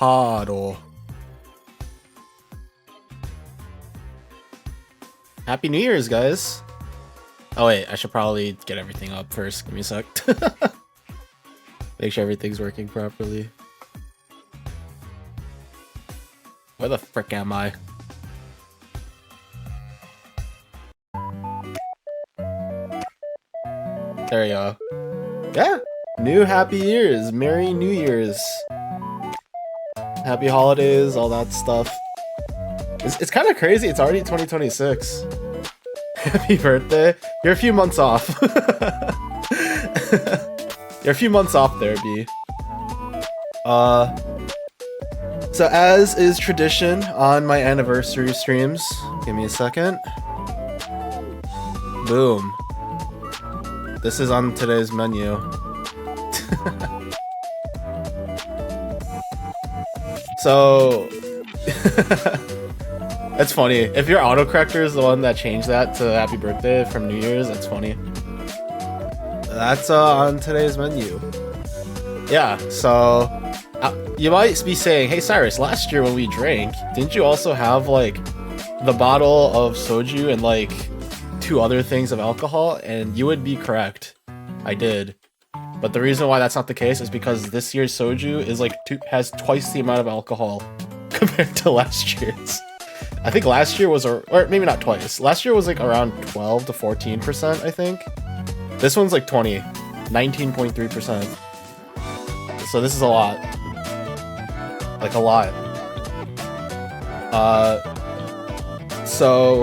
avocado. Happy New Year's, guys. Oh wait, I should probably get everything up first. Give me a sec. Make sure everything's working properly. Where the frick am I? There you go. Yeah. New Happy Years. Merry New Year's. Happy holidays, all that stuff. It's kind of crazy. It's already 2026. Happy birthday. You're a few months off. You're a few months off there, B. So as is tradition on my anniversary streams, give me a second. Boom. This is on today's menu. So that's funny. If your autocorrector is the one that changed that to happy birthday from New Year's, that's funny. That's on today's menu. Yeah, so you might be saying, hey Cyrus, last year when we drank, didn't you also have like the bottle of soju and like 2 other things of alcohol? And you would be correct. I did. But the reason why that's not the case is because this year's soju is like has twice the amount of alcohol compared to last year's. I think last year was, or maybe not twice. Last year was like around 12 to 14%, I think. This one's like 19.3%. So this is a lot. Like a lot. So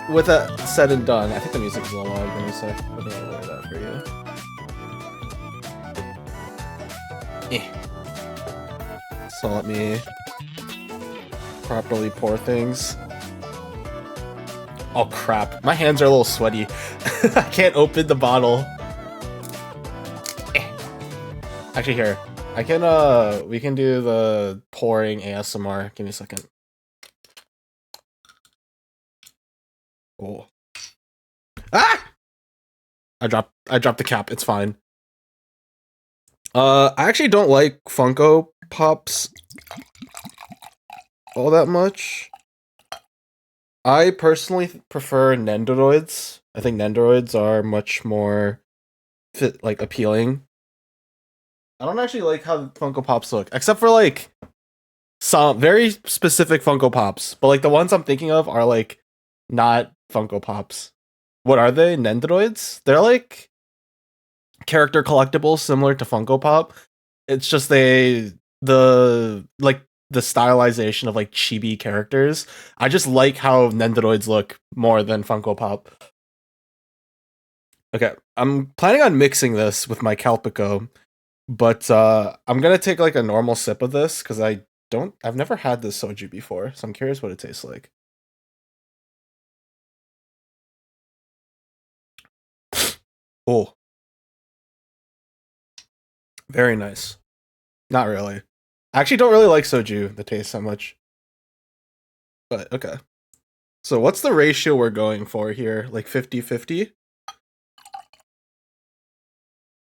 with that said and done, I think the music is a little loud. Give me a sec. I'm gonna lower that for you. So let me properly pour things. Oh crap, my hands are a little sweaty. I can't open the bottle. Actually here, I can we can do the pouring ASMR. Give me a second. Oh. Ah! I dropped the cap, it's fine. I actually don't like Funko Pops all that much. I personally prefer Nendoroids. I think Nendoroids are much more appealing. I don't actually like how Funko Pops look, except for like some very specific Funko Pops. But like the ones I'm thinking of are like not Funko Pops. What are they? Nendoroids? They're like character collectibles similar to Funko Pop. It's just the stylization of like chibi characters. I just like how Nendoroids look more than Funko Pop. Okay, I'm planning on mixing this with my Calpico, but I'm gonna take like a normal sip of this because I've never had this soju before, so I'm curious what it tastes like. Oh. Very nice. Not really. I actually don't really like soju, the taste that much. But okay. So what's the ratio we're going for here? Like 50-50?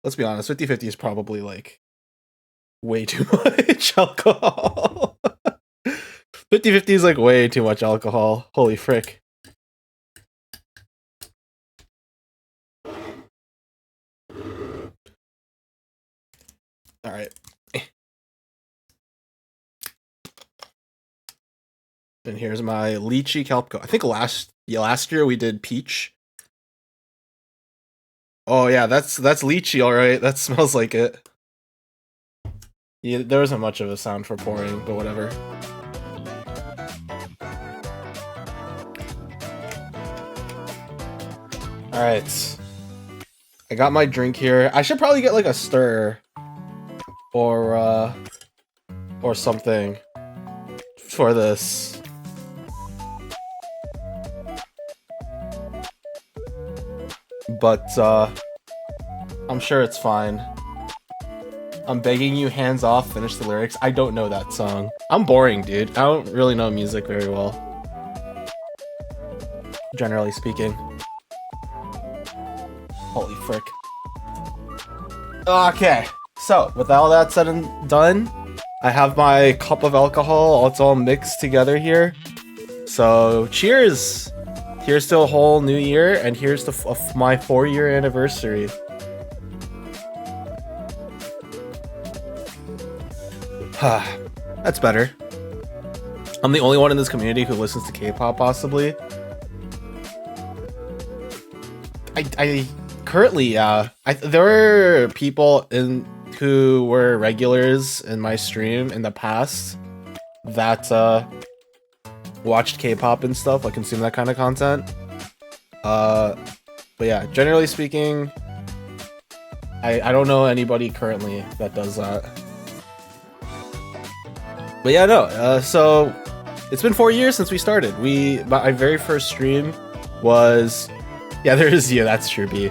Let's be honest, 50-50 is probably like way too much alcohol. 50-50 is like way too much alcohol. Holy frick. Alright. And here's my lychee Calpico. I think last year we did peach. Oh yeah, that's lychee, alright. That smells like it. Yeah, there wasn't much of a sound for pouring, but whatever. Alright. I got my drink here. I should probably get like a stir or something for this. But I'm sure it's fine. I'm begging you, hands off, finish the lyrics. I don't know that song. I'm boring, dude. I don't really know music very well, generally speaking. Holy frick. Okay, so with all that said and done, I have my cup of alcohol. It's all mixed together here. So cheers! Here's to a whole new year, and here's to my 4-year anniversary. That's better. I'm the only one in this community who listens to K-pop, possibly. I currently, there were people who were regulars in my stream in the past that watched K-pop and stuff, like consume that kind of content. But yeah, generally speaking, I don't know anybody currently that does that. But yeah, no. So it's been 4 years since we started. My very first stream was, yeah, there is you. That's true, B.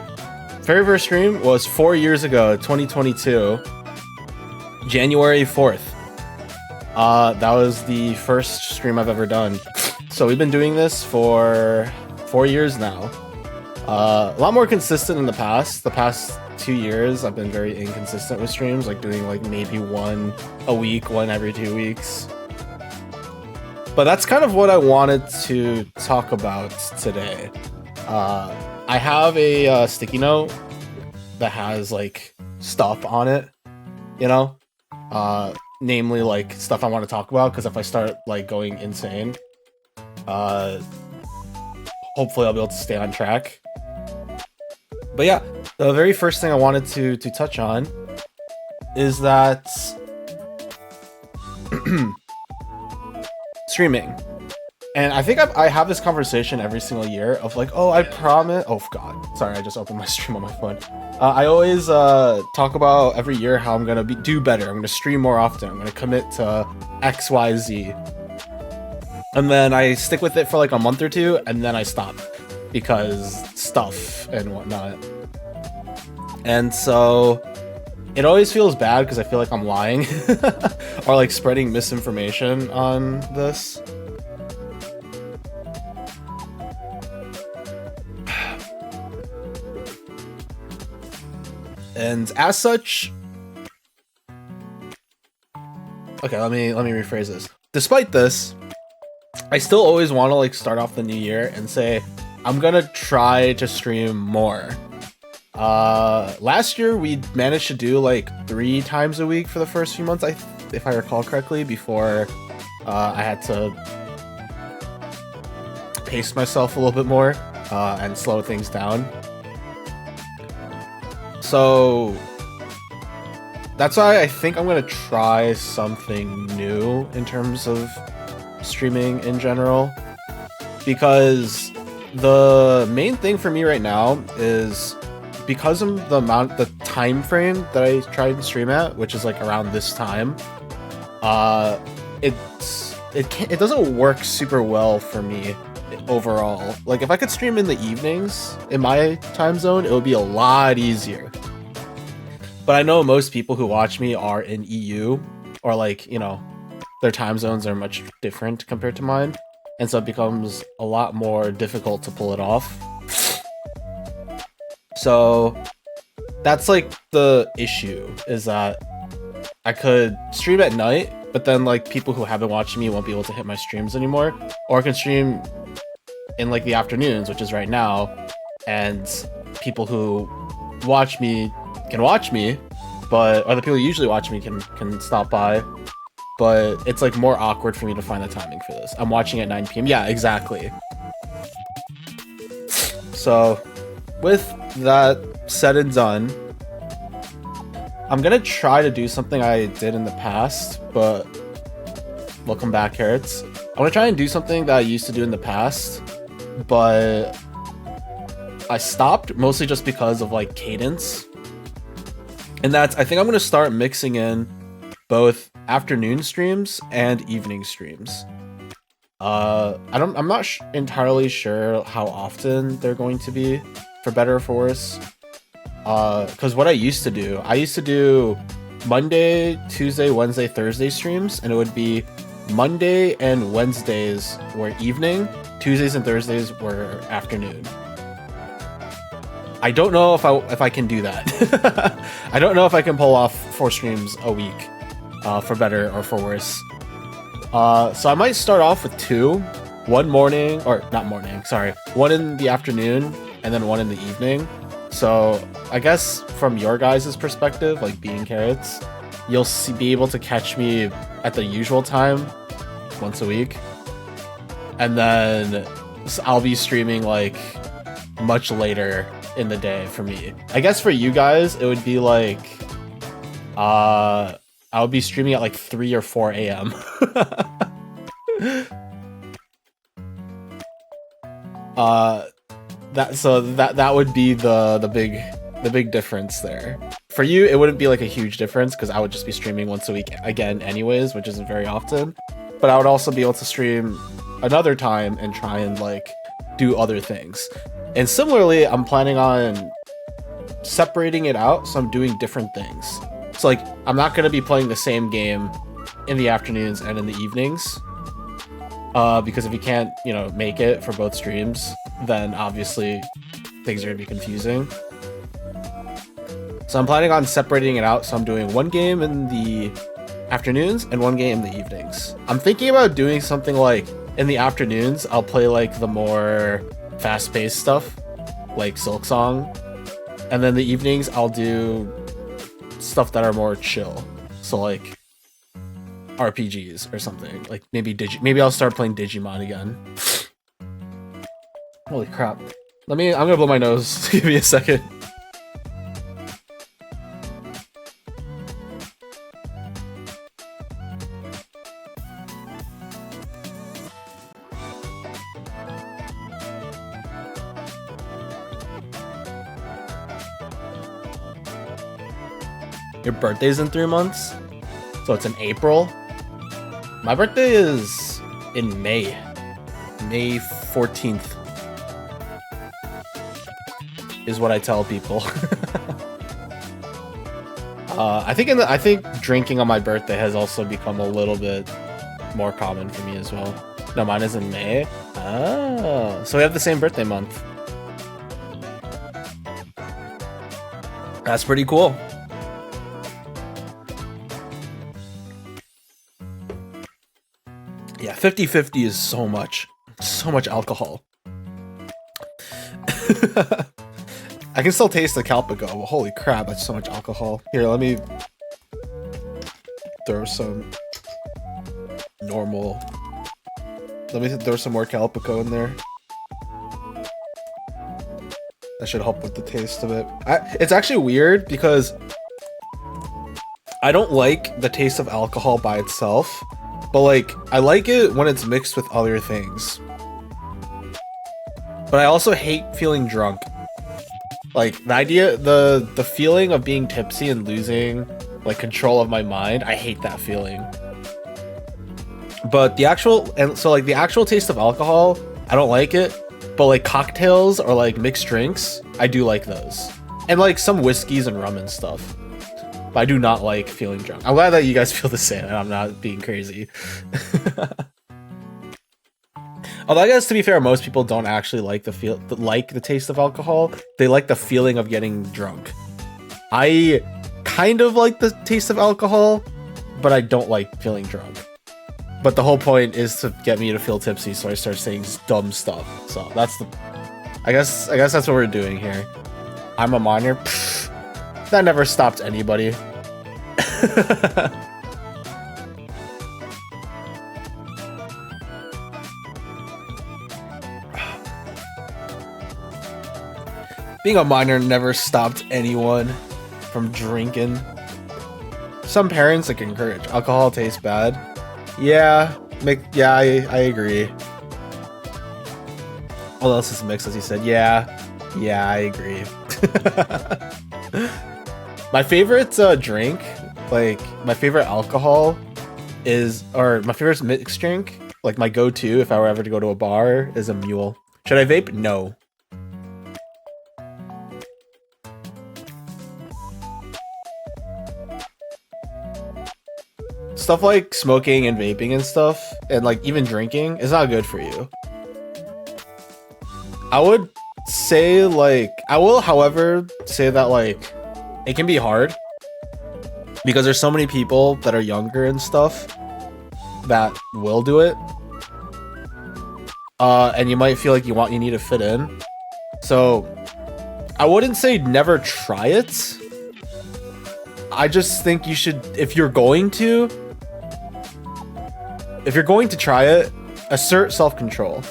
Very first stream was 4 years ago, 2022, January 4th. That was the first stream I've ever done. So we've been doing this for 4 years now. A lot more consistent in the past. The past 2 years, I've been very inconsistent with streams, like doing like maybe one a week, one every 2 weeks. But that's kind of what I wanted to talk about today. I have a sticky note that has like stuff on it, you know, namely like stuff I want to talk about, because if I start like going insane, hopefully I'll be able to stay on track. But yeah, the very first thing I wanted to touch on is that streaming. And I think I have this conversation every single year of like, oh, I promise. Oh god, sorry, I just opened my stream on my phone. I always talk about every year how I'm gonna do better. I'm gonna stream more often. I'm gonna commit to X, Y, Z, and then I stick with it for like a month or two, and then I stop because stuff and whatnot. And so it always feels bad because I feel like I'm lying or like spreading misinformation on this. And as such, okay, let me rephrase this. Despite this, I still always want to like start off the new year and say I'm gonna try to stream more. Last year we managed to do like 3 times a week for the first few months, if I recall correctly, before I had to pace myself a little bit more and slow things down. So that's why I think I'm gonna try something new in terms of streaming in general, because the main thing for me right now is, because of the time frame that I try to stream at, which is like around this time, it doesn't work super well for me overall. Like if I could stream in the evenings in my time zone, it would be a lot easier. But I know most people who watch me are in EU, or like, you know, their time zones are much different compared to mine, and so it becomes a lot more difficult to pull it off. So that's like the issue, is that I could stream at night, but then like people who have been watching me won't be able to hit my streams anymore, or I can stream in like the afternoons, which is right now, and people who watch me can watch me, but other people who usually watch me can stop by, but it's like more awkward for me to find the timing for this. I'm watching at 9 p.m. Yeah, exactly. So with that said and done, I'm gonna try to do something I did in the past, but welcome back, Carrots. I'm gonna try and do something that I used to do in the past, but I stopped mostly just because of like cadence. And that's, I think I'm gonna start mixing in both afternoon streams and evening streams. I'm not entirely sure how often they're going to be, for better or for worse. Because what I used to do Monday, Tuesday, Wednesday, Thursday streams, and it would be Monday and Wednesdays were evening, Tuesdays and Thursdays were afternoon. I don't know if I can do that. I don't know if I can pull off 4 streams a week. for better or for worse. So I might start off with 2, one morning, or not morning, sorry, one in the afternoon and then one in the evening. So I guess from your guys' perspective, like being carrots, you'll be able to catch me at the usual time once a week, and then I'll be streaming like much later in the day for me. I guess for you guys, it would be like I would be streaming at like 3 or 4 a.m. that would be the big difference there. For you, it wouldn't be like a huge difference because I would just be streaming once a week again anyways, which isn't very often. But I would also be able to stream another time and try and like do other things. And similarly, I'm planning on separating it out, so I'm doing different things. So like, I'm not gonna be playing the same game in the afternoons and in the evenings. Because if you can't, make it for both streams, then obviously things are gonna be confusing. So I'm planning on separating it out, so I'm doing one game in the afternoons and one game in the evenings. I'm thinking about doing something like, in the afternoons, I'll play like the more fast-paced stuff, like Silksong, and then the evenings I'll do stuff that are more chill. So like RPGs or something. Like maybe I'll start playing Digimon again. Holy crap. I'm gonna blow my nose. Give me a second. Your birthday's in 3 months? So it's in April? My birthday is in May. May 14th. Is what I tell people. I think drinking on my birthday has also become a little bit more common for me as well. No, mine is in May. Oh, so we have the same birthday month. That's pretty cool. Yeah, 50-50 is so much alcohol. I can still taste the Calpico. Well, holy crap, that's so much alcohol. Here, let me throw some normal. Let me throw some more Calpico in there. That should help with the taste of it. It's actually weird because I don't like the taste of alcohol by itself, but like I like it when it's mixed with other things. But I also hate feeling drunk. Like the idea, the feeling of being tipsy and losing like control of my mind, I hate that feeling. But the actual taste of alcohol, I don't like it. But like cocktails or like mixed drinks, I do like those. And like some whiskeys and rum and stuff. But I do not like feeling drunk. I'm glad that you guys feel the same and I'm not being crazy. Although I guess to be fair, most people don't actually like the taste of alcohol. They like the feeling of getting drunk. I kind of like the taste of alcohol, but I don't like feeling drunk. But the whole point is to get me to feel tipsy, so I start saying dumb stuff. So that's I guess that's what we're doing here. I'm a minor. Pfft, that never stopped anybody. Being a minor never stopped anyone from drinking. Some parents like encourage alcohol tastes bad. Yeah, I agree. All else is mixed, as he said. Yeah, I agree. My favorite drink, like my favorite alcohol or my favorite mixed drink, like my go-to if I were ever to go to a bar, is a mule. Should I vape? No. Stuff like smoking and vaping and stuff, and like even drinking, is not good for you. I would say like, I will, however, say that like, it can be hard. because there's so many people that are younger and stuff that will do it. And you might feel like you need to fit in. So I wouldn't say never try it. I just think you should, if you're going to try it, assert self-control.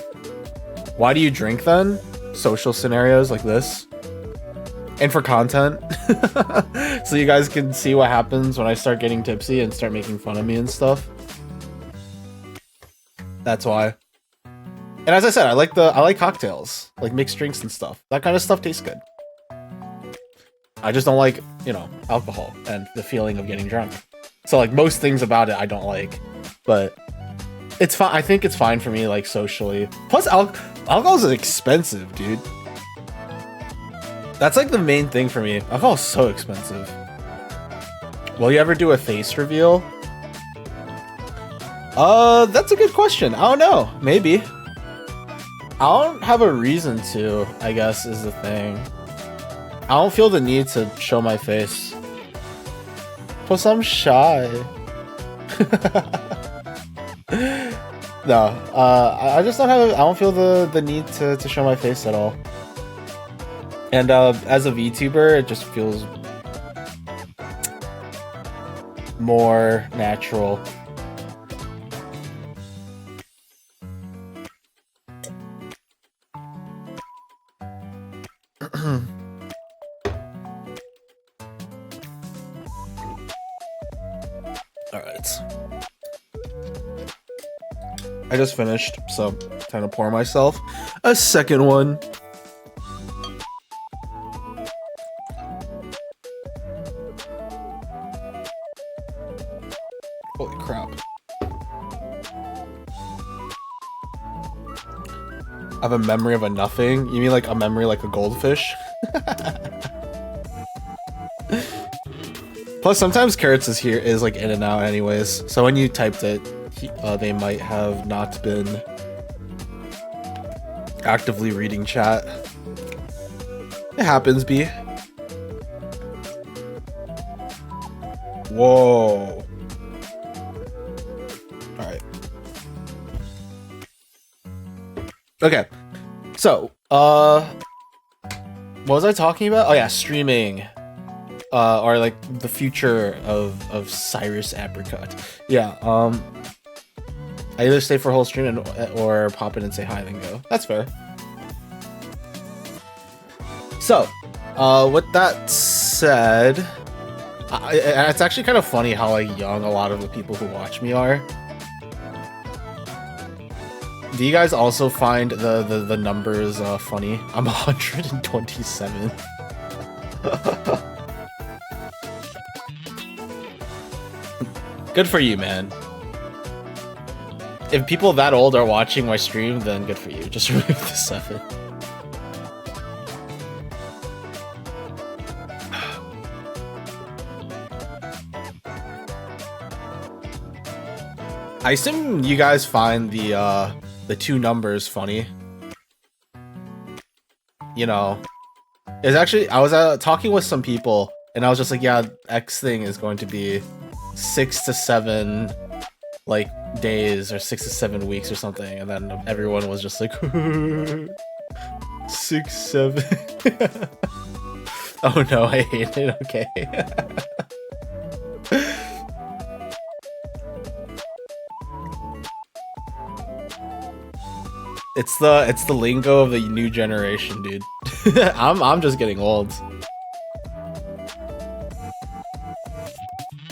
Why do you drink then? Social scenarios like this. And for content. So you guys can see what happens when I start getting tipsy and start making fun of me and stuff. That's why. And as I said, I like cocktails, like mixed drinks and stuff. That kind of stuff tastes good. I just don't like, alcohol and the feeling of getting drunk. So like most things about it I don't like, but it's fine. I think it's fine for me, like socially. Plus alcohol is expensive, dude. That's like the main thing for me. Alcohol is so expensive. Will you ever do a face reveal? That's a good question. I don't know. Maybe. I don't have a reason to, I guess, is the thing. I don't feel the need to show my face. Plus, I'm shy. No, I just don't have. I don't feel the need to show my face at all. And as a VTuber, it just feels more natural. I just finished, so time to pour myself a second one. Holy crap. I have a memory of a nothing? You mean like a memory like a goldfish? Plus sometimes Carrots is like in and out anyways, so when you typed it, they might have not been actively reading chat. It happens, B. Whoa. Alright. Okay. So, what was I talking about? Oh yeah, streaming. Or like the future of Cyrus Apricot. Yeah, I either stay for a whole stream or pop in and say hi then go. That's fair. So, with that said, it's actually kind of funny how like young a lot of the people who watch me are. Do you guys also find the numbers funny? I'm 127. Good for you, man. If people that old are watching my stream, then good for you. Just remove the 7. I assume you guys find the 2 numbers funny. You know, it's actually, I was talking with some people, and I was just like, yeah, X thing is going to be 6 to 7 like days or 6 to 7 weeks or something, and then everyone was just like 6, 7. Oh no, I hate it. Okay. It's the lingo of the new generation, dude. I'm just getting old.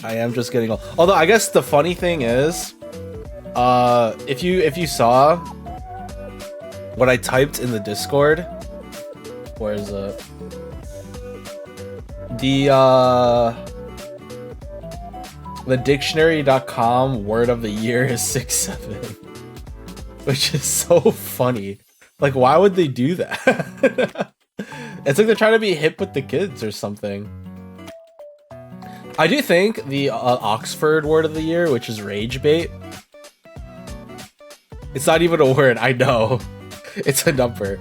I am just getting old. Although I guess the funny thing is, if you saw what I typed in the Discord, where is it? The dictionary.com word of the year is 6-7. Which is so funny. Like, why would they do that? It's like they're trying to be hip with the kids or something. I do think the Oxford word of the year, which is rage bait. It's not even a word, I know. It's a number.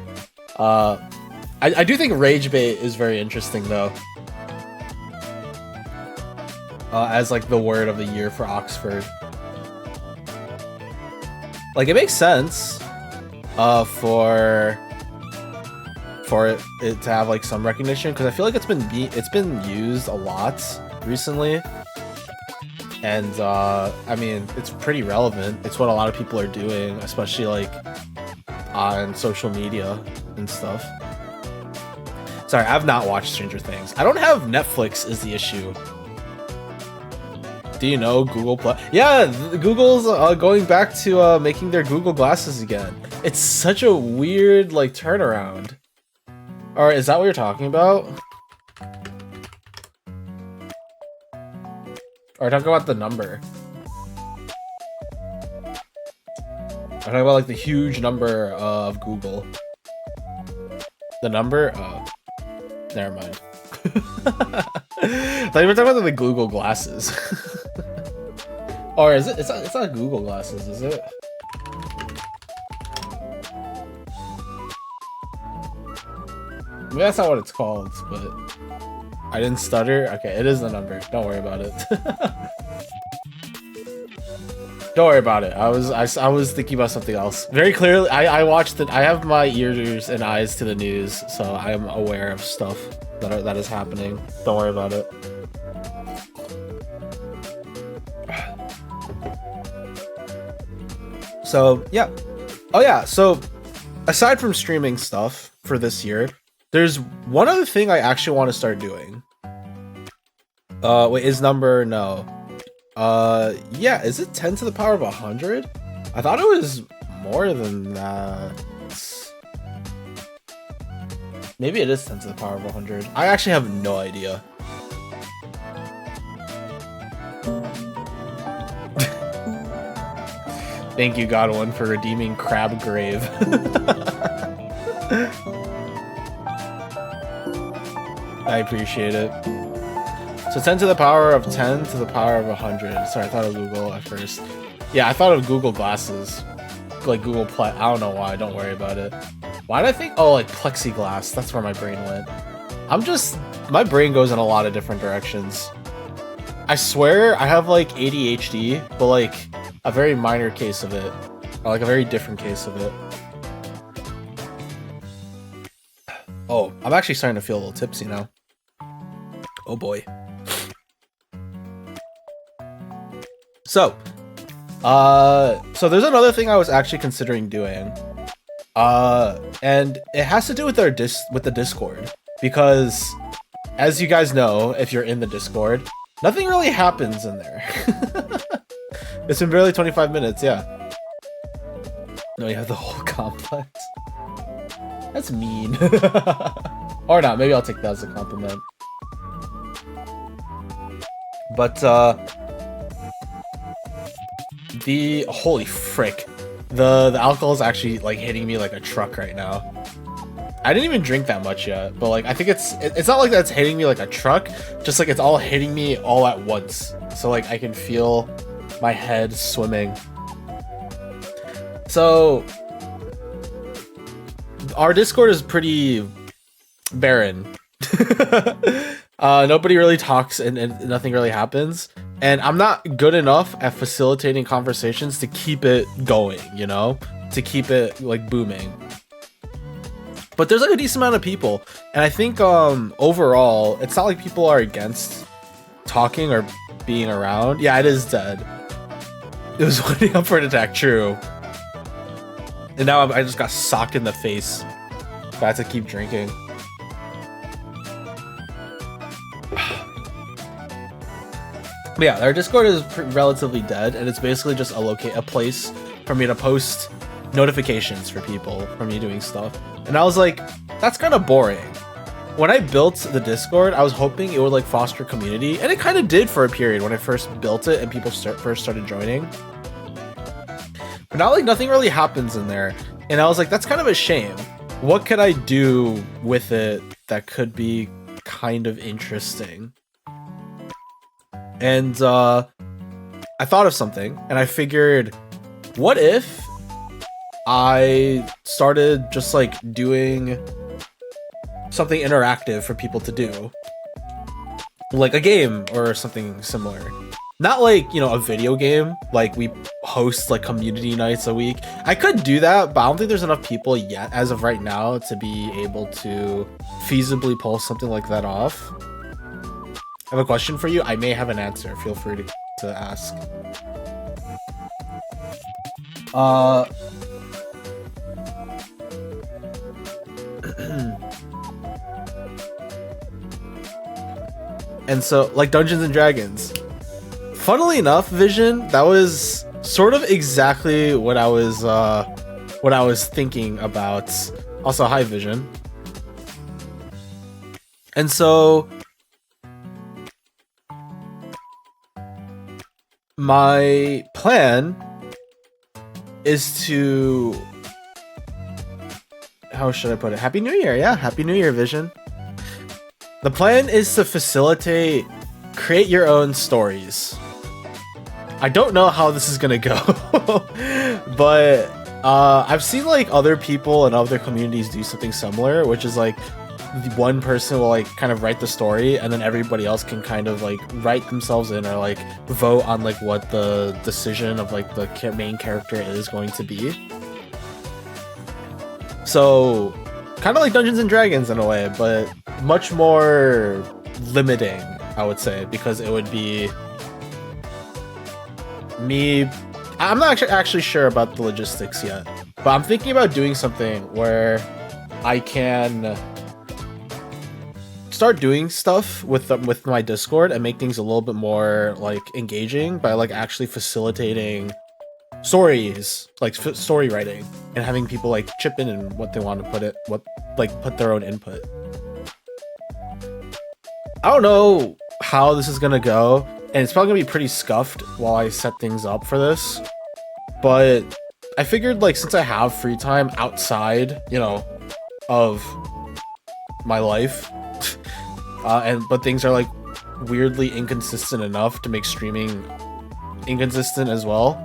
I do think rage bait is very interesting though. as like the word of the year for Oxford. Like it makes sense for it to have like some recognition, because I feel like it's been used a lot recently, and I mean it's pretty relevant. It's what a lot of people are doing, especially like on social media and stuff. Sorry, I've not watched Stranger Things. I don't have Netflix is the issue. Do you know Google Plus? Yeah, Google's going back to making their Google glasses again. It's such a weird like turnaround. Or is that what you're talking about? Or talk about the number. I'm talking about like the huge number of Google. The number? Oh, never mind. I thought you were talking about the Google glasses. Or is it? It's not Google glasses, is it? Maybe that's not what it's called, but I didn't stutter. Okay, it is the number. Don't worry about it. Don't worry about it. I was thinking about something else. Very clearly, I watched it. I have my ears and eyes to the news, so I am aware of stuff that is happening. Don't worry about it. So yeah. Oh yeah. So aside from streaming stuff for this year, there's one other thing I actually want to start doing. Wait, is number no? Yeah, is it 10 to the power of 100? I thought it was more than that. Maybe it is 10 to the power of 100. I actually have no idea. Thank you, Godwin, for redeeming Crab Grave. I appreciate it. So 10 to the power of 10 to the power of 100. Sorry, I thought of Google at first. Yeah, I thought of Google Glasses. Like Google Play. I don't know why. Don't worry about it. Why did I think? Oh, like plexiglass. That's where my brain went. My brain goes in a lot of different directions. I swear I have like ADHD, but like a very minor case of it. Or like a very different case of it. Oh, I'm actually starting to feel a little tipsy now. Oh boy. So there's another thing I was actually considering doing. And it has to do with with the Discord, because as you guys know, if you're in the Discord, nothing really happens in there. It's been barely 25 minutes, yeah. No, you have the whole complex. That's mean. Or not, maybe I'll take that as a compliment. But the holy frick, the alcohol is actually like hitting me like a truck right now. I didn't even drink that much yet, but like I think it's not like that's hitting me like a truck, just like it's all hitting me all at once. So like I can feel my head swimming. So our Discord is pretty barren. Nobody really talks and nothing really happens. And I'm not good enough at facilitating conversations to keep it going, you know? To keep it like booming. But there's like a decent amount of people. And I think overall, it's not like people are against talking or being around. Yeah, it is dead. It was waiting up for an attack, true. And now I just got socked in the face. So I had to keep drinking. But yeah, our Discord is relatively dead, and it's basically just a place for me to post notifications for people for me doing stuff. And I was like, that's kind of boring. When I built the Discord, I was hoping it would like foster community, and it kind of did for a period when I first built it and people first started joining. But now like nothing really happens in there, and I was like, that's kind of a shame. What could I do with it that could be kind of interesting? And I thought of something, and I figured, what if I started just like doing something interactive for people to do? like a game or something similar. Not like, a video game, like we host like community nights a week. I could do that, but I don't think there's enough people yet as of right now to be able to feasibly pull something like that off. I have a question for you. I may have an answer. Feel free to ask. And so, like Dungeons and Dragons. Funnily enough, Vision, that was sort of exactly what I was thinking about. Also, hi, Vision. And so, my plan is to, how should I put it? Happy New Year, yeah, Happy New Year, Vision. The plan is to facilitate create your own stories. I don't know how this is gonna go, but I've seen like other people and other communities do something similar, which is like one person will like kind of write the story and then everybody else can kind of like write themselves in or like vote on like what the decision of like the main character is going to be. So kind of like Dungeons and Dragons in a way, but much more limiting, I would say, because it would be me. I'm not actually sure about the logistics yet, but I'm thinking about doing something where I can start doing stuff with my Discord and make things a little bit more like engaging by like actually facilitating stories, like story writing, and having people like chip in and what they want to put their own input. I don't know how this is gonna go, and it's probably gonna be pretty scuffed while I set things up for this, but I figured like since I have free time outside, of my life, but things are like weirdly inconsistent enough to make streaming inconsistent as well.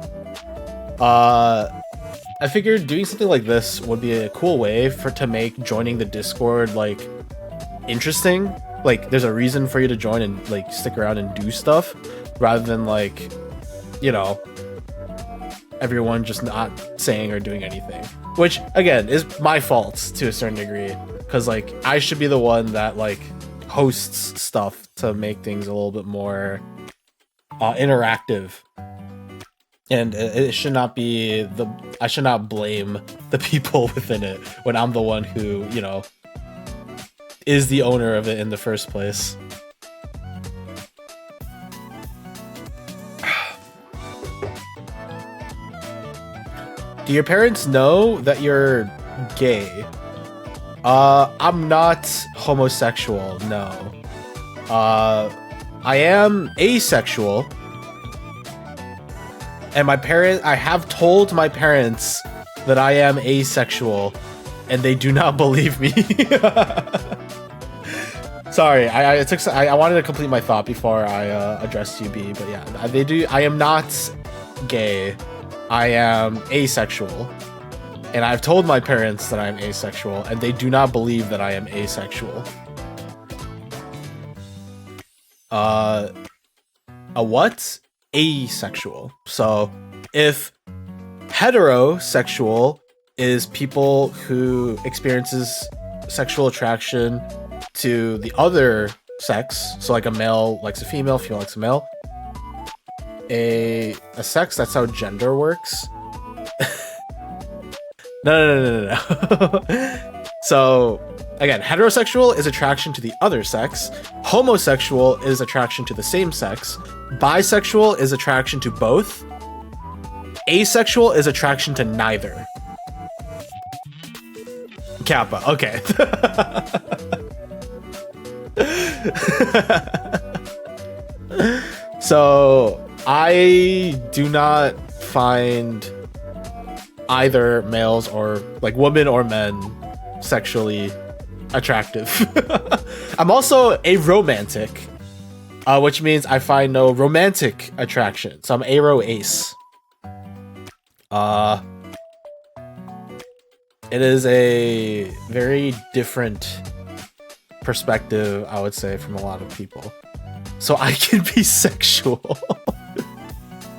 I figured doing something like this would be a cool way to make joining the Discord like interesting. Like there's a reason for you to join and like stick around and do stuff, rather than like, everyone just not saying or doing anything. Which again is my fault to a certain degree, because like I should be the one that like hosts stuff to make things a little bit more interactive. And it should not be I should not blame the people within it when I'm the one who, is the owner of it in the first place. Do your parents know that you're gay? I'm not homosexual, no. I am asexual. And I have told my parents that I am asexual, and they do not believe me. Sorry, I wanted to complete my thought before I addressed you, B. But yeah, they do. I am not gay. I am asexual, and I've told my parents that I am asexual, and they do not believe that I am asexual. A what? Asexual. So if heterosexual is people who experiences sexual attraction to the other sex, so like a male likes a female likes a male, a sex, that's how gender works. No. So again, heterosexual is attraction to the other sex, homosexual is attraction to the same sex, bisexual is attraction to both, asexual is attraction to neither. Kappa, okay. So I do not find either males or like women or men sexually attractive. I'm also aromantic, which means I find no romantic attraction. So I'm aro-ace. It is a very different perspective, I would say, from a lot of people. so I can be sexual.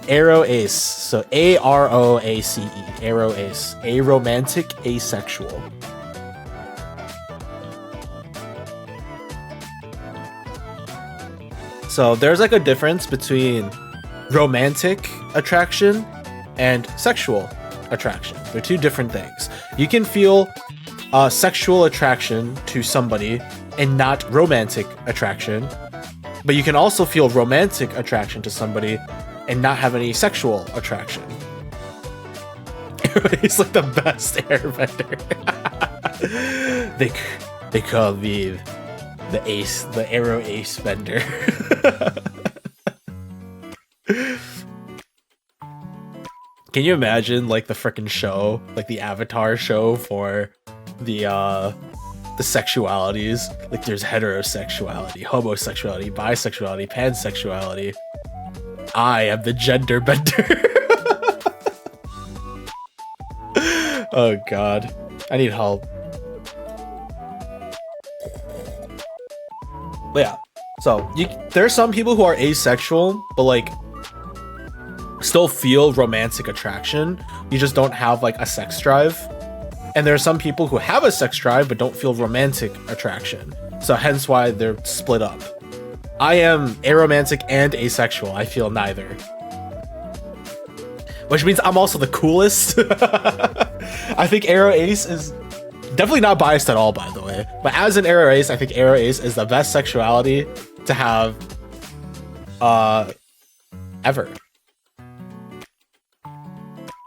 Aroace. So Aroace. Aroace. Aromantic asexual. So there's like a difference between romantic attraction and sexual attraction. They're two different things. You can feel sexual attraction to somebody and not romantic attraction, but you can also feel romantic attraction to somebody and not have any sexual attraction. He's like the best airbender. they call me the Arrow Ace Bender. Can you imagine like the freaking show, like the Avatar show for the sexualities? Like there's heterosexuality, homosexuality, bisexuality, pansexuality. I am the gender bender. Oh god, I need help. But yeah, so there's some people who are asexual, but like still feel romantic attraction. You just don't have like a sex drive. And there are some people who have a sex drive but don't feel romantic attraction. So hence why they're split up. I am aromantic and asexual. I feel neither. Which means I'm also the coolest. I think Arrow Ace is definitely not biased at all, by the way. But as an Arrow Ace, I think Arrow Ace is the best sexuality to have ever.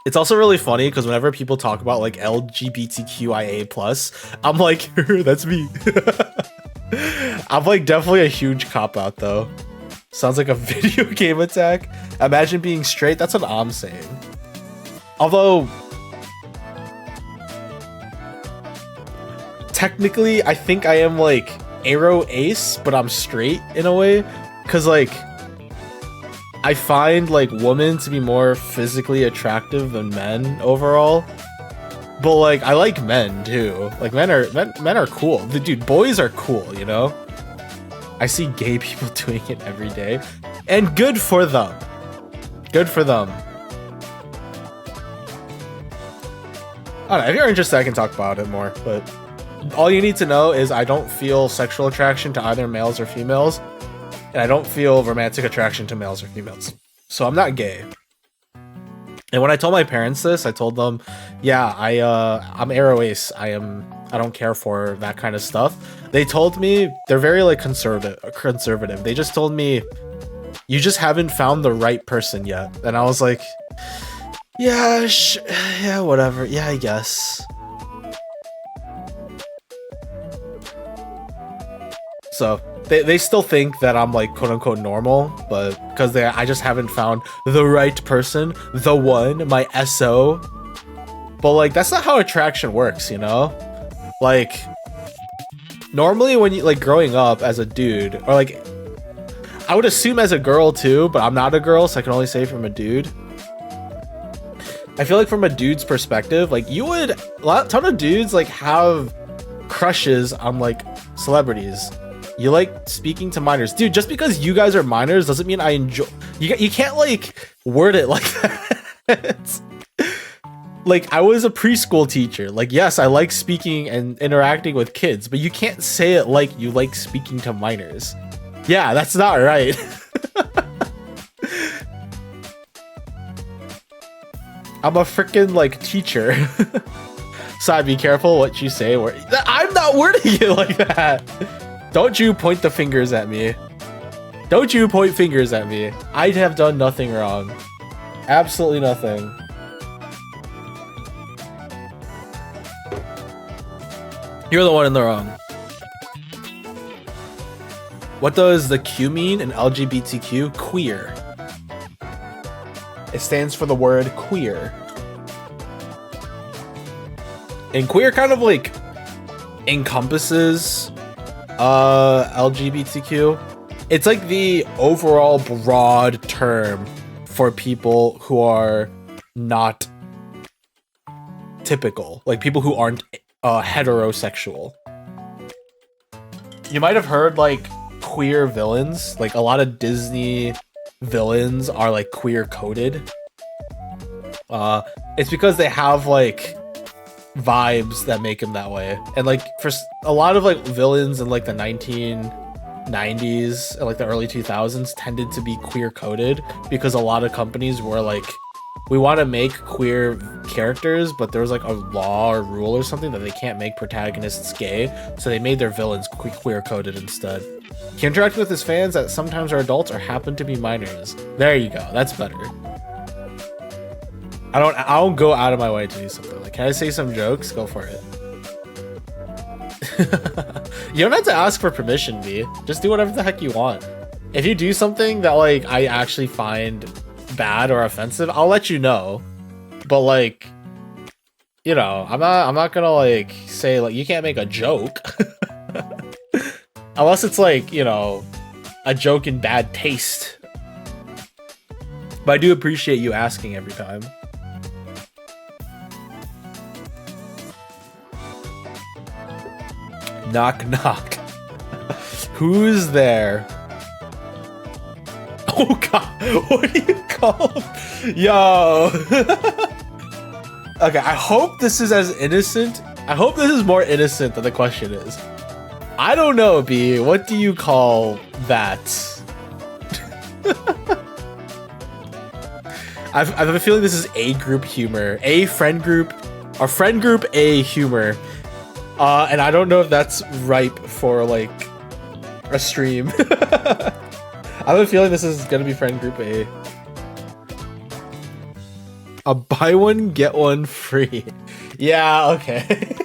It's also really funny because whenever people talk about like LGBTQIA+, I'm like, that's me. I'm like definitely a huge cop-out though. Sounds like a video game attack. Imagine being straight, that's what I'm saying. Although, technically, I think I am like Arrow Ace, but I'm straight in a way. Cause like, I find like women to be more physically attractive than men overall. But like, I like men too. Like men are cool. Dude, boys are cool, you know? I see gay people doing it every day. And good for them. Good for them. I don't know, if you're interested, I can talk about it more, but all you need to know is I don't feel sexual attraction to either males or females, and I don't feel romantic attraction to males or females. So I'm not gay. And when I told my parents this, I told them, yeah, I'm Arrow Ace. I don't care for that kind of stuff. They told me, they're very like conservative. They just told me, you just haven't found the right person yet. And I was like, yeah, yeah, whatever. Yeah, I guess. So they still think that I'm like quote unquote normal, but because I just haven't found the right person, the one, my SO. But like that's not how attraction works, you know? Like normally when you like growing up as a dude, or like I would assume as a girl too, but I'm not a girl, so I can only say from a dude. I feel like from a dude's perspective, like you would a ton of dudes like have crushes on like celebrities. You like speaking to minors. Dude, just because you guys are minors doesn't mean I enjoy... You can't, like, word it like that. Like, I was a preschool teacher. Like, yes, I like speaking and interacting with kids, but you can't say it like you like speaking to minors. Yeah, that's not right. I'm a freaking, like, teacher. So be careful what you say. I'm not wording it like that. Don't you point the fingers at me. Don't you point fingers at me. I have done nothing wrong. Absolutely nothing. You're the one in the wrong. What does the Q mean in LGBTQ? Queer. It stands for the word queer. And queer kind of like encompasses LGBTQ. It's like the overall broad term for people who are not typical, like people who aren't heterosexual. You might have heard like queer villains, like a lot of Disney villains are like queer coded. It's because they have like vibes that make them that way. And like for a lot of like villains in like the 1990s and like the early 2000s tended to be queer coded because a lot of companies were like, we want to make queer characters, but there was like a law or rule or something that they can't make protagonists gay, so they made their villains queer coded instead. He interacted with his fans that sometimes are adults or happen to be minors. There you go, that's better. I don't go out of my way to do something. Like, can I say some jokes? Go for it. You don't have to ask for permission, B. Just do whatever the heck you want. If you do something that like I actually find bad or offensive, I'll let you know. But like, you know, I'm not gonna like say like you can't make a joke. Unless it's like, you know, a joke in bad taste. But I do appreciate you asking every time. Knock knock. Who's there? Oh god, what do you call him? Yo. Okay, I hope this is as innocent. I hope this is more innocent than the question is. I don't know, B. What do you call that? I have a feeling this is A group humor. A friend group, or friend group A humor. And I don't know if that's ripe for like a stream. I have a feeling this is gonna be friend group A. A buy one get one free. Yeah, okay.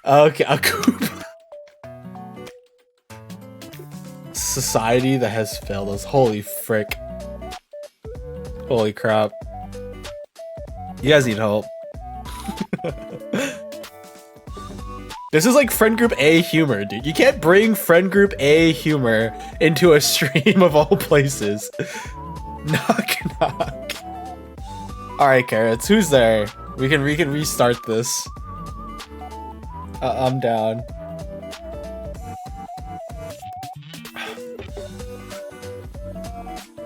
Okay, a Koopa. Society that has failed us. Holy frick. Holy crap. You guys need help. This is like friend group A humor, dude. You can't bring friend group A humor into a stream of all places. Knock knock. Alright, Carrots, who's there? We can restart this. I'm down.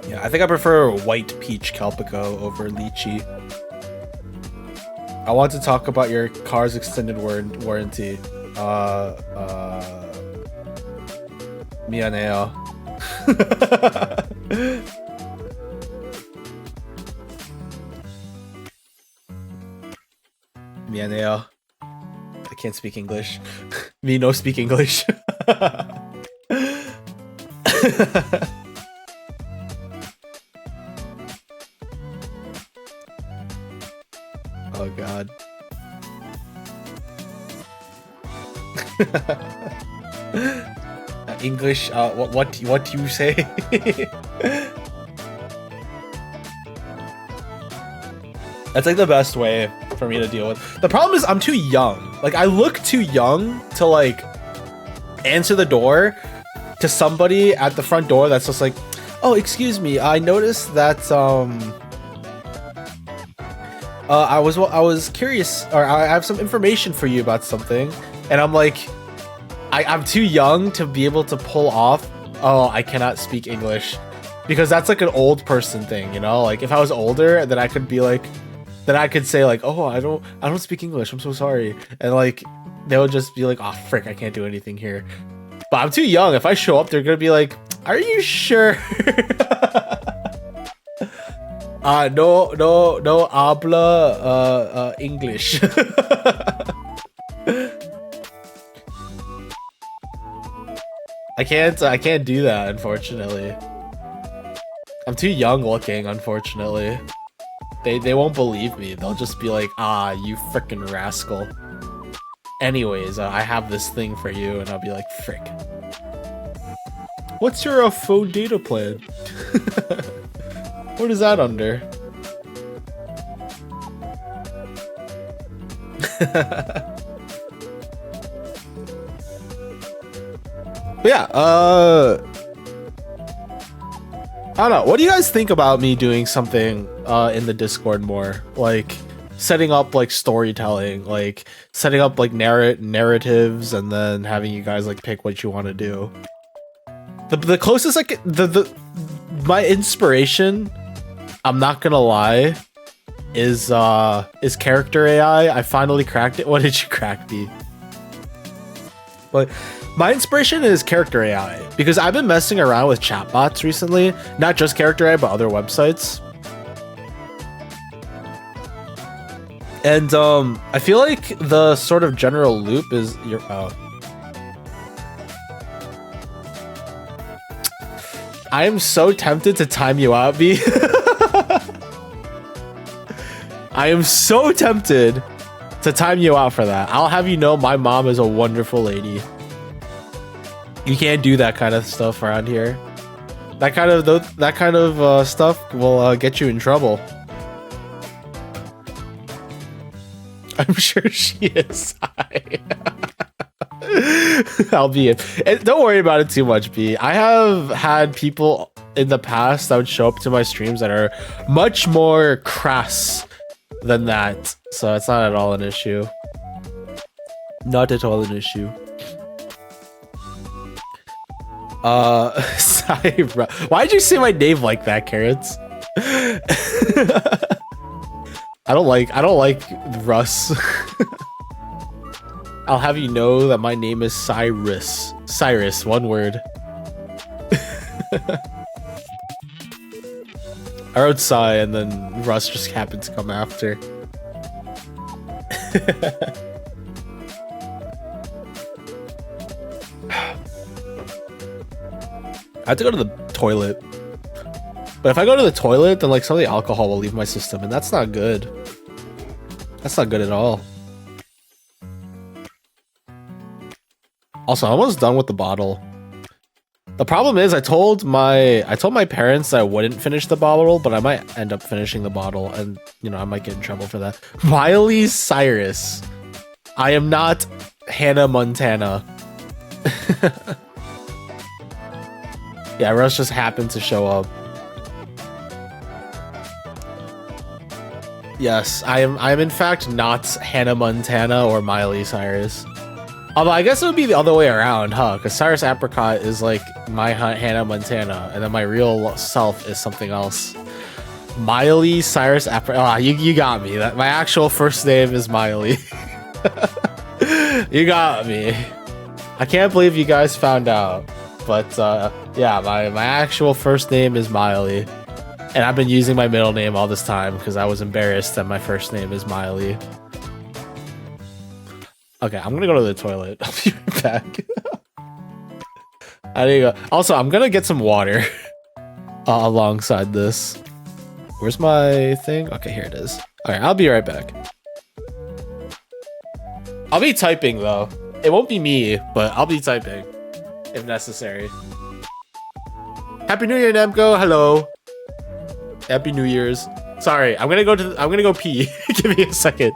Yeah, I think I prefer white peach Calpico over lychee. I want to talk about your car's extended warranty. 미안해요. 미안해요. I can't speak English. Me no speak English. Oh god. English, what do you say? That's like the best way for me to deal with. The problem is I'm too young. Like, I look too young to like answer the door to somebody at the front door that's just like, oh, excuse me, I noticed that I was curious, or I have some information for you about something, and I'm like, I'm too young to be able to pull off, oh, I cannot speak English, because that's like an old person thing, you know? Like, if I was older, then I could be like, then I could say like, oh, I don't speak English, I'm so sorry, and like, they would just be like, oh frick, I can't do anything here. But I'm too young. If I show up, they're gonna be like, are you sure? No habla English. I can't do that, unfortunately. I'm too young looking, unfortunately. They won't believe me. They'll just be like, ah, you frickin' rascal. Anyways, I have this thing for you, and I'll be like, frick. What's your phone data plan? What is that under? But yeah, I don't know. What do you guys think about me doing something in the Discord more? Like setting up like storytelling, like setting up like narratives, and then having you guys like pick what you want to do. The closest like the my inspiration, I'm not gonna lie, is character AI. I finally cracked it. What did you crack, B? But my inspiration is character AI because I've been messing around with chatbots recently, not just character AI but other websites. And I feel like the sort of general loop is your I am so tempted to time you out, B. I am so tempted to time you out for that. I'll have you know my mom is a wonderful lady. You can't do that kind of stuff around here. That kind of stuff will get you in trouble. I'm sure she is. Albeit, don't worry about it too much, B. I have had people in the past that would show up to my streams that are much more crass than that, so it's not at all an issue. Not at all an issue. Why'd you say my name like that, Carrots? I don't like Russ. I'll have you know that my name is Cyrus. Cyrus, one word. I wrote Cy and then Russ just happened to come after. I have to go to the toilet. But if I go to the toilet, then like some of the alcohol will leave my system, and that's not good. That's not good at all. Also, I'm almost done with the bottle. The problem is I told my parents that I wouldn't finish the bottle, but I might end up finishing the bottle, and you know, I might get in trouble for that. Miley Cyrus. I am not Hannah Montana. Yeah, Russ just happened to show up. Yes, I am in fact not Hannah Montana or Miley Cyrus. Although I guess it would be the other way around, huh? Because Cyrus Apricot is like my Hannah Montana, and then my real self is something else. Miley Cyrus Apricot. Oh, you got me. That my actual first name is Miley. You got me. I can't believe you guys found out. But yeah, my actual first name is Miley. And I've been using my middle name all this time because I was embarrassed that my first name is Miley. Okay, I'm gonna go to the toilet. I'll be right back. I need to go. Also, I'm gonna get some water alongside this. Where's my thing? Okay, here it is. Alright, I'll be right back. I'll be typing though. It won't be me, but I'll be typing if necessary. Happy New Year, Nemco. Hello. Happy New Year's. Sorry, I'm gonna go pee. Give me a second.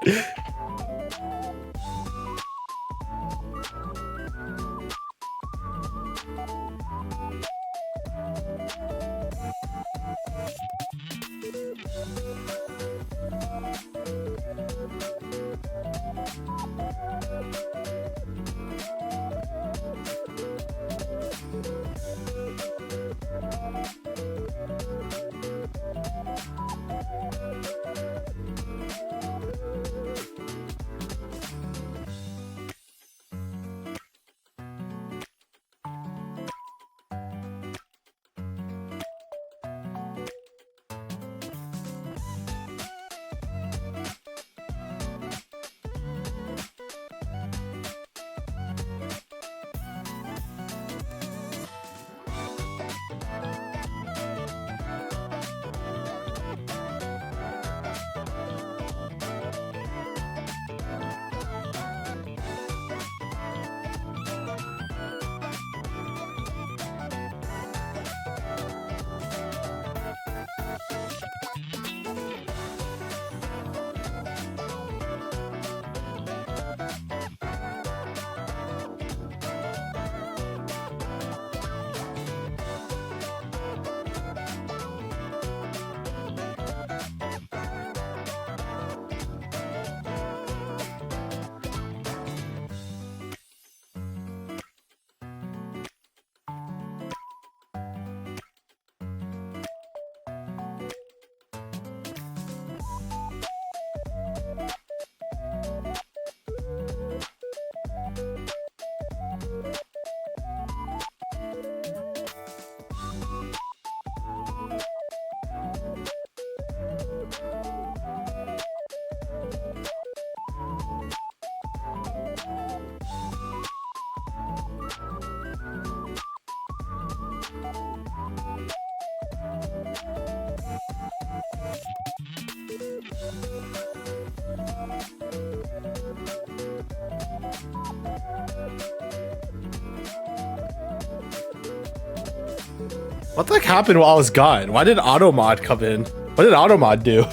What the heck happened while I was gone? Why did Automod come in? What did Automod do?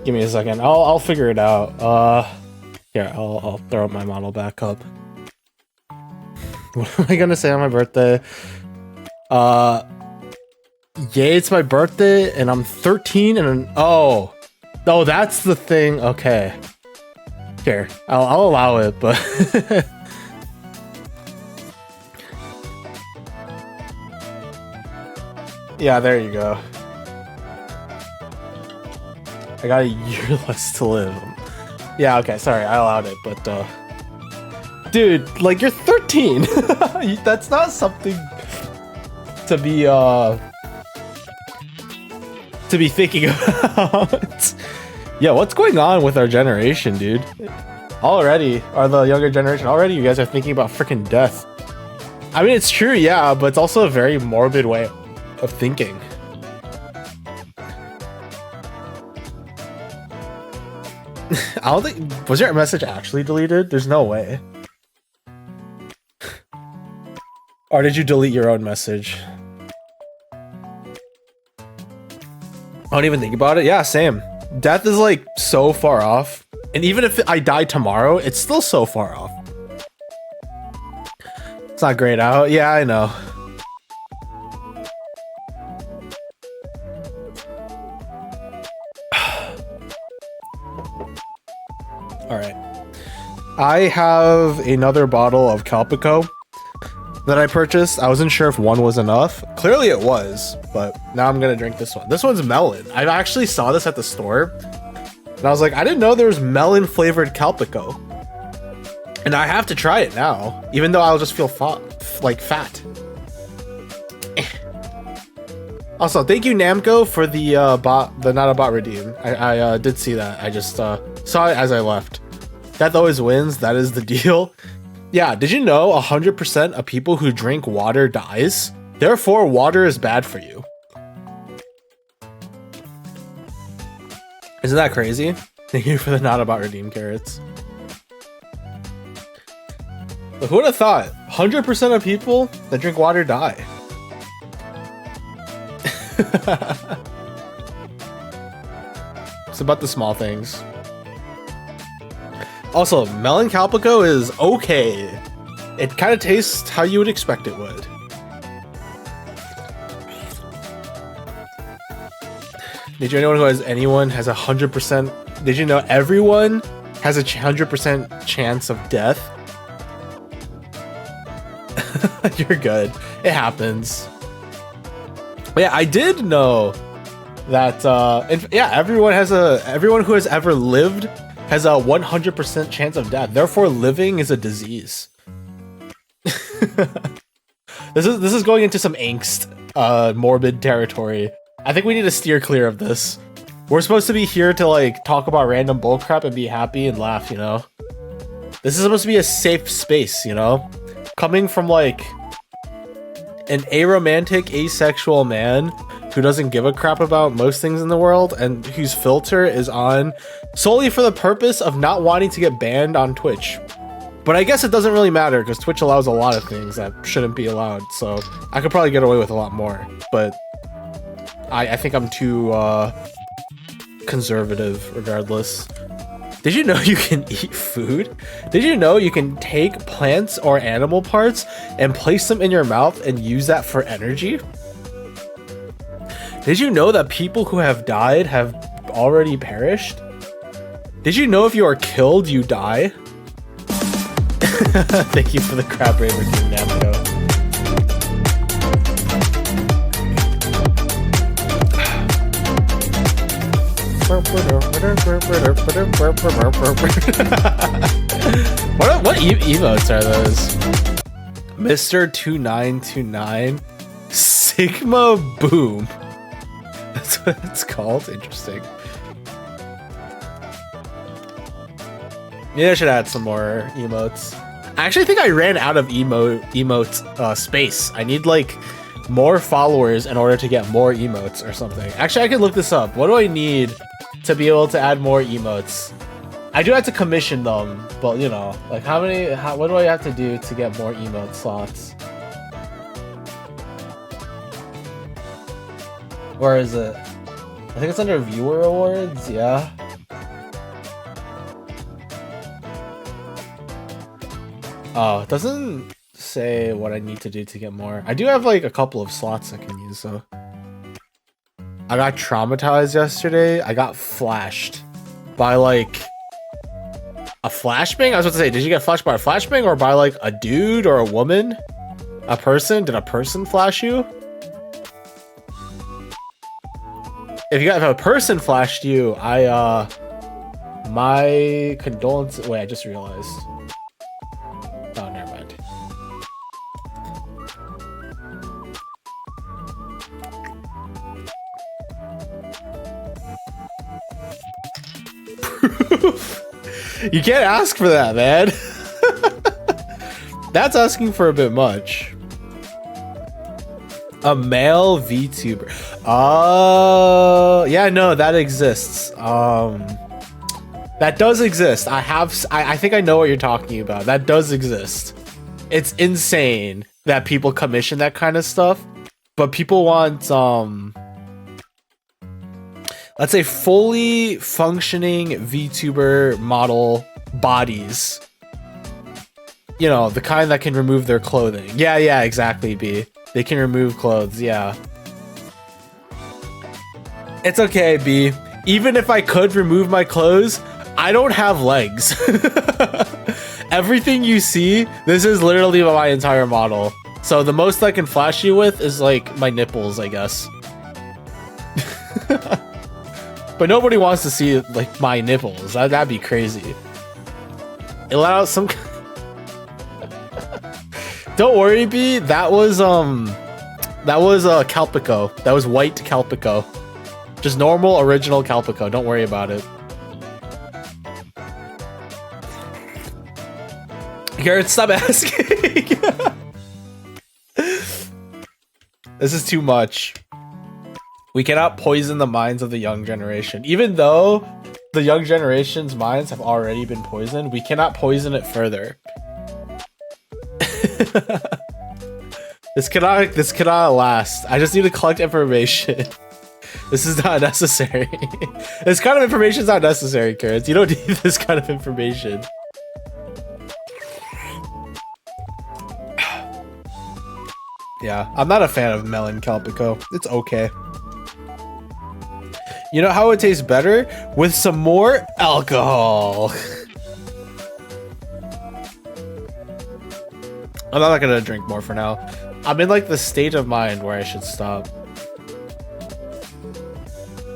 Give me a second. I'll figure it out. Here, I'll throw my model back up. What am I gonna say on my birthday? Yay, it's my birthday and I'm 13 and oh, that's the thing. Okay. Here, I'll allow it, but yeah, there you go. I got a year less to live. Yeah, okay, sorry, I allowed it, but dude, like, you're 13. That's not something to be thinking about. Yeah, what's going on with our generation, dude? Already, or the younger generation, already you guys are thinking about freaking death. I mean, it's true, yeah, but it's also a very morbid way of thinking. I don't think, was your message actually deleted? There's no way. Or did you delete your own message? I don't even think about it. Yeah, same. Death is like so far off. And even if I die tomorrow, it's still so far off. It's not great out. Yeah, I know. All right. I have another bottle of Calpico that I purchased. I wasn't sure if one was enough. Clearly it was, but now I'm gonna drink this one. This one's melon. I actually saw this at the store and I was like, I didn't know there was melon flavored Calpico. And I have to try it now, even though I'll just feel fat. Also, thank you Namco for the not a bot redeem. I did see that. I just saw it as I left. Death always wins. That is the deal. Yeah, did you know 100% of people who drink water dies? Therefore, water is bad for you. Isn't that crazy? Thank you for the not about redeem carrots. But who would have thought? 100% of people that drink water die. It's about the small things. Also, melon Calpico is okay. It kind of tastes how you would expect it would. Did you know anyone has 100%? Did you know everyone has a 100% chance of death? You're good. It happens. But yeah, I did know that. Everyone who has ever lived has a 100% chance of death. Therefore, living is a disease. This is going into some angst, morbid territory. I think we need to steer clear of this. We're supposed to be here to like talk about random bullcrap and be happy and laugh, you know? This is supposed to be a safe space, you know? Coming from like an aromantic, asexual man who doesn't give a crap about most things in the world and whose filter is on solely for the purpose of not wanting to get banned on Twitch. But I guess it doesn't really matter because Twitch allows a lot of things that shouldn't be allowed, so I could probably get away with a lot more. But I think I'm too conservative regardless. Did you know you can eat food? Did you know you can take plants or animal parts and place them in your mouth and use that for energy? Did you know that people who have died have already perished? Did you know if you are killed, you die? Thank you for the crab raver, King Namco. What emotes are those? Mr. 2929 Sigma Boom. That's what it's called. Interesting. Maybe I should add some more emotes. I actually think I ran out of emote space. I need like more followers in order to get more emotes or something. Actually, I could look this up. What do I need to be able to add more emotes? I do have to commission them, but you know, like what do I have to do to get more emote slots? Where is it? I think it's under viewer awards, yeah. Oh, it doesn't say what I need to do to get more. I do have like a couple of slots I can use, so. I got traumatized yesterday. I got flashed by like a flashbang. I was about to say, did you get flashed by a flashbang or by like a dude or a woman? A person? Did a person flash you? If a person flashed you, my condolences. Wait, I just realized. Oh, never mind. You can't ask for that, man. That's asking for a bit much. A male VTuber. Oh, yeah, no, that exists. That does exist. I think I know what you're talking about. That does exist. It's insane that people commission that kind of stuff, but people want let's say fully functioning VTuber model bodies. You know, the kind that can remove their clothing. Yeah, exactly, B. They can remove clothes, yeah. It's okay, B. Even if I could remove my clothes, I don't have legs. Everything you see, this is literally my entire model. So the most I can flash you with is like my nipples, I guess. But nobody wants to see like my nipples. That'd be crazy. It let out some. Don't worry, B. That was Calpico. That was white Calpico. Just normal original Calpico. Don't worry about it. Garrett, stop asking. This is too much. We cannot poison the minds of the young generation. Even though the young generation's minds have already been poisoned, we cannot poison it further. This cannot last. I just need to collect information. This is not necessary. This kind of information is not necessary, Kurtz. You don't need this kind of information. Yeah, I'm not a fan of melon Calpico. It's okay. You know how it tastes better? With some more alcohol. I'm not gonna drink more for now. I'm in like the state of mind where I should stop.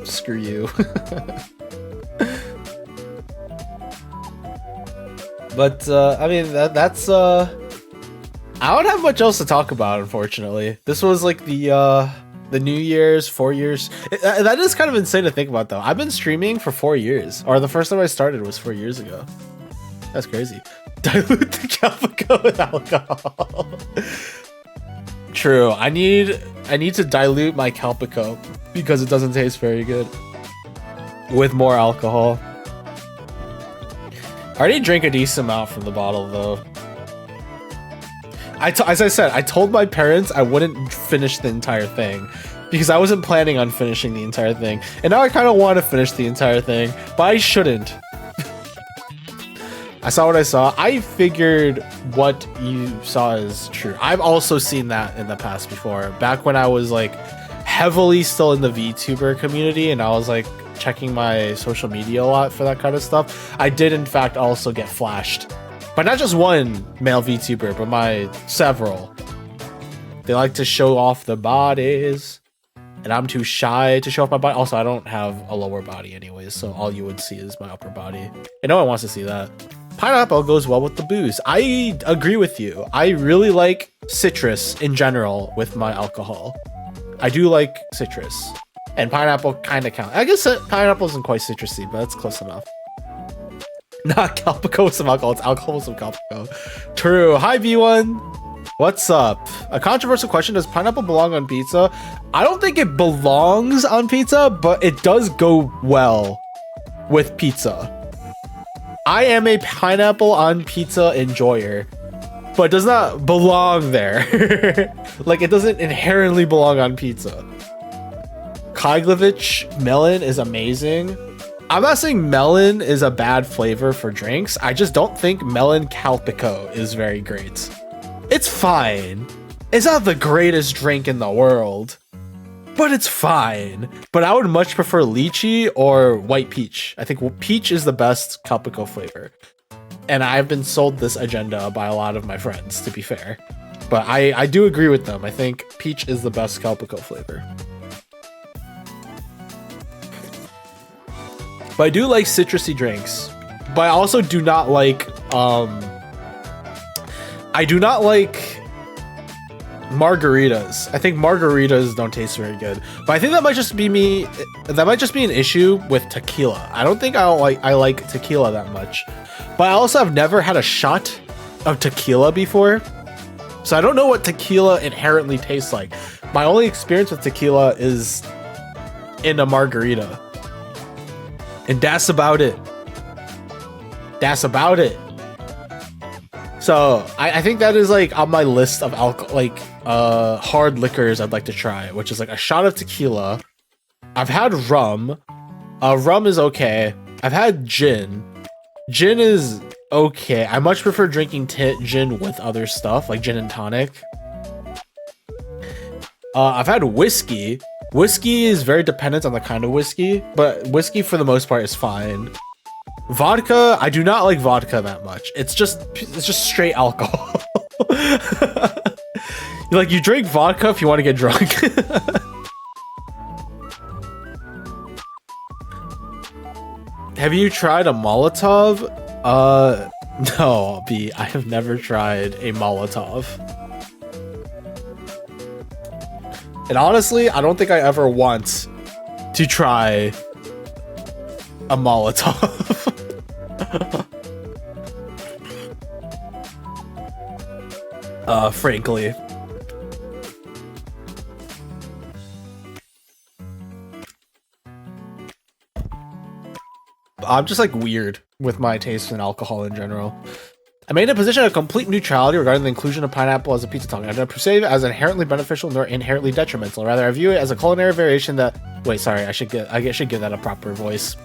Screw you. But I mean that's I don't have much else to talk about, unfortunately. This was like the New Year's 4 years. That is kind of insane to think about, though. I've been streaming for 4 years, or the first time I started was 4 years ago. That's crazy. Dilute the Calpico with alcohol. True. I need to dilute my Calpico because it doesn't taste very good with more alcohol. I already drank a decent amount from the bottle, though. As I said, I told my parents I wouldn't finish the entire thing because I wasn't planning on finishing the entire thing. And now I kind of want to finish the entire thing, but I shouldn't. I saw what I saw. I figured what you saw is true. I've also seen that in the past before. Back when I was like heavily still in the VTuber community and I was like checking my social media a lot for that kind of stuff, I did in fact also get flashed. But not just one male VTuber, but my several. They like to show off their bodies, and I'm too shy to show off my body. Also, I don't have a lower body anyways, so all you would see is my upper body. And no one wants to see that. Pineapple goes well with the booze. I agree with you. I really like citrus in general with my alcohol. I do like citrus. And pineapple kind of counts. I guess pineapple isn't quite citrusy, but that's close enough. Not Calpico with some alcohol, it's alcohol with some Calpico. True. Hi, V1. What's up? A controversial question: does pineapple belong on pizza? I don't think it belongs on pizza, but it does go well with pizza. I am a pineapple on pizza enjoyer, but it does not belong there. Like, it doesn't inherently belong on pizza. Kyglovich melon is amazing. I'm not saying melon is a bad flavor for drinks. I just don't think melon calpico is very great. It's fine. It's not the greatest drink in the world, but it's fine. But I would much prefer lychee or white peach. I think peach is the best calpico flavor. And I've been sold this agenda by a lot of my friends, to be fair. But I do agree with them. I think peach is the best calpico flavor. But I do like citrusy drinks. But I also do not like I do not like margaritas. I think margaritas don't taste very good. But I think that might just be me. That might just be an issue with tequila. I don't think I like tequila that much. But I also have never had a shot of tequila before. So I don't know what tequila inherently tastes like. My only experience with tequila is in a margarita. And that's about it. That's about it. So I think that is like on my list of hard liquors I'd like to try, which is like a shot of tequila. I've had rum. Rum is okay. I've had gin. Gin is okay. I much prefer drinking gin with other stuff, like gin and tonic. I've had whiskey. Whiskey is very dependent on the kind of whiskey, but whiskey for the most part is fine. Vodka, I do not like vodka that much. It's just straight alcohol. You drink vodka if you want to get drunk. Have you tried a Molotov? No, B. I have never tried a Molotov. And honestly, I don't think I ever want to try a Molotov. Frankly. I'm just like weird with my taste in alcohol in general. I made a position of complete neutrality regarding the inclusion of pineapple as a pizza topping. I don't perceive it as inherently beneficial nor inherently detrimental. Rather, I view it as a culinary variation that... Wait, sorry, I should give that a proper voice.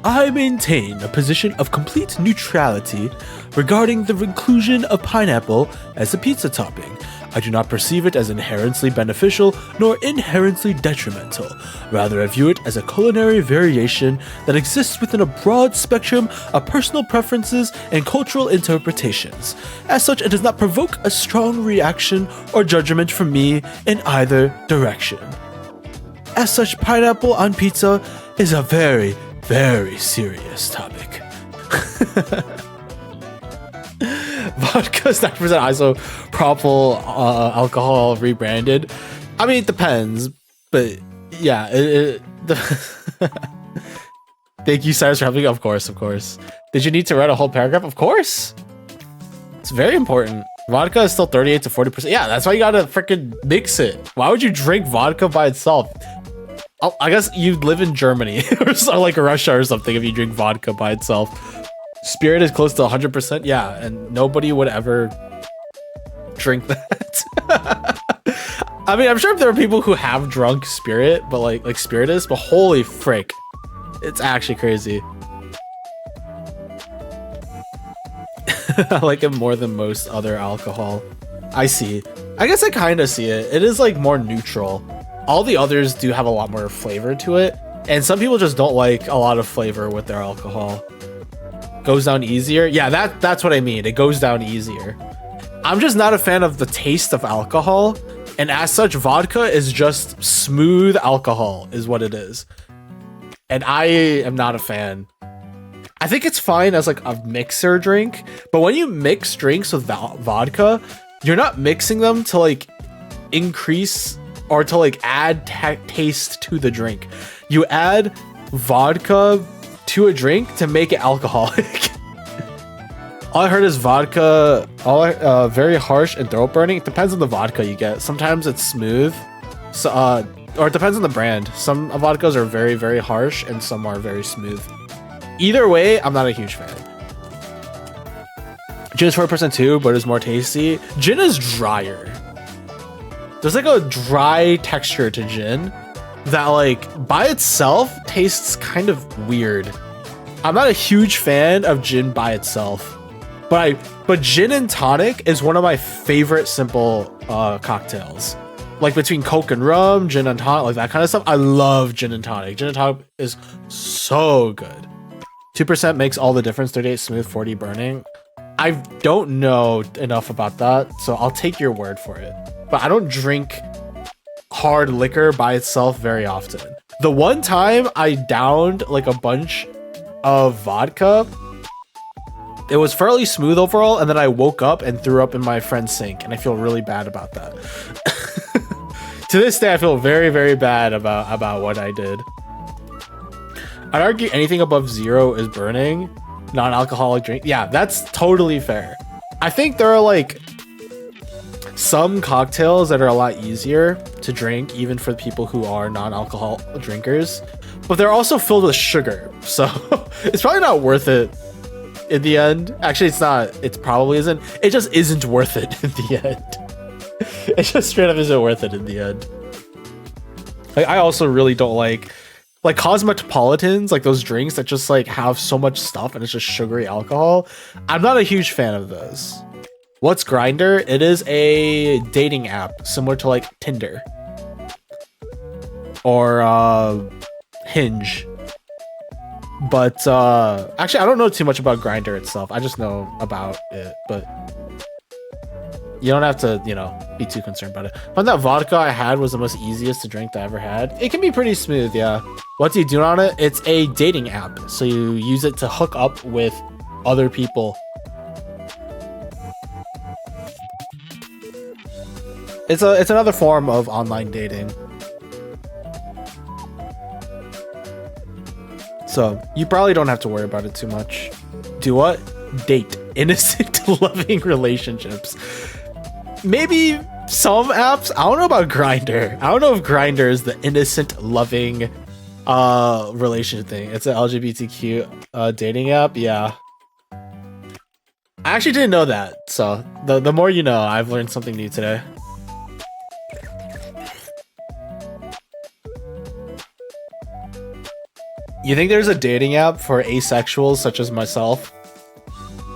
I maintain a position of complete neutrality regarding the inclusion of pineapple as a pizza topping. I do not perceive it as inherently beneficial nor inherently detrimental. Rather, I view it as a culinary variation that exists within a broad spectrum of personal preferences and cultural interpretations. As such, it does not provoke a strong reaction or judgment from me in either direction. As such, pineapple on pizza is a very, very serious topic. Vodka is 9% isopropyl alcohol rebranded. I mean, it depends, but yeah. Thank you, Cyrus, for helping. Of course. Did you need to write a whole paragraph? Of course. It's very important. Vodka is still 38 to 40%. Yeah, that's why you gotta freaking mix it. Why would you drink vodka by itself? I guess you live in Germany or so, like Russia or something if you drink vodka by itself. Spirit is close to 100%. Yeah, and nobody would ever drink that. I mean, I'm sure if there are people who have drunk spirit, but like Spiritus, but holy frick. It's actually crazy. I like it more than most other alcohol. I see. I guess I kind of see it. It is like more neutral. All the others do have a lot more flavor to it. And some people just don't like a lot of flavor with their alcohol. Goes down easier. Yeah, that's what I mean. It goes down easier. I'm just not a fan of the taste of alcohol. And as such, vodka is just smooth alcohol is what it is. And I am not a fan. I think it's fine as like a mixer drink, but when you mix drinks with vodka, you're not mixing them to like increase or to like add taste to the drink. You add vodka to a drink to make it alcoholic. All I heard is vodka, very harsh and throat burning. It depends on the vodka you get. Sometimes it's smooth, so or it depends on the brand. Some vodkas are very, very harsh, and some are very smooth. Either way, I'm not a huge fan. Gin is 4% too, but it's more tasty. Gin is drier. There's like a dry texture to gin that, like, by itself tastes kind of weird. I'm not a huge fan of gin by itself. But gin and tonic is one of my favorite simple cocktails. Like between Coke and rum, gin and tonic, like that kind of stuff. I love gin and tonic. Gin and tonic is so good. 2% makes all the difference. 38 smooth, 40 burning. I don't know enough about that, so I'll take your word for it. But I don't drink hard liquor by itself very often. The one time I downed like a bunch of vodka, it was fairly smooth overall, and then I woke up and threw up in my friend's sink, and I feel really bad about that. To this day, I feel very, very bad about what I did. I'd argue anything above 0 is burning. Non-alcoholic drink. Yeah, that's totally fair. I think there are like some cocktails that are a lot easier to drink, even for people who are non-alcohol drinkers, but they're also filled with sugar. So it's probably not worth it in the end. Actually, it's not. It probably isn't. It just isn't worth it in the end. It just straight up isn't worth it in the end. Like, I also really don't like cosmopolitans, like those drinks that just like have so much stuff and it's just sugary alcohol. I'm not a huge fan of those. What's Grindr? It is a dating app similar to like Tinder or Hinge. But actually, I don't know too much about Grindr itself. I just know about it, but you don't have to, you know, be too concerned about it. But that vodka I had was the most easiest to drink that I ever had. It can be pretty smooth, yeah. What do you do on it? It's a dating app, so you use it to hook up with other people. It's another form of online dating. So you probably don't have to worry about it too much. Do what? Date innocent, loving relationships. Maybe some apps. I don't know about Grindr. I don't know if Grindr is the innocent, loving relationship thing. It's an LGBTQ dating app. Yeah. I actually didn't know that. So the more you know, I've learned something new today. You think there's a dating app for asexuals such as myself?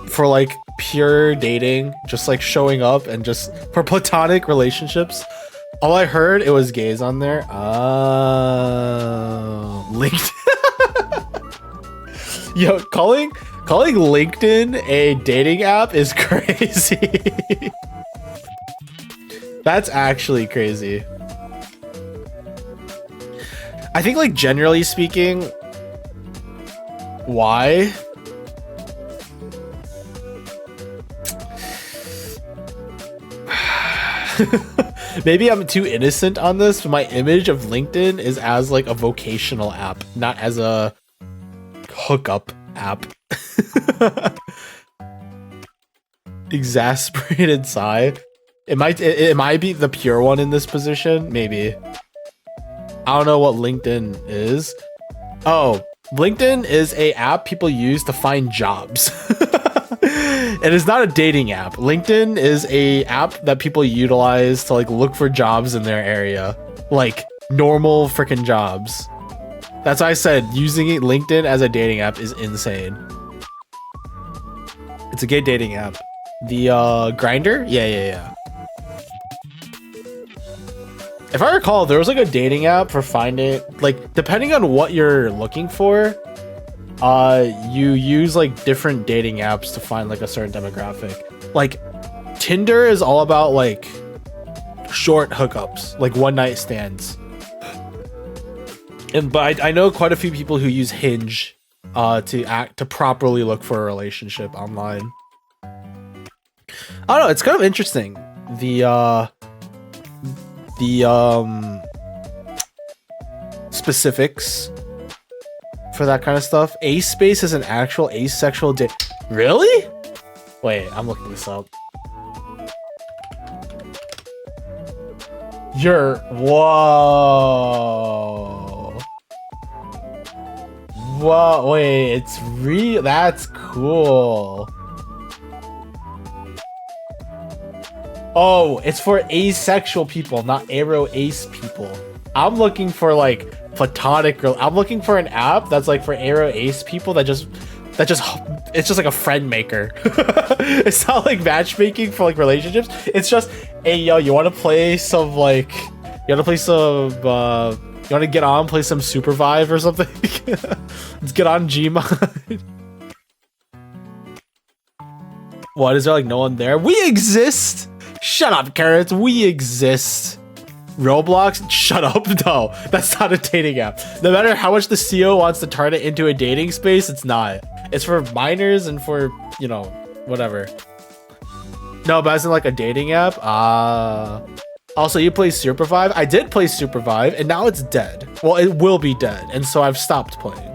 For like pure dating, just like showing up and just for platonic relationships? All I heard, it was gays on there. LinkedIn. Yo, calling LinkedIn a dating app is crazy. That's actually crazy. I think, like, generally speaking, why? Maybe I'm too innocent on this, but my image of LinkedIn is as like a vocational app, not as a hookup app. Exasperated sigh. It might be the pure one in this position, maybe. I don't know what LinkedIn is. Oh, LinkedIn is a app people use to find jobs. It is not a dating app. LinkedIn is a app that people utilize to like look for jobs in their area, like normal freaking jobs. That's why I said using LinkedIn as a dating app is insane. It's a gay dating app. The Grindr? Yeah. If I recall, there was like a dating app for finding, like, depending on what you're looking for, you use like different dating apps to find like a certain demographic. Like Tinder is all about like short hookups, like one night stands. But I know quite a few people who use Hinge to properly look for a relationship online. I don't know, it's kind of interesting. The specifics for that kind of stuff. Aspace is an actual asexual date. Really? Wait, I'm looking this up. Whoa. Whoa, wait, it's real. That's cool. Oh, it's for asexual people, not aro ace people. I'm looking for like platonic girl. I'm looking for an app that's like for aro ace people that just it's just like a friend maker. It's not like matchmaking for like relationships. It's just, hey yo, you want to play some like, you want to play some you want to get on, play some Super Vive or something? Let's get on Gmod. What, is there like no one there? We exist. Shut up, Carrots. We exist. Roblox? Shut up. No, that's not a dating app. No matter how much the CEO wants to turn it into a dating space, it's not. It's for minors and for, you know, whatever. No, but as in like a dating app? Also, you play Super Vive? I did play Super Vive, and now it's dead. Well, it will be dead, and so I've stopped playing.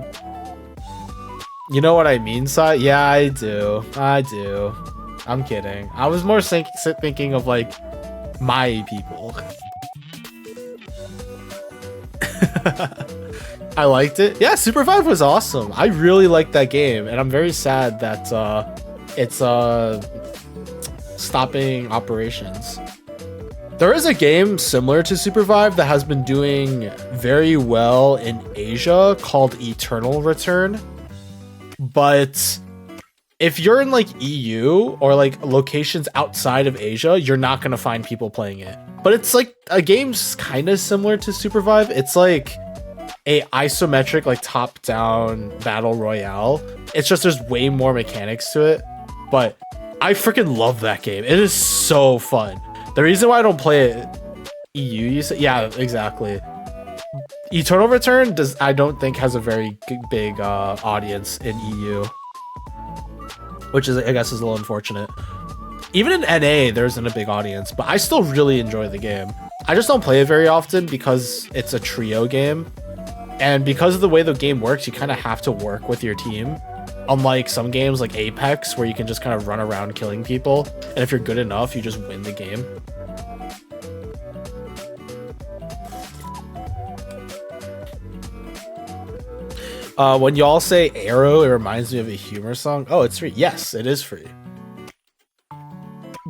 You know what I mean, Sai? Yeah, I do. I do. I'm kidding. I was more thinking of like my people. I liked it. Yeah, Super Vive was awesome. I really liked that game, and I'm very sad that it's stopping operations. There is a game similar to Super Vive that has been doing very well in Asia called Eternal Return. But if you're in like EU or like locations outside of Asia, you're not going to find people playing it. But it's like a game's kind of similar to Super Vive. It's like a isometric, like top-down battle royale. It's just there's way more mechanics to it. But I freaking love that game. It is so fun. The reason why I don't play it EU, you say? Yeah, exactly. Eternal Return I don't think has a very big audience in EU, which is, I guess, is a little unfortunate. Even in NA, there isn't a big audience, but I still really enjoy the game. I just don't play it very often because it's a trio game, and because of the way the game works, you kind of have to work with your team. Unlike some games like Apex, where you can just kind of run around killing people, and if you're good enough, you just win the game. When y'all say Arrow, it reminds me of a humor song. Oh, it's free. Yes, it is free.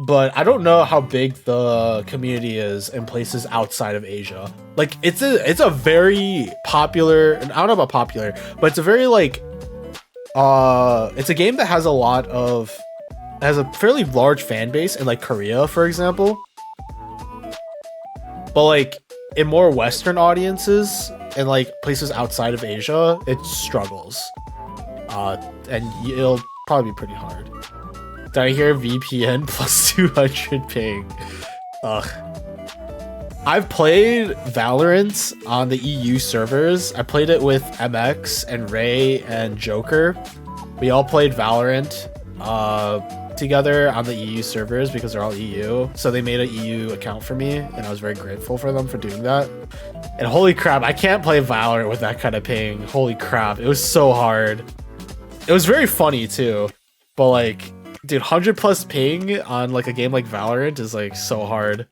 But I don't know how big the community is in places outside of Asia. Like, it's a very popular, and I don't know about popular, but it's a very like, it's a game that has has a fairly large fan base in like Korea, for example. But like in more Western audiences and like places outside of Asia, it struggles. And it'll probably be pretty hard. Did I hear VPN plus 200 ping? Ugh. I've played Valorant on the EU servers. I played it with MX and Ray and Joker. We all played Valorant together on the EU servers because they're all EU. So they made an EU account for me, and I was very grateful for them for doing that. And holy crap, I can't play Valorant with that kind of ping. Holy crap, it was so hard. It was very funny too, but like, dude, 100 plus ping on like a game like Valorant is like so hard.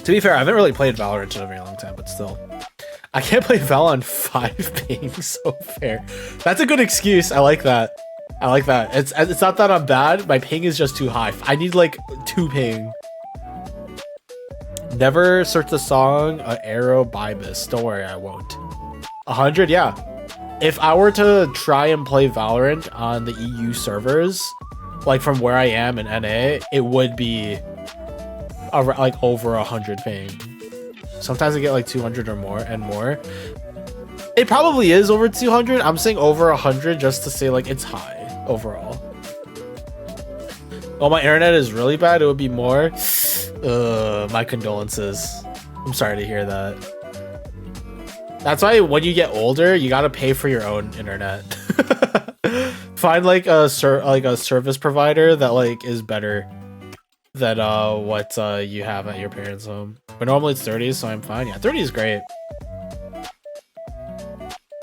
To be fair, I haven't really played Valorant in a very long time, but still. I can't play Val on 5 ping, so fair. That's a good excuse. I like that. I like that. It's not that I'm bad. My ping is just too high. I need like 2 ping. Never search the song Arrow Bibus. Don't worry, I won't. 100? Yeah. If I were to try and play Valorant on the EU servers, like from where I am in NA, it would be like over 100 ping. Sometimes I get like 200 or more and more. It probably is over 200. I'm saying over 100 just to say like it's high overall. Oh, my internet is really bad. It would be more. My condolences. I'm sorry to hear that. That's why when you get older, you gotta pay for your own internet. Find like a service provider that like is better than what you have at your parents' home. But normally it's 30, so I'm fine. Yeah, 30 is great.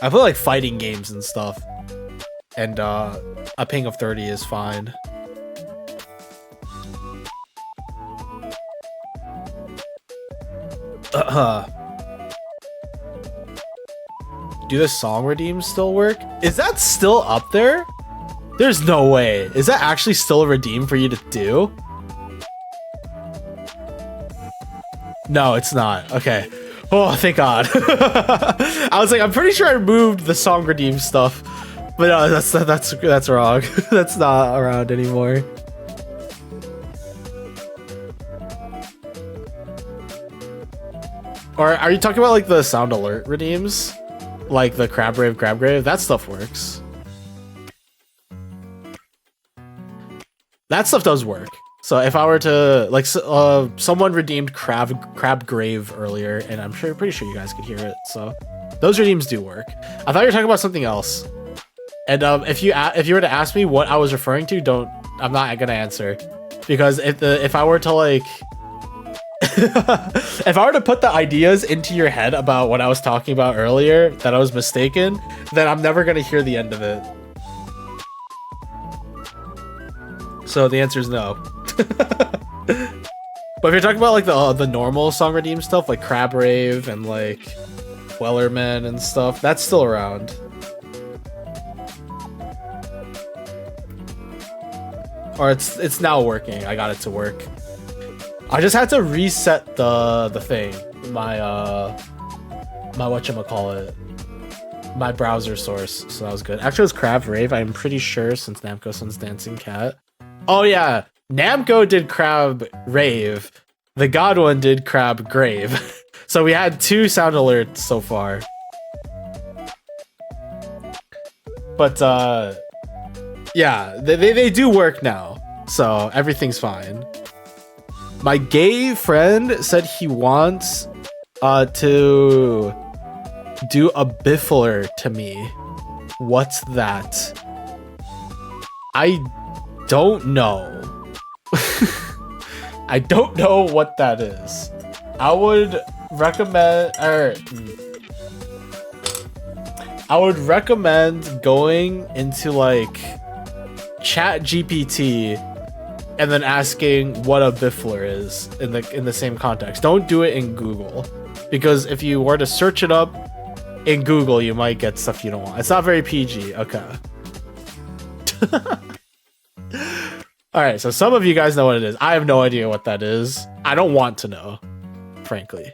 I play like fighting games and stuff. and a ping of 30 is fine. Do the song redeems still work? Is that still up there? There's no way. Is that actually still a redeem for you to do? No, it's not. Okay. Oh, thank God. I was like, I'm pretty sure I removed the song redeem stuff, but no, that's wrong. That's not around anymore. Or are you talking about like the sound alert redeems? Like the Crab Rave, that stuff works. That stuff does work. So if I were to like, someone redeemed Crab Grave earlier, and I'm pretty sure you guys could hear it. So those redeems do work. I thought you were talking about something else. And if you were to ask me what I was referring to, I'm not gonna answer, because if I were to like, if I were to put the ideas into your head about what I was talking about earlier, that I was mistaken, then I'm never gonna hear the end of it. So the answer is no. But if you're talking about like the normal song redeem stuff, like Crab Rave and like Wellerman and stuff, that's still around. Or it's now working. I got it to work. I just had to reset the thing, my whatchamacallit, my browser source, so that was good. Actually, it was Crab Rave, I'm pretty sure, since Namco Sun's Dancing Cat. Oh yeah, Namco did Crab Rave, the God one did Crab Grave. So we had 2 sound alerts so far. But yeah, they do work now, so everything's fine. My gay friend said he wants to do a biffler to me. What's that? I don't know. I don't know what that is. I would recommend going into like ChatGPT and then asking what a biffler is in the same context. Don't do it in Google, because if you were to search it up in Google, you might get stuff you don't want. It's not very PG. Okay. All right, so some of you guys know what it is. I have no idea what that is. I don't want to know, frankly.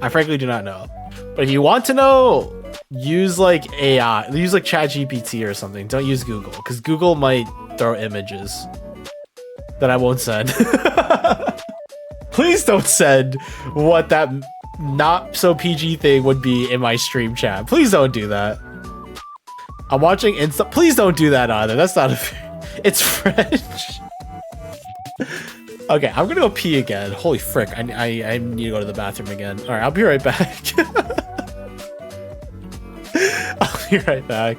I frankly do not know. But if you want to know, use like AI, use like ChatGPT or something. Don't use Google, because Google might throw images that I won't send. Please don't send what that not so PG thing would be in my stream chat. Please don't do that. I'm watching Insta. Please don't do that either. That's not it's French. Okay, I'm gonna go pee again. Holy frick, I need to go to the bathroom again. All right, I'll be right back. I'll be right back.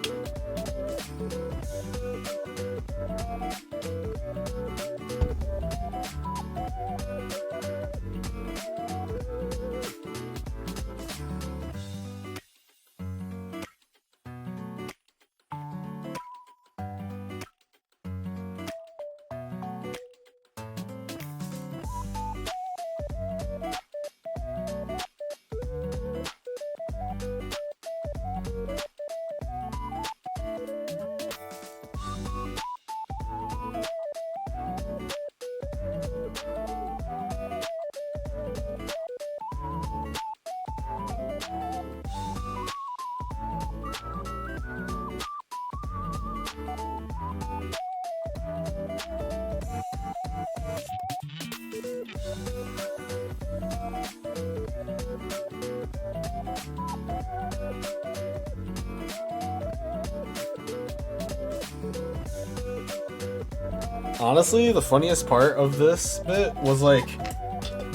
Honestly, the funniest part of this bit was like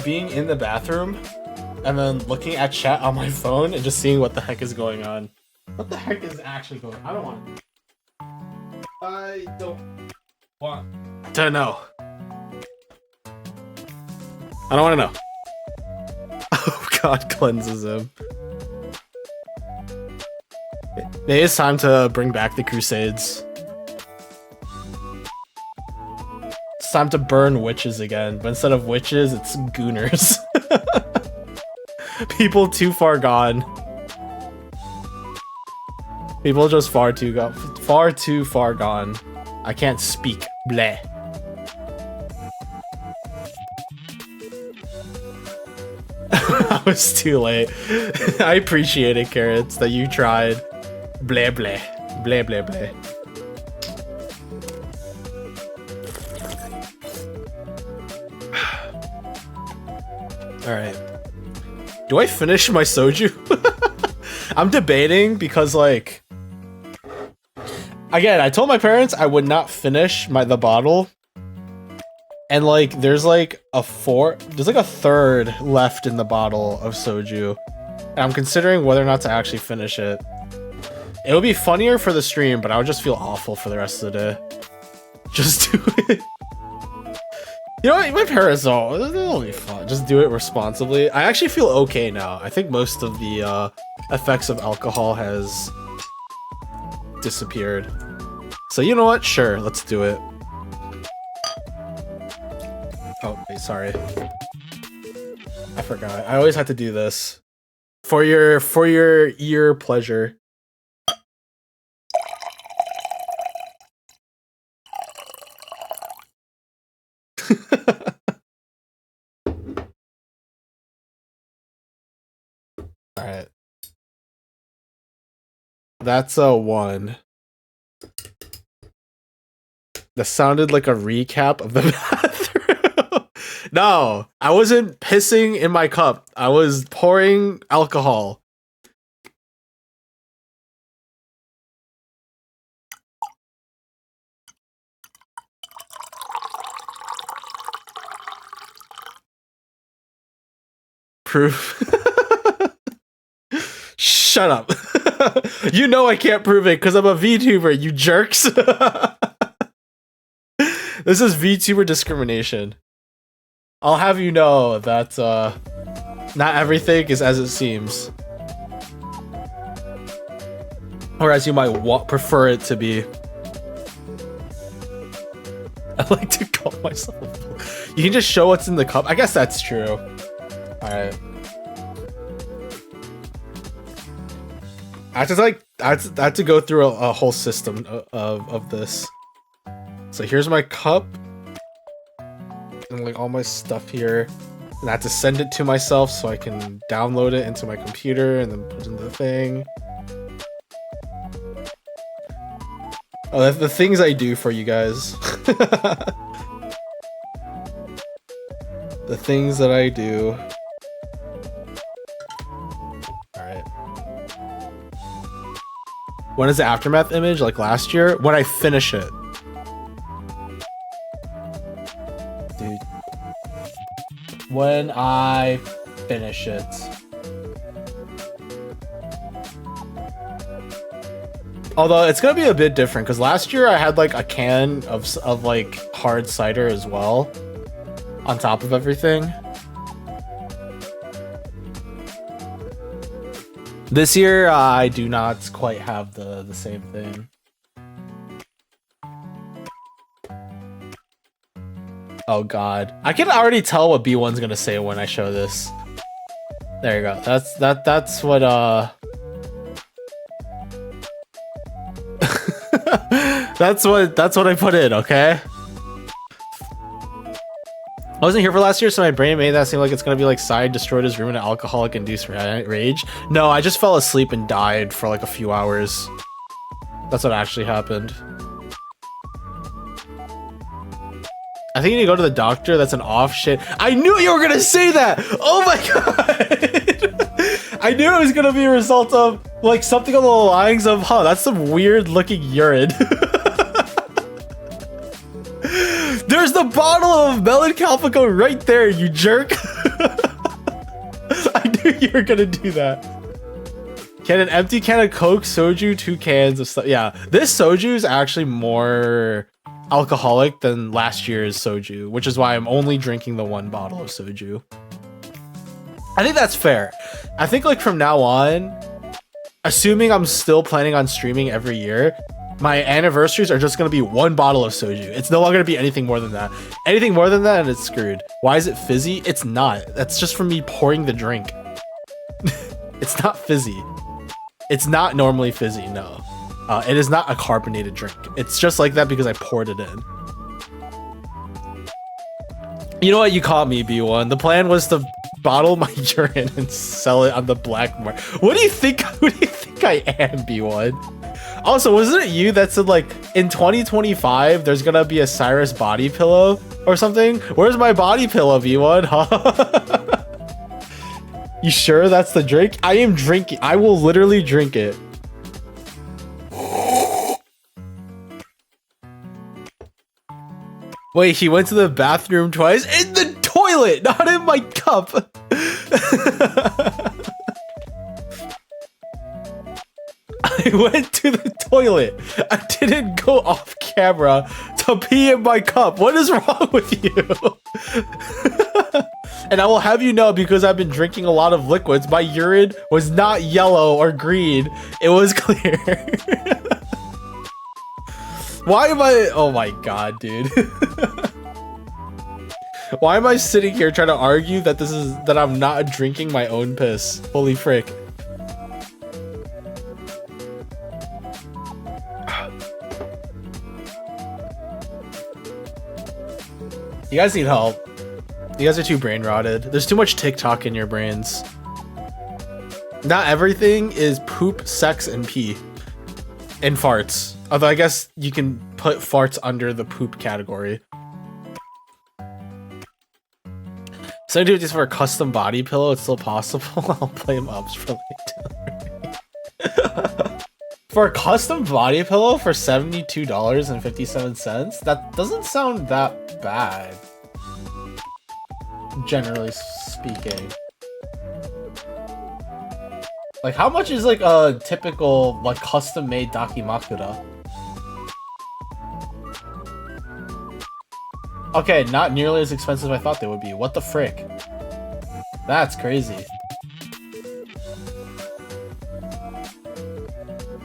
being in the bathroom and then looking at chat on my phone and just seeing what the heck is going on. What the heck is actually going on? I don't want to know. I don't want to know. Oh God cleanses him. Maybe it's time to bring back the Crusades. It's time to burn witches again, but instead of witches, it's gooners. People too far gone. People just far too far gone. I can't speak. Bleh. I was too late. I appreciate it, Carrots, that you tried. Bleh bleh. Bleh bleh bleh. Alright. Do I finish my soju? I'm debating because, like, again, I told my parents I would not finish the bottle. And, like, there's like a third left in the bottle of soju. And I'm considering whether or not to actually finish it. It would be funnier for the stream, but I would just feel awful for the rest of the day. Just do it. You know what? My parents don't. It'll be fun. Just do it responsibly. I actually feel okay now. I think most of the effects of alcohol has disappeared. So you know what? Sure, let's do it. Oh, wait, sorry. I forgot. I always have to do this. For your ear pleasure. Alright. That's a 1. That sounded like a recap of the bathroom. No, I wasn't pissing in my cup. I was pouring alcohol. Proof. Shut up. You know I can't prove it because I'm a VTuber, you jerks. This is VTuber discrimination. I'll have you know that not everything is as it seems. Or as you might prefer it to be. I like to call myself. You can just show what's in the cup. I guess that's true. Alright. I have to go through a whole system of this. So here's my cup. And like all my stuff here. And I have to send it to myself so I can download it into my computer and then put it in the thing. Oh, that's the things I do for you guys. The things that I do. Alright. When is the aftermath image? Like last year? When I finish it. Dude. When I finish it. Although it's gonna be a bit different because last year I had like a can of like hard cider as well on top of everything. This year I do not quite have the same thing. Oh god. I can already tell what B1's gonna say when I show this. There you go. That's what that's what I put in, okay? I wasn't here for last year, so my brain made that seem like it's gonna be like Sai destroyed his room in an alcoholic-induced rage. No, I just fell asleep and died for like a few hours. That's what actually happened. I think you need to go to the doctor. That's an off shit. I knew you were gonna say that! Oh my god! I knew it was gonna be a result of like something along the lines of, huh, that's some weird looking urine. There's the bottle of Melon Calpico right there, you jerk. I knew you were gonna do that. Can an empty can of Coke, soju, 2 cans of stuff. Yeah, this soju is actually more alcoholic than last year's soju, which is why I'm only drinking the 1 bottle of soju. I think that's fair. I think like from now on, assuming I'm still planning on streaming every year, my anniversaries are just going to be one bottle of soju. It's no longer going to be anything more than that. Anything more than that and it's screwed. Why is it fizzy? It's not. That's just from me pouring the drink. It's not fizzy. It's not normally fizzy, no. It is not a carbonated drink. It's just like that because I poured it in. You know what? You caught me, B1. The plan was to bottle my urine and sell it on the black market. What do you think? Who do you think I am, B1? Also, wasn't it you that said like in 2025 there's gonna be a Cyrus body pillow or something? Where's my body pillow, B1? Huh? You sure that's the drink? I am drinking. I will literally drink it. Wait, he went to the bathroom twice? In the toilet, not in my cup. I went to the toilet. I didn't go off camera to pee in my cup. What is wrong with you? And I will have you know, because I've been drinking a lot of liquids, my urine was not yellow or green. It was clear. Why am I... Oh my god, dude. Why am I sitting here trying to argue that that I'm not drinking my own piss? Holy frick. You guys need help. You guys are too brain rotted. There's too much TikTok in your brains. Not everything is poop, sex, and pee. And farts. Although I guess you can put farts under the poop category. So I do this for a custom body pillow. It's still possible. I'll play him ups for later. For a custom body pillow for $72.57, that doesn't sound that bad. Generally speaking. Like, how much is like a typical like custom made Dakimakura? Okay, not nearly as expensive as I thought they would be. What the frick? That's crazy.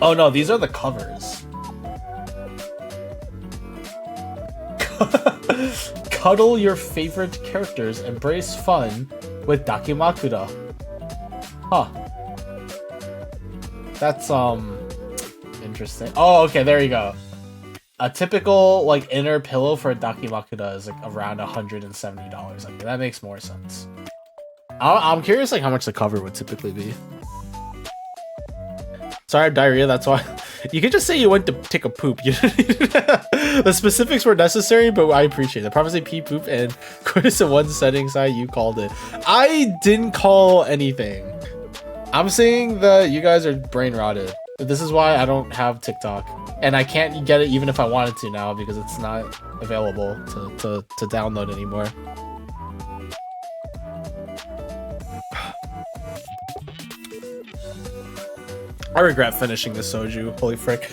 Oh no, these are the covers. Cuddle your favorite characters, embrace fun with Dakimakura. Huh. That's interesting. Oh, okay, there you go. A typical like inner pillow for a Dakimakura is like around $170. Like that makes more sense. I'm curious like how much the cover would typically be. Sorry, I have diarrhea, that's why. You could just say you went to take a poop. The specifics were necessary, but I appreciate it. Probably say pee, poop, and coitus in one setting side, you called it. I didn't call anything. I'm saying that you guys are brain rotted. This is why I don't have TikTok. And I can't get it even if I wanted to now because it's not available to download anymore. I regret finishing the soju. Holy frick.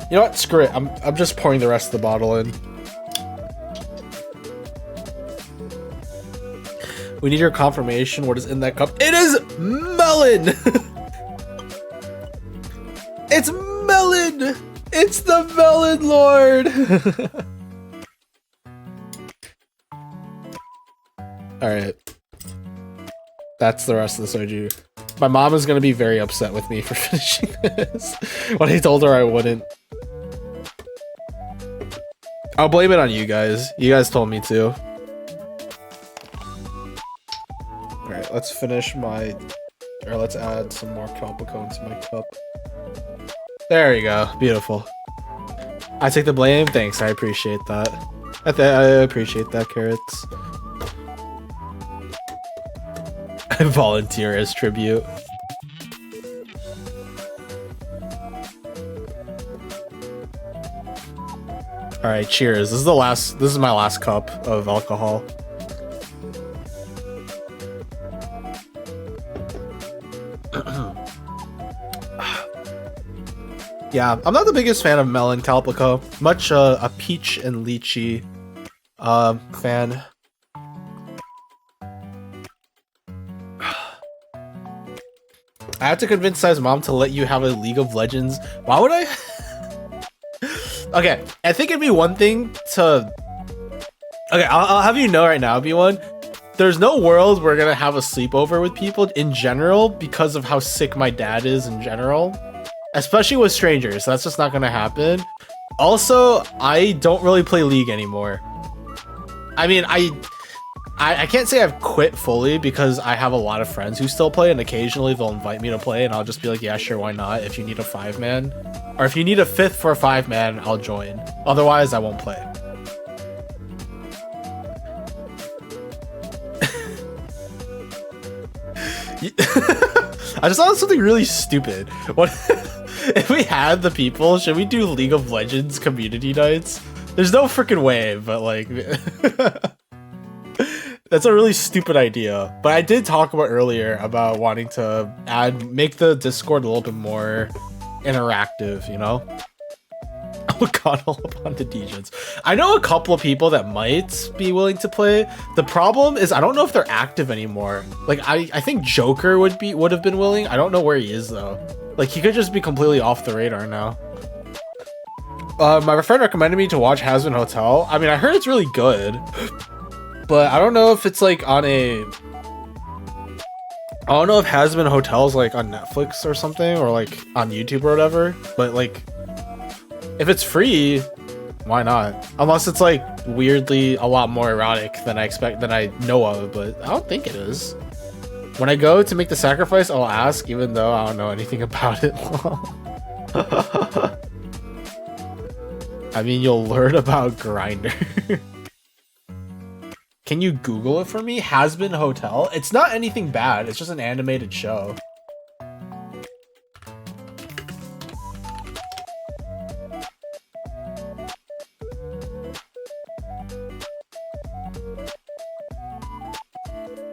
You know what? Screw it. I'm just pouring the rest of the bottle in. We need your confirmation. What is in that cup? It is melon! It's melon! It's the melon lord! Alright. That's the rest of the soju. My mom is gonna be very upset with me for finishing this when I told her I wouldn't. I'll blame it on you guys. You guys told me to. Alright, let's finish my... Or let's add some more Calpico into my cup. There you go. Beautiful. I take the blame? Thanks, I appreciate that. I appreciate that, Carrots. I volunteer as tribute. Alright, cheers. This is my last cup of alcohol. Yeah, I'm not the biggest fan of melon Calpico. Much a peach and lychee fan. I have to convince Sai's mom to let you have a League of Legends. Why would I? Okay, I think it'd be one thing to... Okay, I'll have you know right now, B1. There's no world we're gonna have a sleepover with people in general because of how sick my dad is in general. Especially with strangers, that's just not gonna happen. Also, I don't really play League anymore. I mean, I can't say I've quit fully because I have a lot of friends who still play, and occasionally they'll invite me to play and I'll just be like, yeah, sure, why not? If you need a 5-man, or if you need a 5th for a 5-man, I'll join. Otherwise, I won't play. I just thought of something really stupid. What if we had the people? Should we do League of Legends community nights? There's no freaking way, but like, that's a really stupid idea. But I did talk about earlier about wanting to make the Discord a little bit more interactive, you know? Oh god, all up on the DJs. I know a couple of people that might be willing to play. The problem is I don't know if they're active anymore. Like I think Joker would have been willing. I don't know where he is though. Like he could just be completely off the radar now. My friend recommended me to watch Hazbin Hotel. I mean, I heard it's really good, but I don't know if it's like on a... I don't know if Hazbin Hotel's like on Netflix or something, or like on YouTube or whatever, but like if it's free, why not? Unless it's like weirdly a lot more erotic than I know of, but I don't think it is. When I go to make the sacrifice, I'll ask, even though I don't know anything about it. I mean, you'll learn about Grindr. Can you Google it for me? Hazbin Hotel? It's not anything bad. It's just an animated show.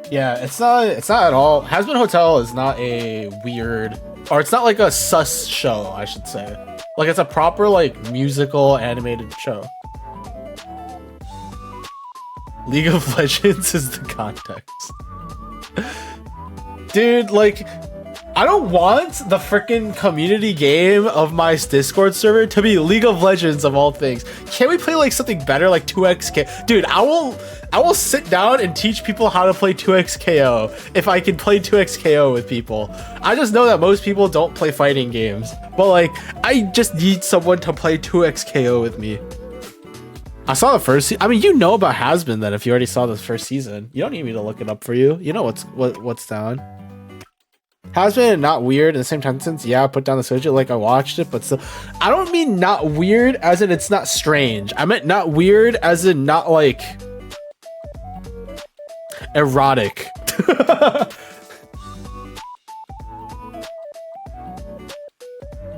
Yeah, it's not at all. Hazbin Hotel is not a weird, or it's not like a sus show, I should say. Like it's a proper like musical animated show. League of Legends is the context. Dude, like I don't want the freaking community game of my Discord server to be League of Legends of all things. Can't we play like something better, like 2XK? Dude, I will sit down and teach people how to play 2XKO if I can play 2XKO with people. I just know that most people don't play fighting games, but like I just need someone to play 2XKO with me. I saw the first I mean, you know about Hazbin then if you already saw the first season. You don't need me to look it up for you. You know what's down. Hazbin not weird in the same sentence. Yeah, I put down the Switch, like I watched it, but still, I don't mean not weird as in it's not strange. I meant not weird as in not like erotic.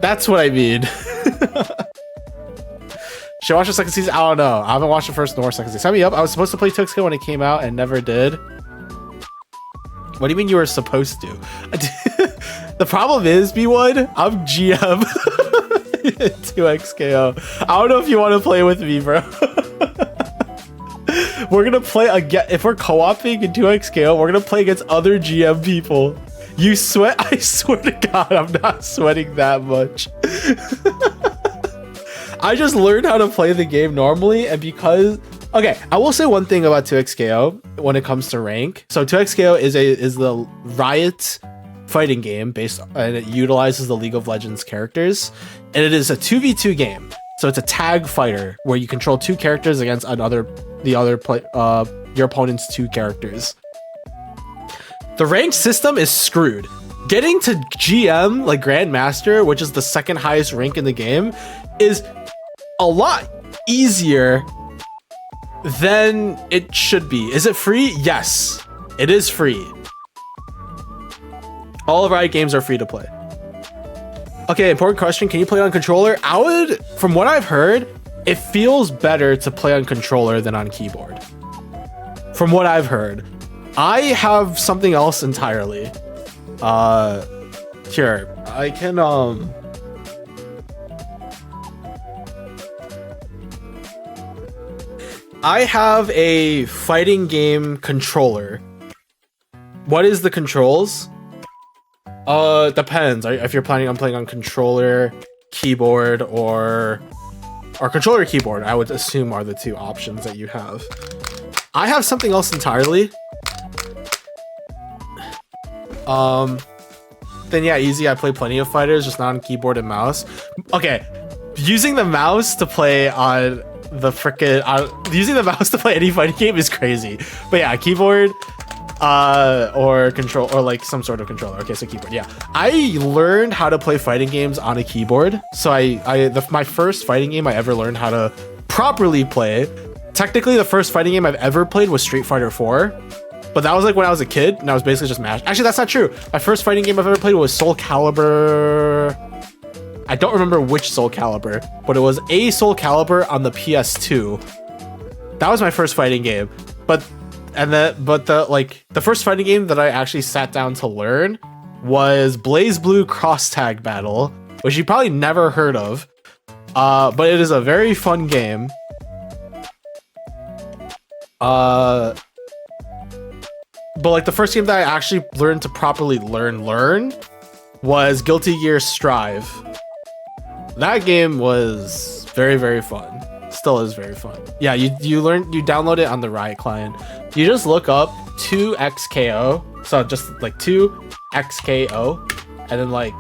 That's what I mean. Should I watch the second season? I don't know. I haven't watched the first nor second season. Sign me up. I was supposed to play 2XKO when it came out and never did. What do you mean you were supposed to? The problem is, B1, I'm GM 2XKO. I don't know if you want to play with me, bro. We're gonna play again. If we're co-oping in 2XKO, we're gonna play against other GM people. You sweat? I swear to God, I'm not sweating that much. I just learned how to play the game normally, and because... Okay, I will say one thing about 2XKO when it comes to rank. So 2XKO is the Riot fighting game based, and it utilizes the League of Legends characters, and it is a 2v2 game. So it's a tag fighter where you control two characters against your opponent's two characters. The ranked system is screwed. Getting to GM, like Grandmaster, which is the second highest rank in the game, is a lot easier than it should be. Is it free? Yes, it is free. All of Riot games are free to play. Okay, important question. Can you play on controller? I would, from what I've heard, it feels better to play on controller than on keyboard. From what I've heard. I have something else entirely. Here, I can, I have a fighting game controller. What is the controls? Depends. If you're planning on playing on controller, keyboard, or controller keyboard, I would assume are the two options that you have. I have something else entirely. Then yeah, easy. I play plenty of fighters, just not on keyboard and mouse. Okay, using the mouse to play on the frickin' using the mouse to play any fighting game is crazy. But yeah, keyboard, or control, or like some sort of controller. Okay, so keyboard. Yeah, I learned how to play fighting games on a keyboard. So my first fighting game I ever learned how to properly play. Technically, the first fighting game I've ever played was Street Fighter 4. But that was like when I was a kid, and I was basically just mashed. Actually, that's not true. My first fighting game I've ever played was Soul Calibur. I don't remember which Soul Calibur, but it was a Soul Calibur on the PS2. That was my first fighting game. But the first fighting game that I actually sat down to learn was BlazBlue Cross Tag Battle, which you probably never heard of. But it is a very fun game. But like the first game that I actually learned to properly learn was Guilty Gear Strive. That game was very, very fun. Still is very fun. Yeah, you download it on the Riot client. You just look up 2XKO. So just like 2XKO. And then like,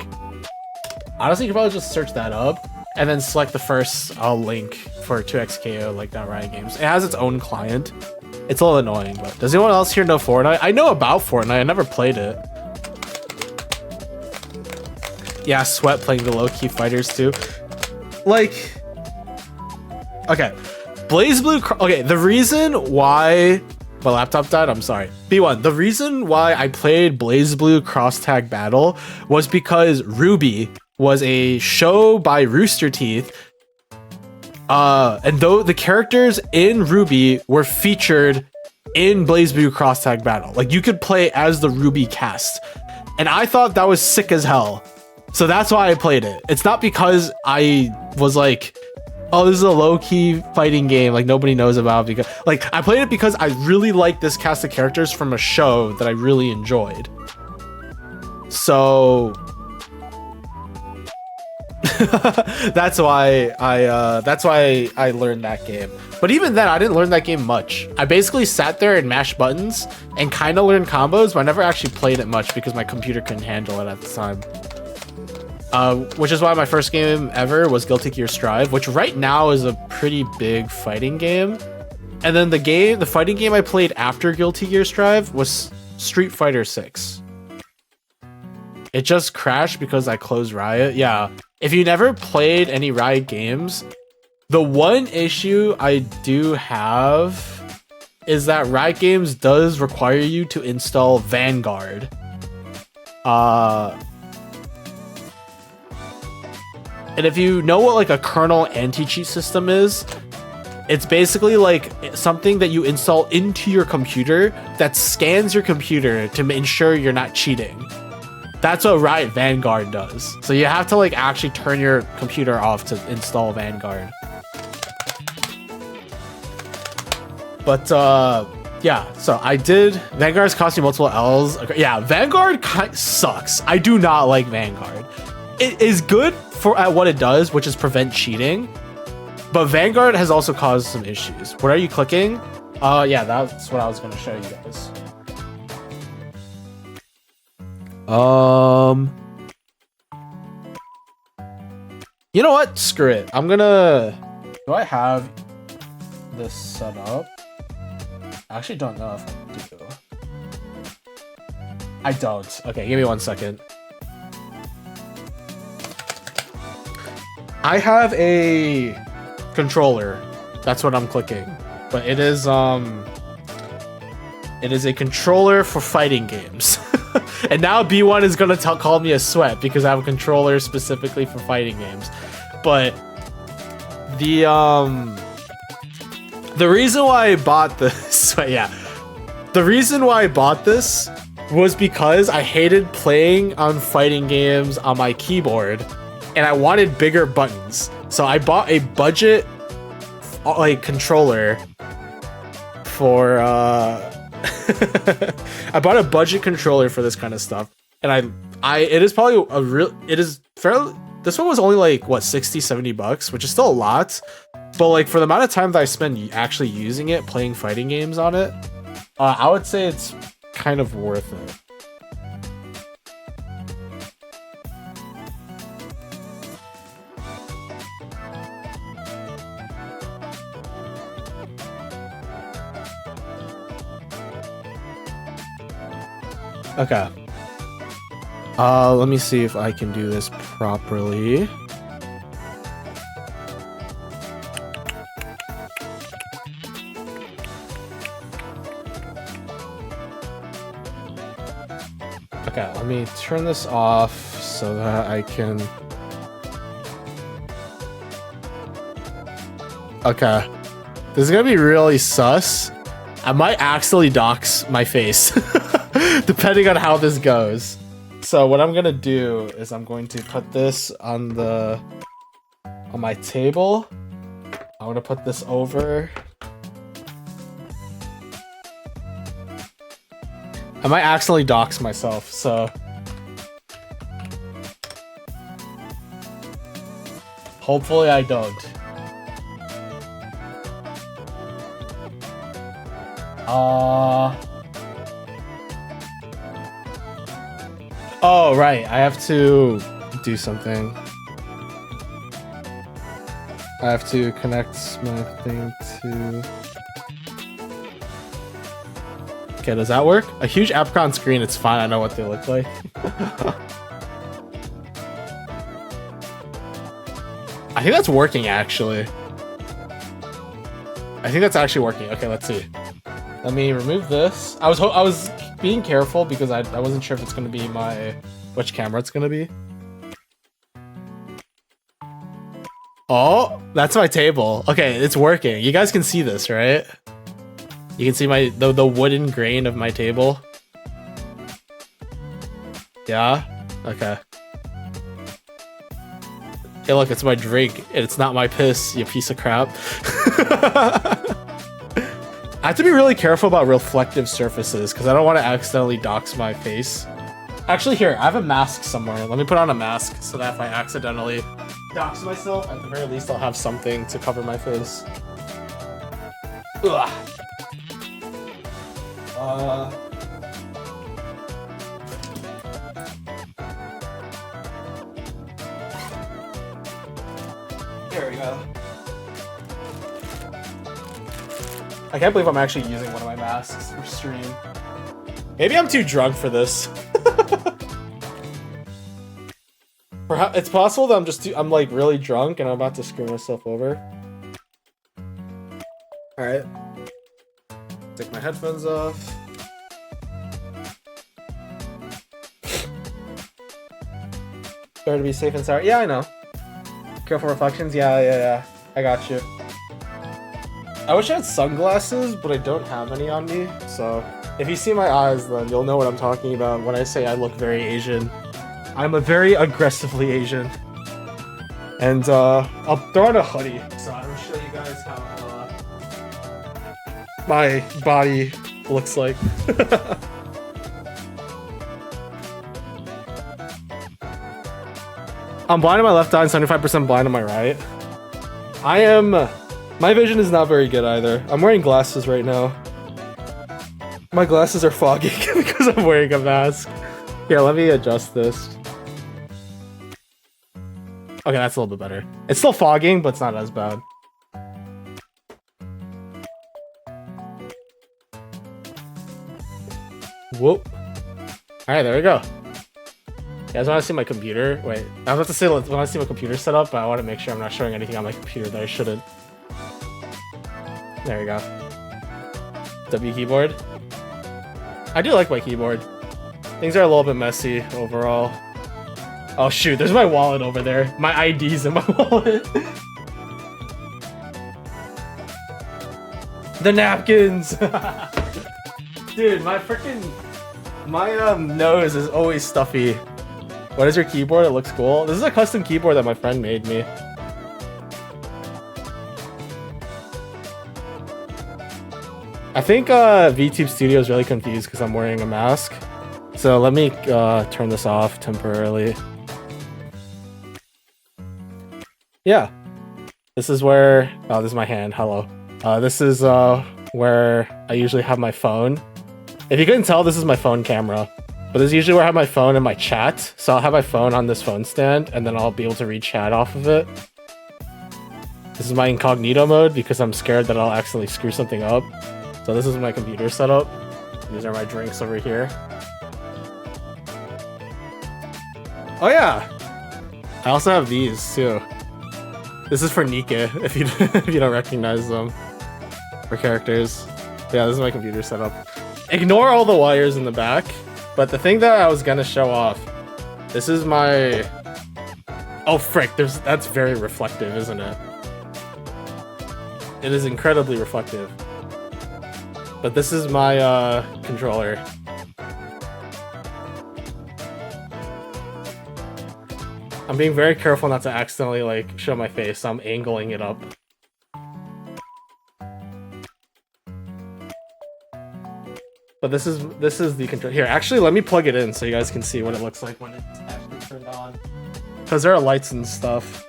honestly, you could probably just search that up and then select the first link for 2XKO, like that Riot Games. It has its own client. It's a little annoying, but does anyone else here know Fortnite? I know about Fortnite. I never played it. Yeah, Sweat playing the low-key fighters too. Like, okay, BlazBlue. Okay, the reason why my laptop died. I'm sorry. B1. The reason why I played BlazBlue Cross Tag Battle was because RWBY was a show by Rooster Teeth. And though the characters in RWBY were featured in BlazBlue Cross Tag Battle, like you could play as the RWBY cast, and I thought that was sick as hell. So that's why I played it. It's not because I was like, oh, this is a low-key fighting game like nobody knows about, because like I played it because I really liked this cast of characters from a show that I really enjoyed. So that's why I learned that game. But even then, I didn't learn that game much. I basically sat there and mashed buttons and kind of learned combos, but I never actually played it much because my computer couldn't handle it at the time. Which is why my first game ever was Guilty Gear Strive, which right now is a pretty big fighting game. And then the fighting game I played after Guilty Gear Strive was Street Fighter 6. It just crashed because I closed Riot. Yeah. If you never played any Riot games, the one issue I do have is that Riot Games does require you to install Vanguard. And if you know what like a kernel anti-cheat system is, it's basically like something that you install into your computer that scans your computer to ensure you're not cheating. That's what Riot Vanguard does. So you have to like actually turn your computer off to install Vanguard. But yeah, so I did. Vanguard's cost me multiple L's. Yeah, Vanguard sucks. I do not like Vanguard. It is good at what it does, which is prevent cheating. But Vanguard has also caused some issues. What are you clicking? Yeah, that's what I was going to show you guys. You know what? Screw it. I'm gonna... Do I have this set up? I actually don't know if I do. I don't. Okay, give me 1 second. I have a controller. That's what I'm clicking. But it is a controller for fighting games. And now B1 is gonna call me a sweat because I have a controller specifically for fighting games. But the reason why I bought this, yeah, the reason why I bought this was because I hated playing on fighting games on my keyboard, and I wanted bigger buttons. So I bought a budget like controller for I bought a budget controller for this kind of stuff, and it is probably a real, it is fairly, this one was only like, what, 60, 70 bucks, which is still a lot. But like for the amount of time that I spend actually using it, playing fighting games on it, I would say it's kind of worth it. Okay. Let me see if I can do this properly. Okay, let me turn this off so that I can... Okay. This is gonna be really sus. I might accidentally dox my face, depending on how this goes. So what I'm gonna do is I'm going to put this on my table. I'm gonna put this over. I might accidentally dox myself, so hopefully I don't. Oh, right. I have to do something. I have to connect my thing to... Okay, does that work? A huge apricot screen, it's fine. I know what they look like. I think that's working, actually. I think that's actually working. Okay, let's see. Let me remove this. I was being careful because I wasn't sure if it's gonna be which camera it's gonna be. Oh, that's my table. Okay, it's working. You guys can see this, right? You can see the wooden grain of my table. Yeah? Okay. Hey, look, it's my drink, and it's not my piss, you piece of crap. I have to be really careful about reflective surfaces, because I don't want to accidentally dox my face. Actually, here, I have a mask somewhere. Let me put on a mask, so that if I accidentally dox myself, at the very least I'll have something to cover my face. Ugh. There we go. I can't believe I'm actually using one of my masks for stream. Maybe I'm too drunk for this. Perhaps it's possible that I'm like really drunk and I'm about to screw myself over. All right. Take my headphones off. Better to be safe and sorry. Yeah, I know. Careful reflections. Yeah. I got you. I wish I had sunglasses, but I don't have any on me. So if you see my eyes, then you'll know what I'm talking about when I say I look very Asian. I'm a very aggressively Asian. And I'll throw on a hoodie so I'll show you guys how my body looks like. I'm blind on my left eye and 75% blind on my right. My vision is not very good either. I'm wearing glasses right now. My glasses are fogging because I'm wearing a mask. Here, let me adjust this. Okay, that's a little bit better. It's still fogging, but it's not as bad. Whoop. Alright, there we go. You guys want to see my computer? Wait, I was about to say when I see my computer set up, but I want to make sure I'm not showing anything on my computer that I shouldn't. There we go. W keyboard. I do like my keyboard. Things are a little bit messy overall. Oh shoot, there's my wallet over there. My ID's in my wallet. The napkins! Dude, my nose is always stuffy. What is your keyboard? It looks cool. This is a custom keyboard that my friend made me. I think VTube Studio is really confused because I'm wearing a mask. So let me turn this off temporarily. Yeah. This is where... Oh, this is my hand. Hello. This is where I usually have my phone. If you couldn't tell, this is my phone camera. But this is usually where I have my phone and my chat. So I'll have my phone on this phone stand, and then I'll be able to read chat off of it. This is my incognito mode because I'm scared that I'll accidentally screw something up. So this is my computer setup. These are my drinks over here. Oh yeah! I also have these too. This is for Nike, if you if you don't recognize them. For characters. Yeah, this is my computer setup. Ignore all the wires in the back. But the thing that I was gonna show off, this is my... Oh frick, that's very reflective, isn't it? It is incredibly reflective. But this is my controller. I'm being very careful not to accidentally like show my face, so I'm angling it up. But this is the control. Here, actually, let me plug it in so you guys can see what it looks like when it's actually turned on. Because there are lights and stuff.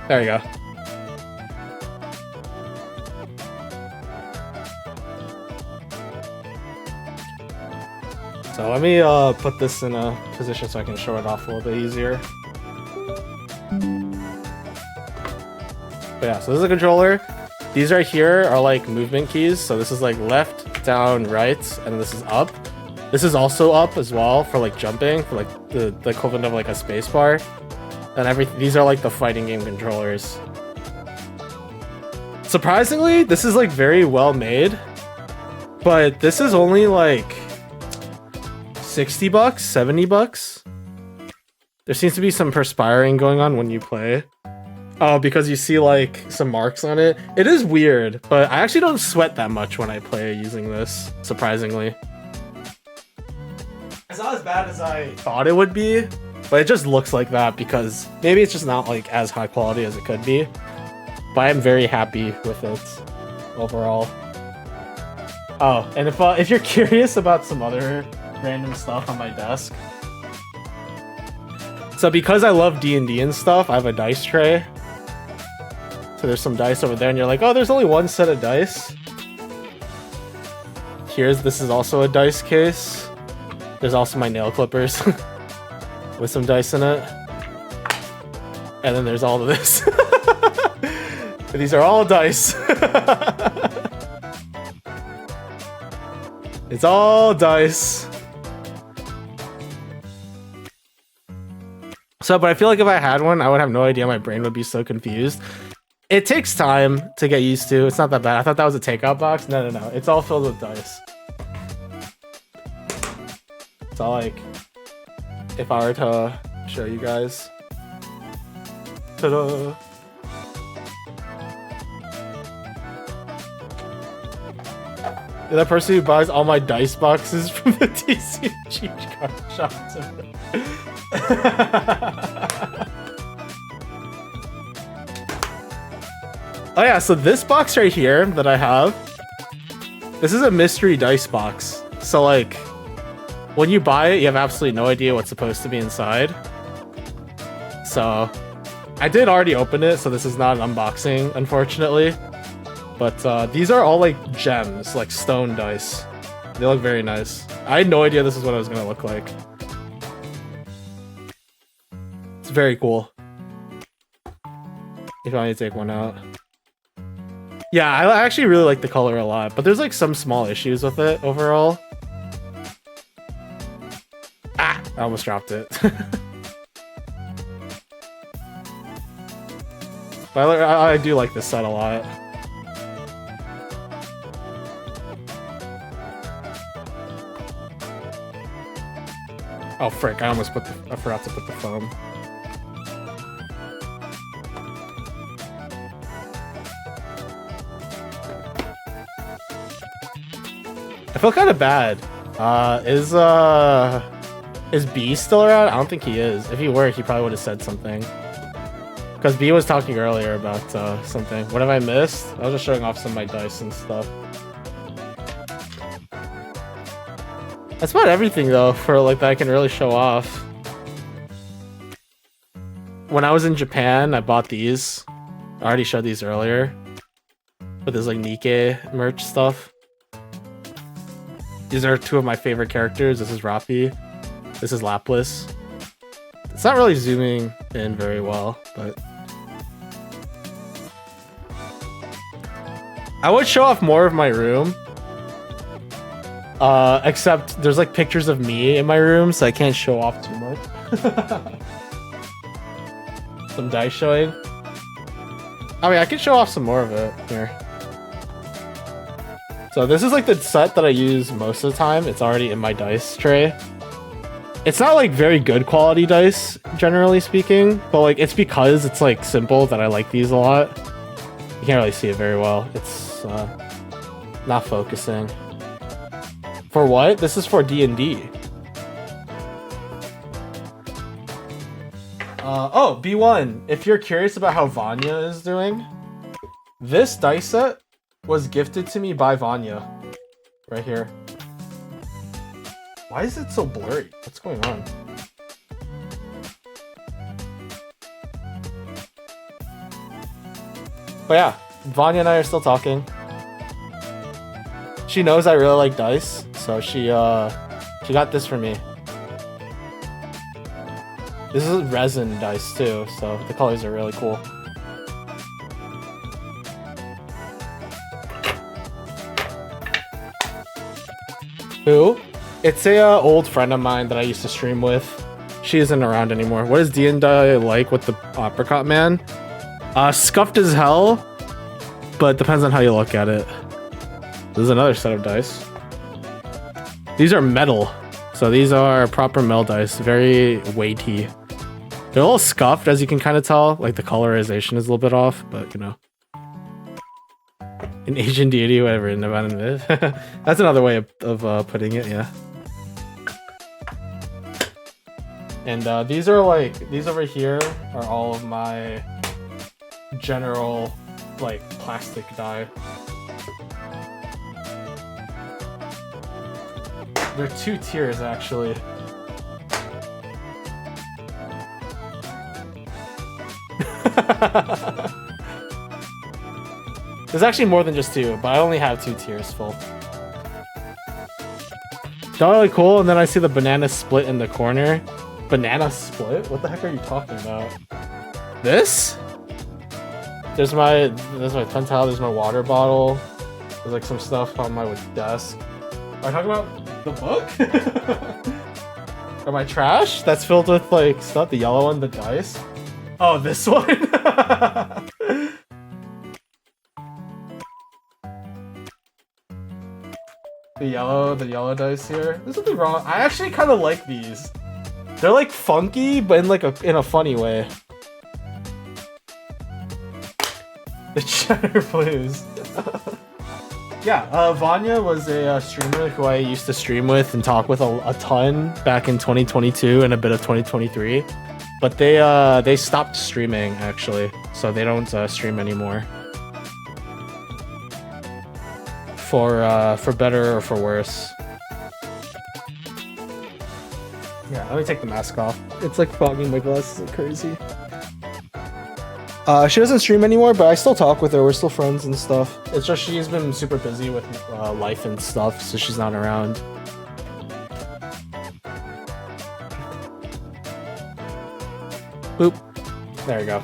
There you go. So let me put this in a position so I can show it off a little bit easier. But yeah, so this is a controller. These right here are like movement keys. So this is like left, down, right, and this is up. This is also up as well for like jumping, for like the equivalent of like a space bar. And these are like the fighting game controllers. Surprisingly, this is like very well made. But this is only like 60 bucks, 70 bucks. There seems to be some perspiring going on when you play. Oh, because you see like some marks on it. It is weird, but I actually don't sweat that much when I play using this, surprisingly. It's not as bad as I thought it would be, but it just looks like that because maybe it's just not like as high quality as it could be. But I am very happy with it overall. Oh, and if you're curious about some other random stuff on my desk. So because I love D&D and stuff, I have a dice tray. So there's some dice over there and you're like, oh, there's only one set of dice. This is also a dice case. There's also my nail clippers with some dice in it. And then there's all of this. These are all dice. It's all dice. So, but I feel like if I had one, I would have no idea. My brain would be so confused. It takes time to get used to. It's not that bad. I thought that was a takeout box. No. It's all filled with dice. It's all like, if I were to show you guys. Ta-da! You're that person who buys all my dice boxes from the TCG card shop. Oh yeah, so this box right here that I have, this is a mystery dice box. So like, when you buy it, you have absolutely no idea what's supposed to be inside. So, I did already open it, so this is not an unboxing, unfortunately. But these are all like gems, like stone dice. They look very nice. I had no idea this is what it was gonna look like. It's very cool. If I want to take one out. Yeah, I actually really like the color a lot, but there's like some small issues with it overall. Ah! I almost dropped it. But I do like this set a lot. Oh frick, I forgot to put the foam. I feel kind of bad. Is B still around? I don't think he is. If he were, he probably would have said something. Because B was talking earlier about something. What have I missed? I was just showing off some of my dice and stuff. That's about everything though for like that I can really show off. When I was in Japan, I bought these. I already showed these earlier. But there's like Nikke merch stuff. These are two of my favorite characters. This is Rappi. This is Lapis. It's not really zooming in very well, but I would show off more of my room. Except there's like pictures of me in my room, so I can't show off too much. Some dice showing. I mean, I can show off some more of it here. So this is like the set that I use most of the time. It's already in my dice tray. It's not like very good quality dice, generally speaking, but like it's because it's like simple that I like these a lot. You can't really see it very well. It's not focusing. For what? This is for D&D. Oh, B1, if you're curious about how Vanya is doing, this dice set was gifted to me by Vanya. Right here. Why is it so blurry? What's going on? But yeah, Vanya and I are still talking. She knows I really like dice, so she got this for me. This is resin dice too, so the colors are really cool. Who? It's a old friend of mine that I used to stream with. She isn't around anymore. What is D&D like with the Apricot Man? Scuffed as hell, but depends on how you look at it. There's another set of dice. These are metal, so these are proper metal dice, very weighty. They're a little scuffed, as you can kind of tell. Like the colorization is a little bit off, but you know. An Asian deity, whatever. That's another way of putting it, yeah. And these are like, these over here are all of my general like plastic dye. There are 2 tiers actually. There's actually more than just 2, but I only have 2 tiers full. They're really cool, and then I see the banana split in the corner. Banana split? What the heck are you talking about? This? There's my pen towel, there's my water bottle. There's like some stuff on my desk. Are you talking about the book? Or my trash? That's filled with like stuff, the yellow one, the dice. Oh, this one? The yellow dice here. There's nothing wrong. I actually kind of like these. They're like funky, but in a funny way. The Cheddar Blues. Yeah, Vanya was a streamer who I used to stream with and talk with a ton back in 2022 and a bit of 2023. But they stopped streaming actually, so they don't stream anymore. For better or for worse. Yeah, let me take the mask off. It's like fogging my glasses like crazy. She doesn't stream anymore, but I still talk with her. We're still friends and stuff. It's just she's been super busy with life and stuff, so she's not around. Boop. There you go.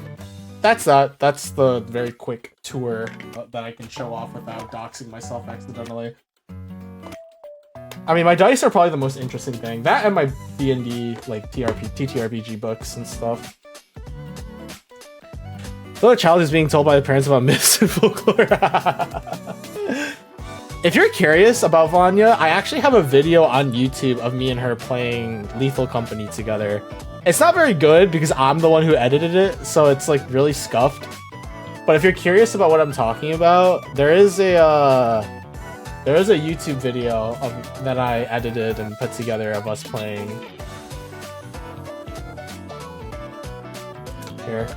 That's that. That's the very quick tour that I can show off without doxing myself accidentally. I mean, my dice are probably the most interesting thing. That and my D&D, like TTRPG books and stuff. So the child is being told by the parents about myths and folklore. If you're curious about Vanya, I actually have a video on YouTube of me and her playing Lethal Company together. It's not very good because I'm the one who edited it, so it's like really scuffed. But if you're curious about what I'm talking about, there is a YouTube video that I edited and put together of us playing. Here.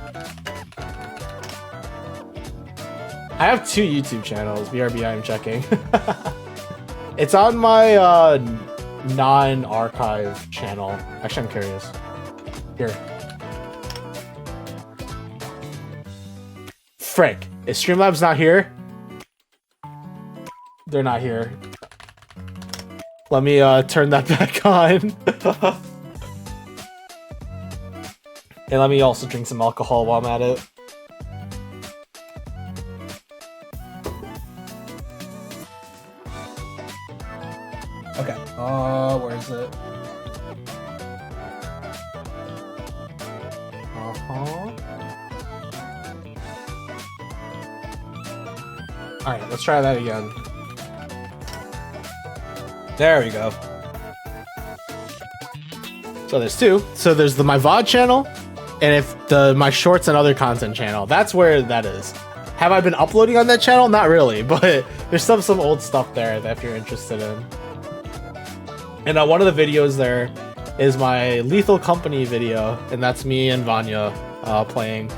I have 2 YouTube channels, BRB I'm checking. It's on my non-archive channel. Actually, I'm curious. Here. Frick. Is Streamlabs not here? They're not here. Let me turn that back on. And let me also drink some alcohol while I'm at it. Okay. Where is it? Alright, let's try that again. There we go. So there's two. So there's the my VOD channel, and if the my shorts and other content channel. That's where that is. Have I been uploading on that channel? Not really, but there's some old stuff there that if you're interested in. And one of the videos there is my Lethal Company video, and that's me and Vanya playing.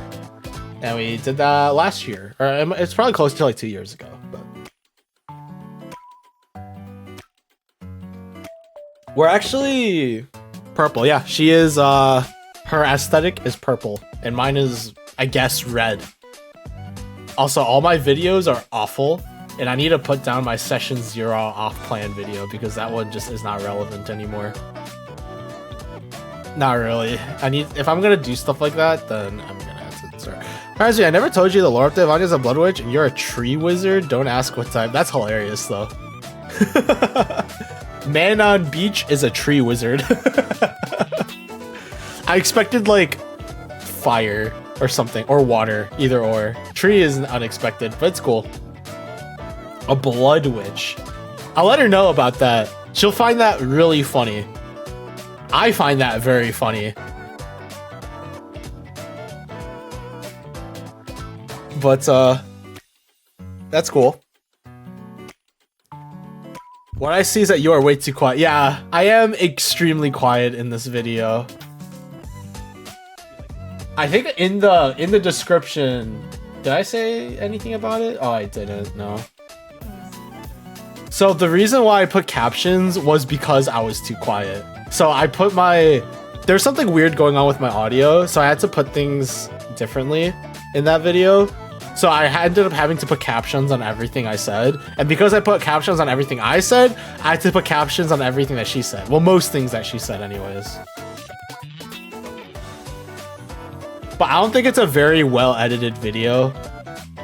And we did that last year, or it's probably close to like 2 years ago. But we're actually purple. Yeah, she is. Her aesthetic is purple, and mine is, I guess, red. Also, all my videos are awful, and I need to put down my Session 0 off-plan video because that one just is not relevant anymore. Not really. If I'm gonna do stuff like that, then I'm gonna have to start. Honestly, I never told you the lore update. Vanya's a blood witch, and you're a tree wizard. Don't ask what type. That's hilarious, though. Man on beach is a tree wizard. I expected like fire or something, or water, either or. Tree is unexpected, but it's cool. A blood witch. I'll let her know about that. She'll find that really funny. I find that very funny. But that's cool. What I see is that you are way too quiet. Yeah, I am extremely quiet in this video. I think in the description, did I say anything about it? Oh, I didn't. No. So the reason why I put captions was because I was too quiet. So I put there's something weird going on with my audio, so I had to put things differently in that video. So I ended up having to put captions on everything I said. And because I put captions on everything I said, I had to put captions on everything that she said. Well, most things that she said anyways. But I don't think it's a very well edited video.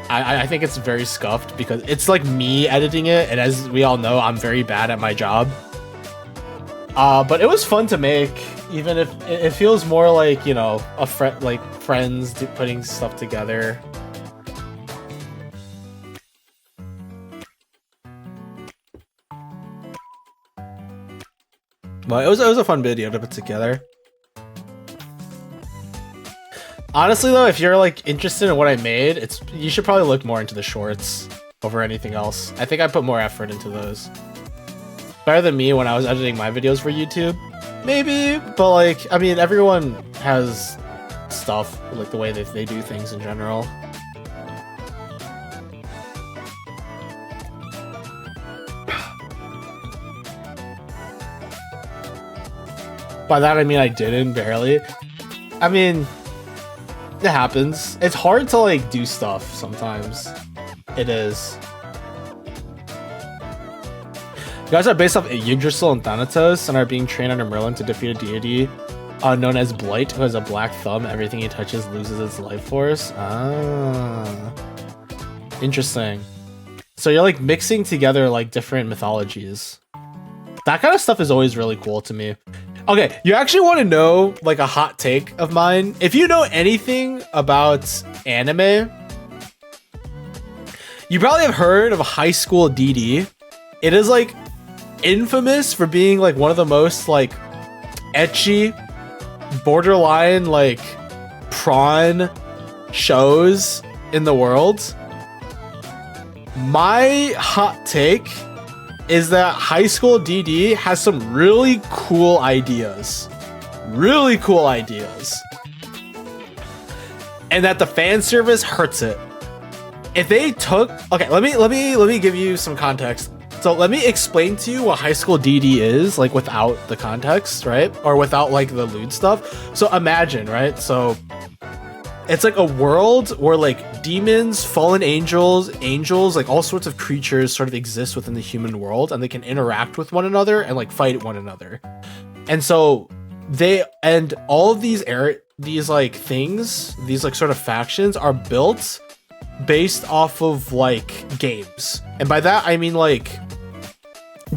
I think it's very scuffed because it's like me editing it. And as we all know, I'm very bad at my job. But it was fun to make, even if it feels more like, you know, friends putting stuff together. But it was a fun video to put together. Honestly though, if you're like interested in what I made, you should probably look more into the shorts over anything else. I think I put more effort into those. Better than me when I was editing my videos for YouTube. Maybe, but like, I mean, everyone has stuff, like the way that they do things in general. By that I mean I didn't, barely. I mean, it happens. It's hard to like do stuff sometimes. It is. You guys are based off Yggdrasil and Thanatos and are being trained under Merlin to defeat a deity known as Blight, who has a black thumb. Everything he touches loses its life force. Ah. Interesting. So you're like mixing together like different mythologies. That kind of stuff is always really cool to me. Okay, you actually want to know like a hot take of mine? If you know anything about anime, you probably have heard of High School DD. It is like infamous for being like one of the most like ecchi, borderline like prawn shows in the world. My hot take is that High School DD has some really cool ideas. Really cool ideas. And that the fan service hurts it. If they took, okay, let me give you some context. So So let me explain to you what High School DD is, like without the context, right? Or without like the lewd stuff. So imagine, right? So it's like a world where like demons, fallen angels, like all sorts of creatures sort of exist within the human world, and they can interact with one another and like fight one another. And so all of these like things, these like sort of factions are built based off of like games. And by that I mean like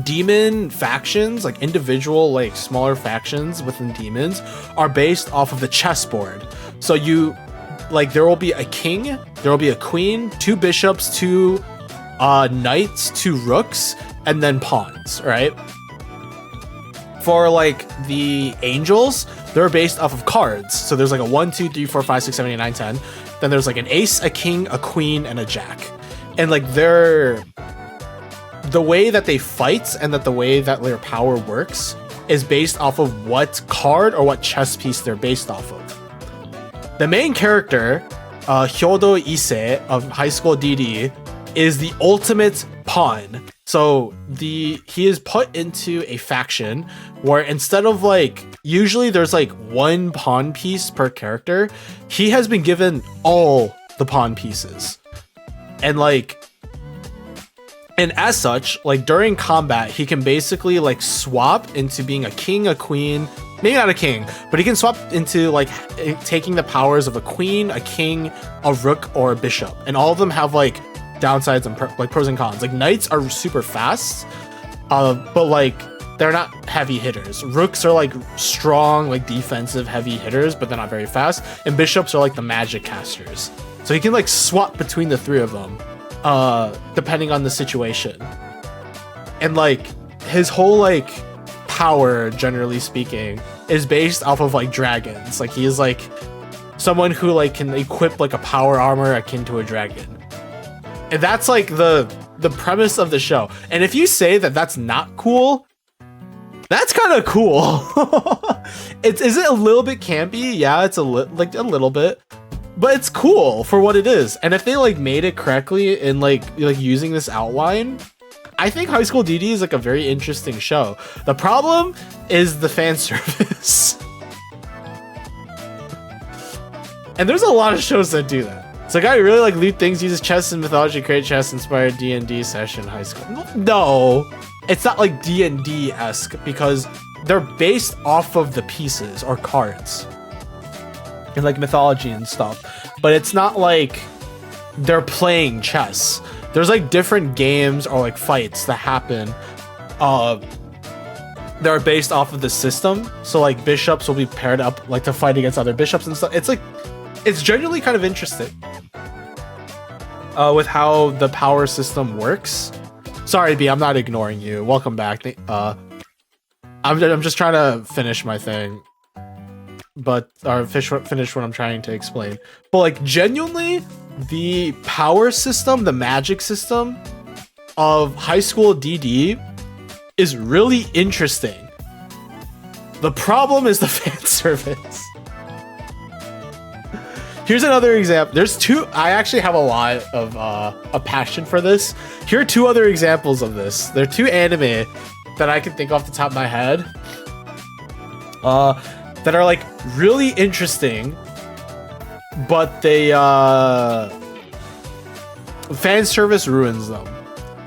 demon factions, like individual like smaller factions within demons are based off of the chessboard. So you like there will be a king, there will be a queen, 2 bishops, 2 knights, 2 rooks, and then pawns, right? For like the angels, they're based off of cards. So there's like a 1, 2, 3, 4, 5, 6, 7, 8, 9, 10. Then there's like an ace, a king, a queen, and a jack. And like the way that they fight and that the way that their power works is based off of what card or what chess piece they're based off of. The main character, Hyodo Ise of High School DD, is the ultimate pawn. So he is put into a faction where instead of like, usually there's like 1 pawn piece per character, he has been given all the pawn pieces. And as such, like during combat, he can basically like swap into being a king, a queen, maybe not a king, but he can swap into like taking the powers of a queen, a king, a rook, or a bishop. And all of them have like downsides and like pros and cons. Like knights are super fast, but like they're not heavy hitters. Rooks are like strong, like defensive heavy hitters, but they're not very fast. And bishops are like the magic casters. So he can like swap between the 3 of them, depending on the situation. And like his whole like power, generally speaking, is based off of like dragons. Like he is like someone who like can equip like a power armor akin to a dragon. And that's like the premise of the show. And if you say that that's not cool, that's kind of cool. Is it a little bit campy? Yeah, it's a little bit, but it's cool for what it is. And if they like made it correctly in like using this outline, I think High School DD is like a very interesting show. The problem is the fan service. And there's a lot of shows that do that. It's like, I really like loot things, uses chess and mythology, create chess inspired D&D session high school. No, it's not like D&D-esque because they're based off of the pieces or cards and like mythology and stuff. But it's not like they're playing chess. There's like different games or like fights that happen that are based off of the system. So like bishops will be paired up like to fight against other bishops and stuff. It's like, it's genuinely kind of interesting with how the power system works. Sorry, B, I'm not ignoring you. Welcome back. I'm just trying to finish my thing, or finish what I'm trying to explain. But like genuinely, the power system, the magic system of High School DD is really interesting. The problem is the fan service. Here's another example. There's 2. I actually have a lot of a passion for this. Here are 2 other examples of this. There are 2 anime that I can think off the top of my head that are like really interesting, but they fan service ruins them.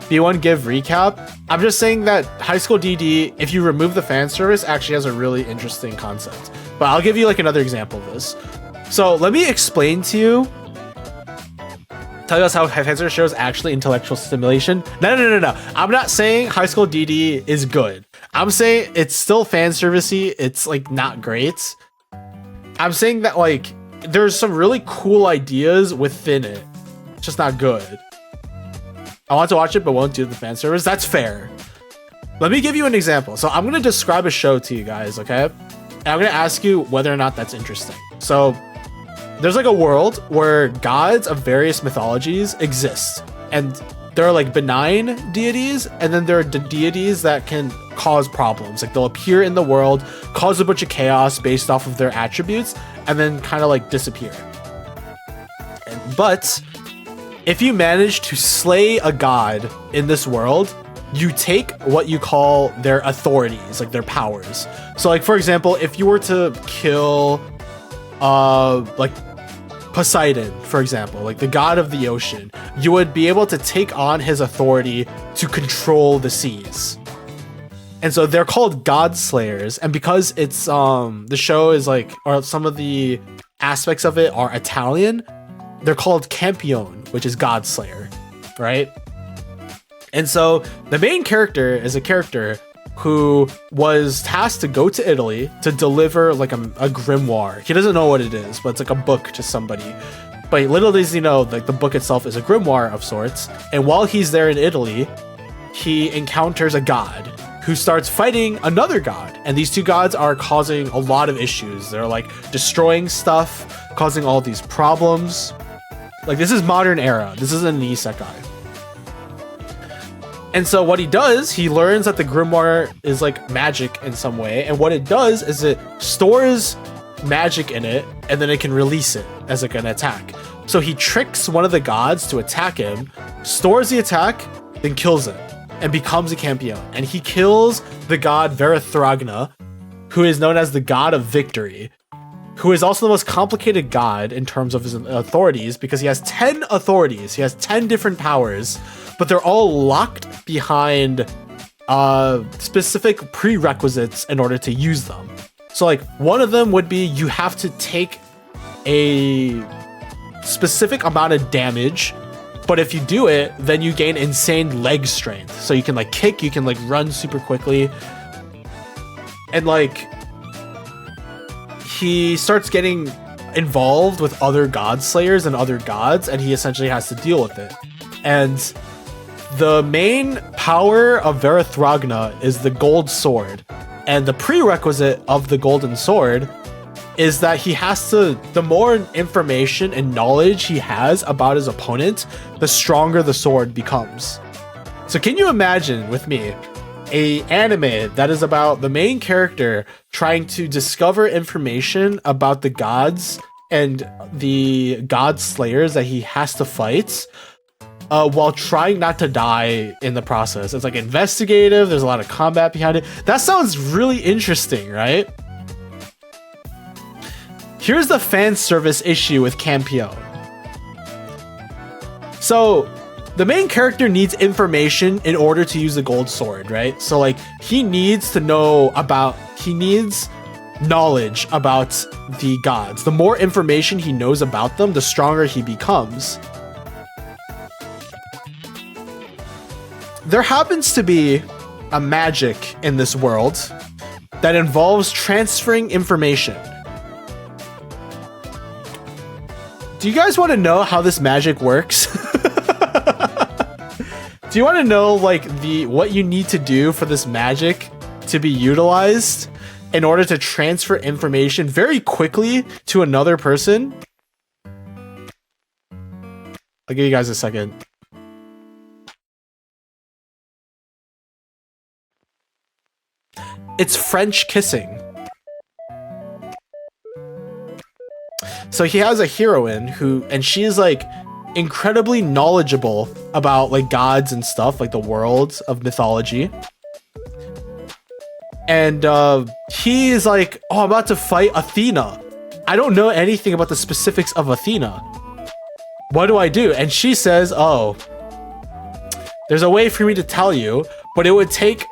Do you want to give recap? I'm just saying that High School DD, if you remove the fan service, actually has a really interesting concept. But I'll give you like another example of this. So let me explain to you, tell us how fan service shows actually intellectual stimulation. No. I'm not saying High School DD is good. I'm saying it's still fan servicey. It's like not great. I'm saying that like there's some really cool ideas within it. It's just not good. I want to watch it, but won't do the fan service. That's fair. Let me give you an example. So I'm going to describe a show to you guys, okay? And I'm going to ask you whether or not that's interesting. So there's like a world where gods of various mythologies exist. And there are like benign deities, and then there are deities that can cause problems. Like they'll appear in the world, cause a bunch of chaos based off of their attributes, and then kind of like disappear. But if you manage to slay a god in this world, you take what you call their authorities, like their powers. So like, for example, if you were to kill like Poseidon, for example, like the god of the ocean, you would be able to take on his authority to control the seas. And so they're called God Slayers. And because it's the show is like, or some of the aspects of it are Italian, they're called Campione, which is God Slayer, right? And so the main character is a character who was tasked to go to Italy to deliver like a grimoire. He doesn't know what it is, but it's like a book to somebody. But little does he know, like the book itself is a grimoire of sorts. And while he's there in Italy, he encounters a god who starts fighting another god. And these two gods are causing a lot of issues. They're like destroying stuff, causing all these problems. Like this is modern era. This isn't an isekai. And so what he does, he learns that the grimoire is like magic in some way. And what it does is it stores magic in it and then it can release it as like an attack. So he tricks one of the gods to attack him, stores the attack, then kills it and becomes a Campione. And he kills the god Verathragna, who is known as the god of victory, who is also the most complicated god in terms of his authorities because he has 10 authorities. He has 10 different powers, but they're all locked behind specific prerequisites in order to use them. So like one of them would be you have to take a specific amount of damage, but if you do it, then you gain insane leg strength. So you can like kick, you can like run super quickly. And like he starts getting involved with other god slayers and other gods, and he essentially has to deal with it. And the main power of Verathragna is the gold sword. And the prerequisite of the golden sword is that he has to, the more information and knowledge he has about his opponent, the stronger the sword becomes. So can you imagine with me a anime that is about the main character trying to discover information about the gods and the god slayers that he has to fight, while trying not to die in the process? It's like investigative, there's a lot of combat behind it. That sounds really interesting, right? Here's the fan service issue with Campione. So the main character needs information in order to use the gold sword, right? So like he needs to know about, he needs knowledge about the gods. The more information he knows about them, the stronger he becomes. There happens to be a magic in this world that involves transferring information. Do you guys want to know how this magic works? Do you want to know like what you need to do for this magic to be utilized in order to transfer information very quickly to another person? I'll give you guys a second. It's French kissing. So he has a heroine and she's like incredibly knowledgeable about like gods and stuff, like the worlds of mythology. And he is like, oh, I'm about to fight Athena. I don't know anything about the specifics of Athena. What do I do? And she says, oh, there's a way for me to tell you, but it would take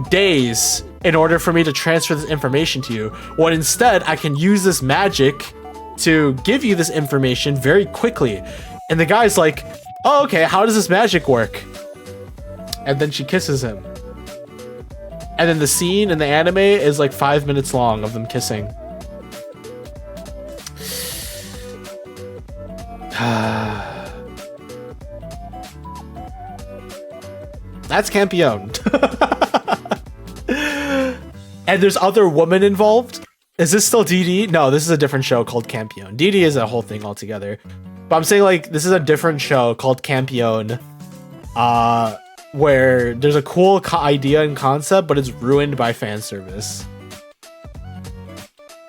days in order for me to transfer this information to you. When instead I can use this magic to give you this information very quickly. And the guy's like, oh, okay, how does this magic work? And then she kisses him. And then the scene in the anime is like 5 minutes long of them kissing. That's Campione. And there's other women involved. Is this still DD? No, this is a different show called Campione. DD is a whole thing altogether. But I'm saying like this is a different show called Campione, where there's a cool idea and concept, but it's ruined by fan service.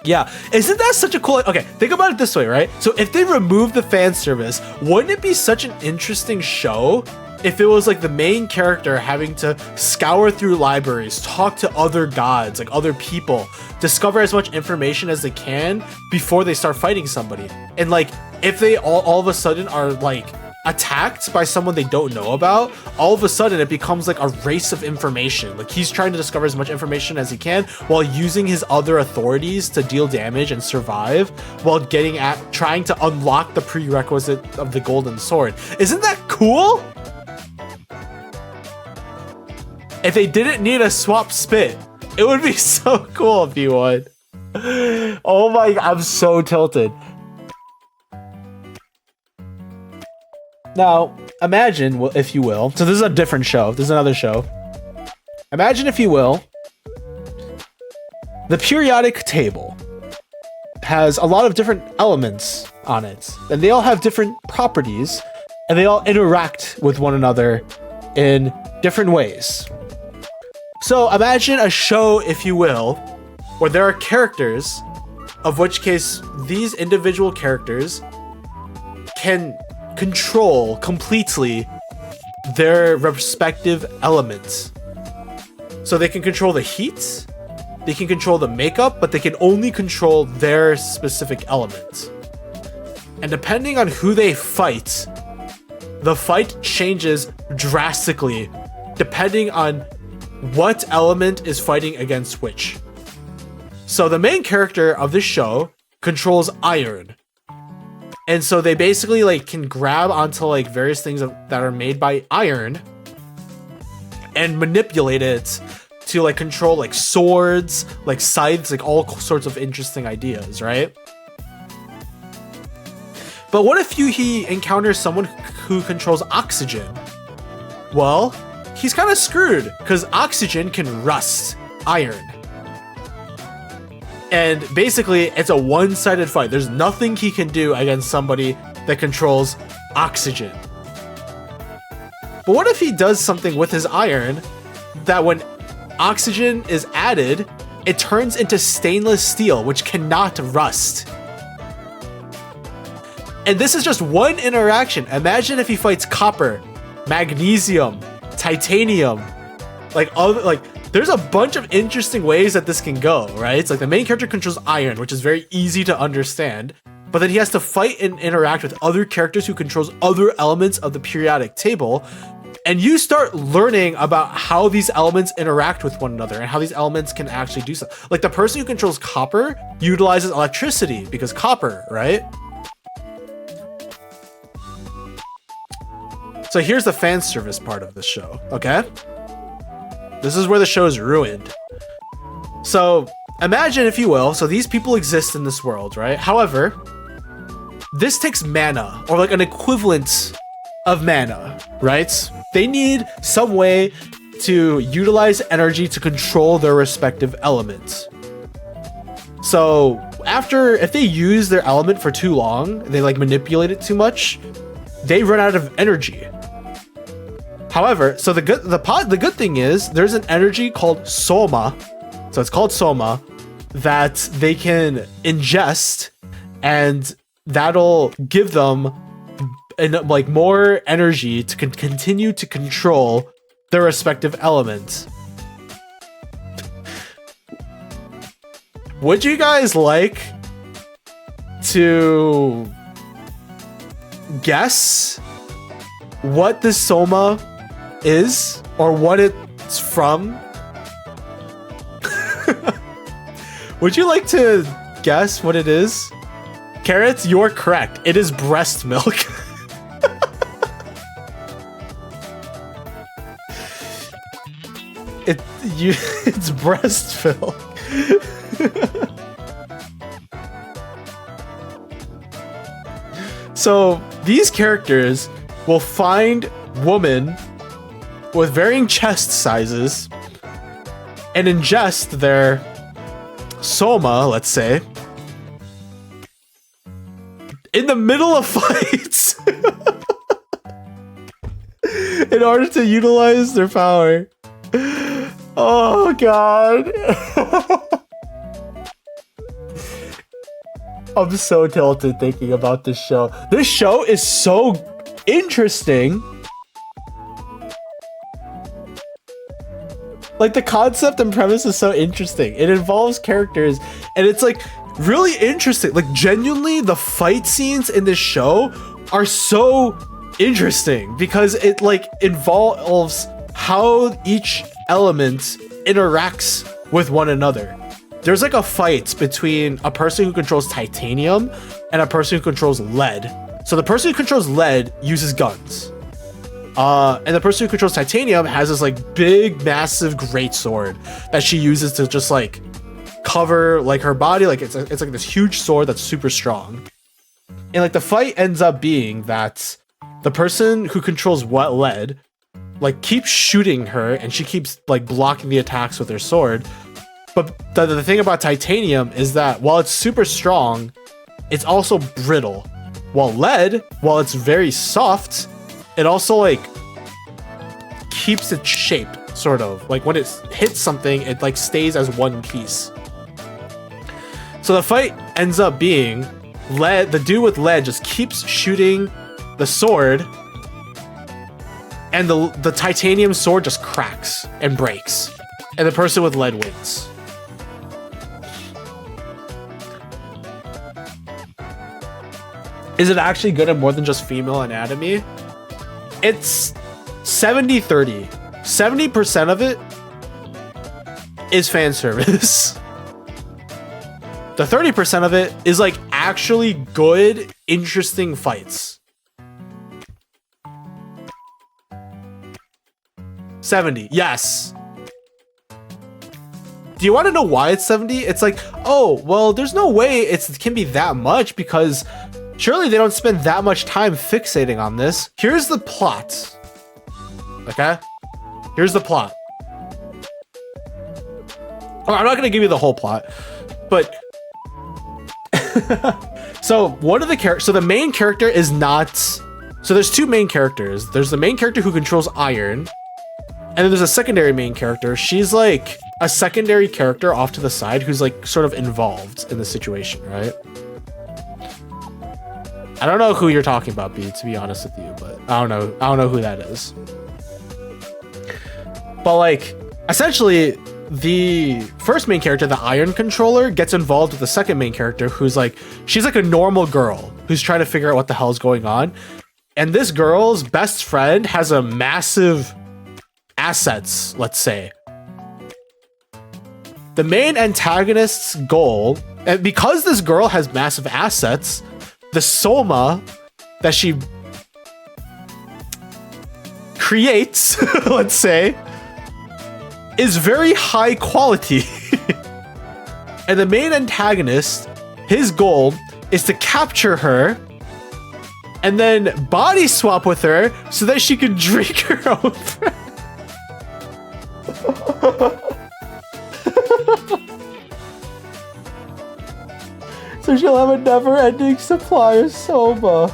Yeah, isn't that such a cool... Okay, think about it this way, right? So if they remove the fan service, wouldn't it be such an interesting show if it was like the main character having to scour through libraries, talk to other gods, like other people, discover as much information as they can before they start fighting somebody? And like, if they all of a sudden are like attacked by someone they don't know about, all of a sudden it becomes like a race of information. Like he's trying to discover as much information as he can while using his other authorities to deal damage and survive while trying to unlock the prerequisite of the golden sword. Isn't that cool? If they didn't need a swap spit, it would be so cool if you would. Oh my god, I'm so tilted. Now, imagine, if you will, so this is a different show. This is another show. Imagine, if you will, the periodic table has a lot of different elements on it, and they all have different properties, and they all interact with one another in different ways. So imagine a show, if you will, where there are characters, of which case these individual characters can control completely their respective elements. So they can control the heat, they can control the makeup, but they can only control their specific element. And depending on who they fight, the fight changes drastically depending on what element is fighting against which. So the main character of this show controls iron. And so they basically like can grab onto like various things that are made by iron and manipulate it to like control like swords, like scythes, like all sorts of interesting ideas, right? But what if he encounters someone who controls oxygen? Well, he's kind of screwed because oxygen can rust iron. And basically, it's a one-sided fight. There's nothing he can do against somebody that controls oxygen. But what if he does something with his iron that when oxygen is added, it turns into stainless steel, which cannot rust? And this is just one interaction. Imagine if he fights copper, magnesium, titanium, there's a bunch of interesting ways that this can go, right? It's like the main character controls iron, which is very easy to understand, but then he has to fight and interact with other characters who controls other elements of the periodic table, and you start learning about how these elements interact with one another and how these elements can actually do something. Like the person who controls copper utilizes electricity because copper, right? So here's the fan service part of this show, okay? This is where the show is ruined. So imagine, if you will, so these people exist in this world, right? However, this takes mana, or like an equivalent of mana, right? They need some way to utilize energy to control their respective elements. So if they use their element for too long, they like manipulate it too much, they run out of energy. However, so the good thing is there's an energy called Soma. So it's called Soma that they can ingest, and that'll give them like more energy to continue to control their respective elements. Would you guys like to guess what this Soma is or what it's from? Would you like to guess what it is? Carrots, you're correct. It is breast milk. It's breast milk. So these characters will find women with varying chest sizes and ingest their Soma, let's say, in the middle of fights in order to utilize their power. Oh god. I'm so tilted thinking about this show. This show is so interesting. Like, the concept and premise is so interesting. It involves characters, and it's like really interesting. Like, genuinely, the fight scenes in this show are so interesting because it like involves how each element interacts with one another. There's like a fight between a person who controls titanium and a person who controls lead. So the person who controls lead uses guns. And the person who controls titanium has this like big, massive greatsword that she uses to just like cover like her body. Like it's like this huge sword that's super strong. And like the fight ends up being that the person who controls wet lead like keeps shooting her and she keeps like blocking the attacks with her sword. But the thing about titanium is that while it's super strong, it's also brittle. While lead, while it's very soft, it also like keeps its shape, sort of. Like when it hits something, it like stays as one piece. So the fight ends up being the dude with lead just keeps shooting the sword, and the titanium sword just cracks and breaks, and the person with lead wins. Is it actually good at more than just female anatomy? It's 70-30. 70% of it is fan service. The 30% of it is like actually good, interesting fights. 70, yes. Do you want to know why it's 70? It's like, oh, well, there's no way it can be that much because surely they don't spend that much time fixating on this. Here's the plot. Okay? Here's the plot. Oh, I'm not going to give you the whole plot, but so one of the characters, so the main character is not, so there's two main characters. There's the main character who controls iron, and then there's a secondary main character. She's like a secondary character off to the side who's like sort of involved in the situation, right? I don't know who you're talking about, B, to be honest with you, but I don't know who that is. But like, essentially, the first main character, the iron controller, gets involved with the second main character who's like, she's like a normal girl who's trying to figure out what the hell's going on. And this girl's best friend has a massive assets, let's say. The main antagonist's goal, and because this girl has massive assets, the soma that she creates, let's say, is very high quality. And the main antagonist, his goal is to capture her and then body swap with her so that she can drink her own breath. So she'll have a never-ending supply of soma.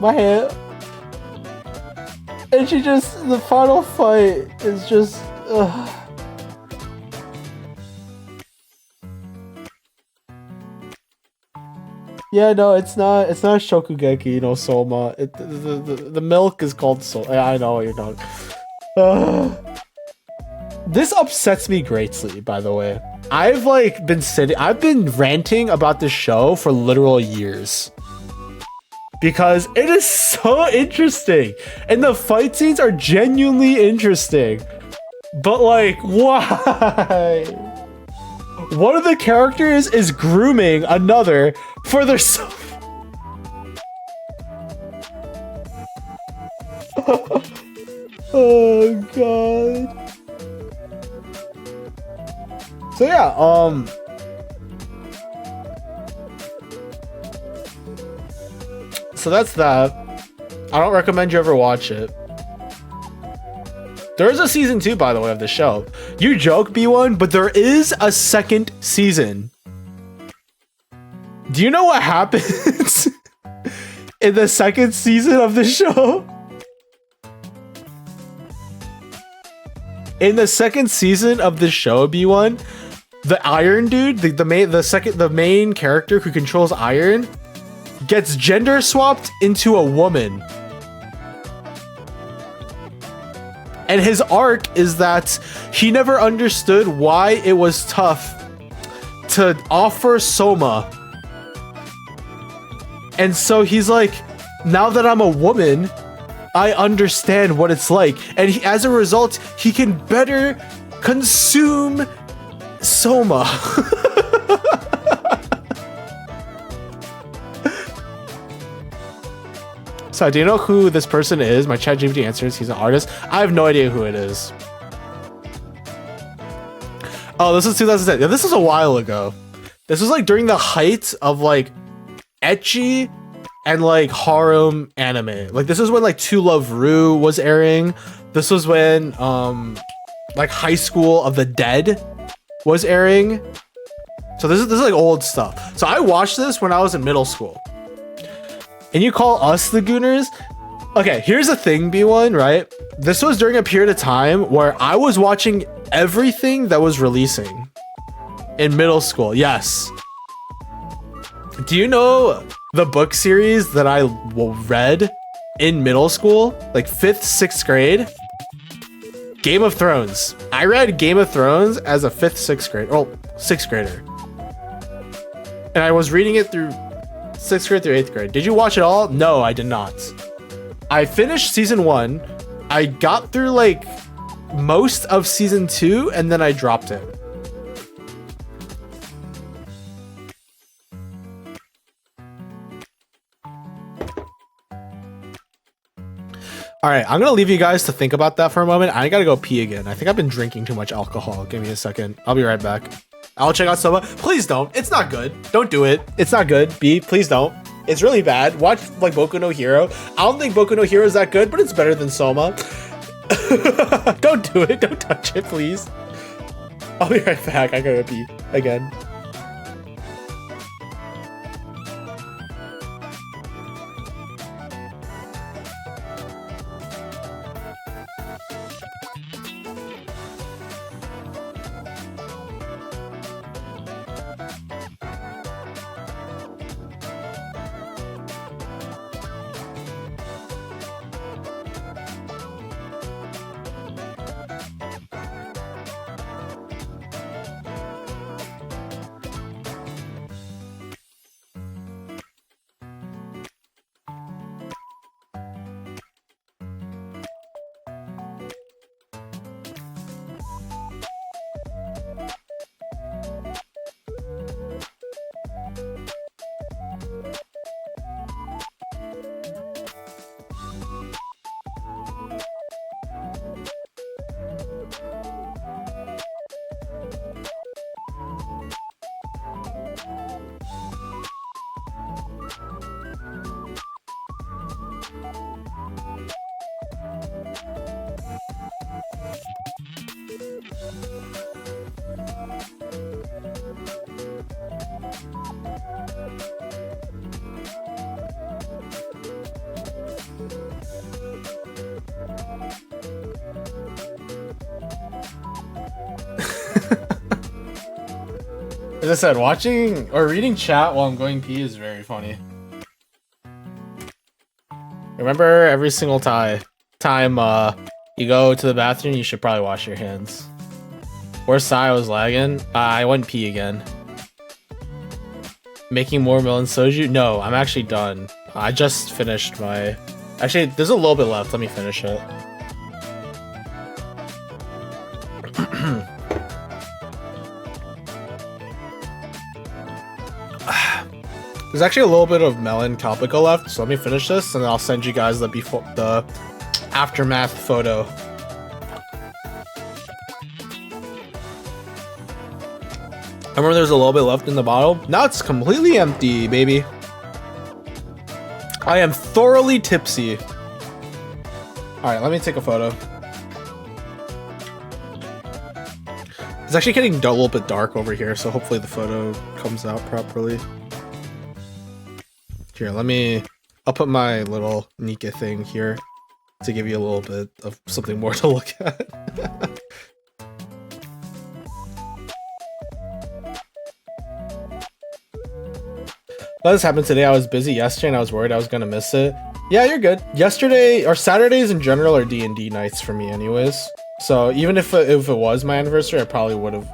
My hand. And she just, the final fight is just, Yeah, no, it's not Shokugeki, no soma. The milk is called soma. I know what you're talking. This upsets me greatly, by the way. I've been ranting about this show for literal years. Because it is so interesting. And the fight scenes are genuinely interesting. But like, why? One of the characters is grooming another for their Oh god. So yeah, so that's that. I don't recommend you ever watch it. There is a season 2, by the way, of the show. You joke, B1, but there is a second season. Do you know what happens in the second season of the show? In the second season of the show, B1, the Iron Dude, the main character who controls Iron, gets gender swapped into a woman. And his arc is that he never understood why it was tough to offer Soma. And so he's like, now that I'm a woman, I understand what it's like. And as a result, he can better consume Soma. So do you know who this person is? My ChatGPT answers he's an artist. I have no idea who it is. Oh, this is 2010. Yeah, this was a while ago. This was like during the height of like ecchi and like harem anime. Like this is when like To Love Ru was airing. This was when like High School of the Dead was airing. So this is like old stuff. So I watched this when I was in middle school. And you call us the Gooners? Okay, here's the thing, B1, right? This was during a period of time where I was watching everything that was releasing in middle school. Yes. Do you know the book series that I read in middle school? Like 5th, 6th grade? Game of Thrones. I read Game of Thrones as a 5th, 6th grade, or 6th grader. And I was reading it through 6th grade through 8th grade. Did you watch it all? No, I did not. I finished season 1. I got through like most of season 2 and then I dropped it. All right, I'm gonna leave you guys to think about that for a moment. I gotta go pee again. I think I've been drinking too much alcohol. Give me a second. I'll be right back. I'll check out Soma. Please don't. It's not good. Don't do it. It's not good. B, please don't. It's really bad. Watch like Boku no Hero. I don't think Boku no Hero is that good, but it's better than Soma. Don't do it. Don't touch it, please. I'll be right back. I gotta pee again. As I said, watching or reading chat while I'm going pee is very funny. Remember, every single time you go to the bathroom, you should probably wash your hands. Where's Sai? I was lagging. I went pee again. Making more melon soju? No, I'm actually done. I just finished my... Actually, there's a little bit left. Let me finish it. There's actually a little bit of melon Calpico left, so let me finish this and then I'll send you guys the aftermath photo. I remember there's a little bit left in the bottle. Now it's completely empty, baby. I am thoroughly tipsy. Alright, let me take a photo. It's actually getting a little bit dark over here, so hopefully the photo comes out properly. Here, I'll put my little Nika thing here to give you a little bit of something more to look at. But this happened today. I was busy yesterday and I was worried I was gonna miss it. Yeah, you're good. Yesterday, or Saturdays in general, are D&D nights for me anyways. So even if it was my anniversary, I probably would have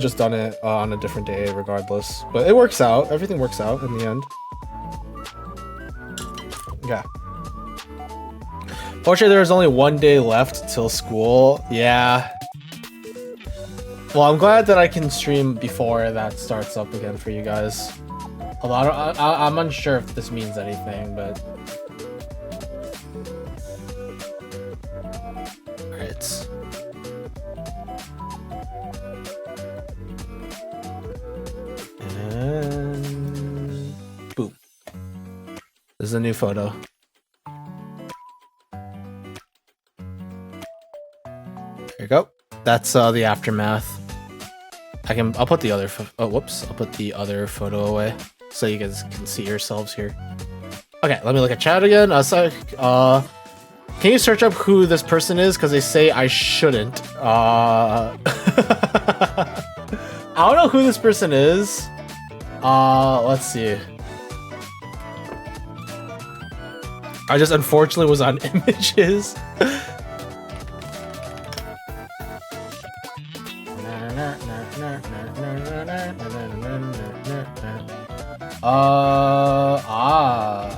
just done it on a different day regardless. But it works out. Everything works out in the end. Yeah. Fortunately, there's only one day left till school. Yeah. Well, I'm glad that I can stream before that starts up again for you guys. Although I'm unsure if this means anything, but... Alright. And... boom. This is a new photo. There you go. That's the aftermath. I'll put the other I'll put the other photo away so you guys can see yourselves here. Okay, let me look at chat again. Can you search up who this person is? Because they say I shouldn't. I don't know who this person is. Let's see. I just unfortunately was on images.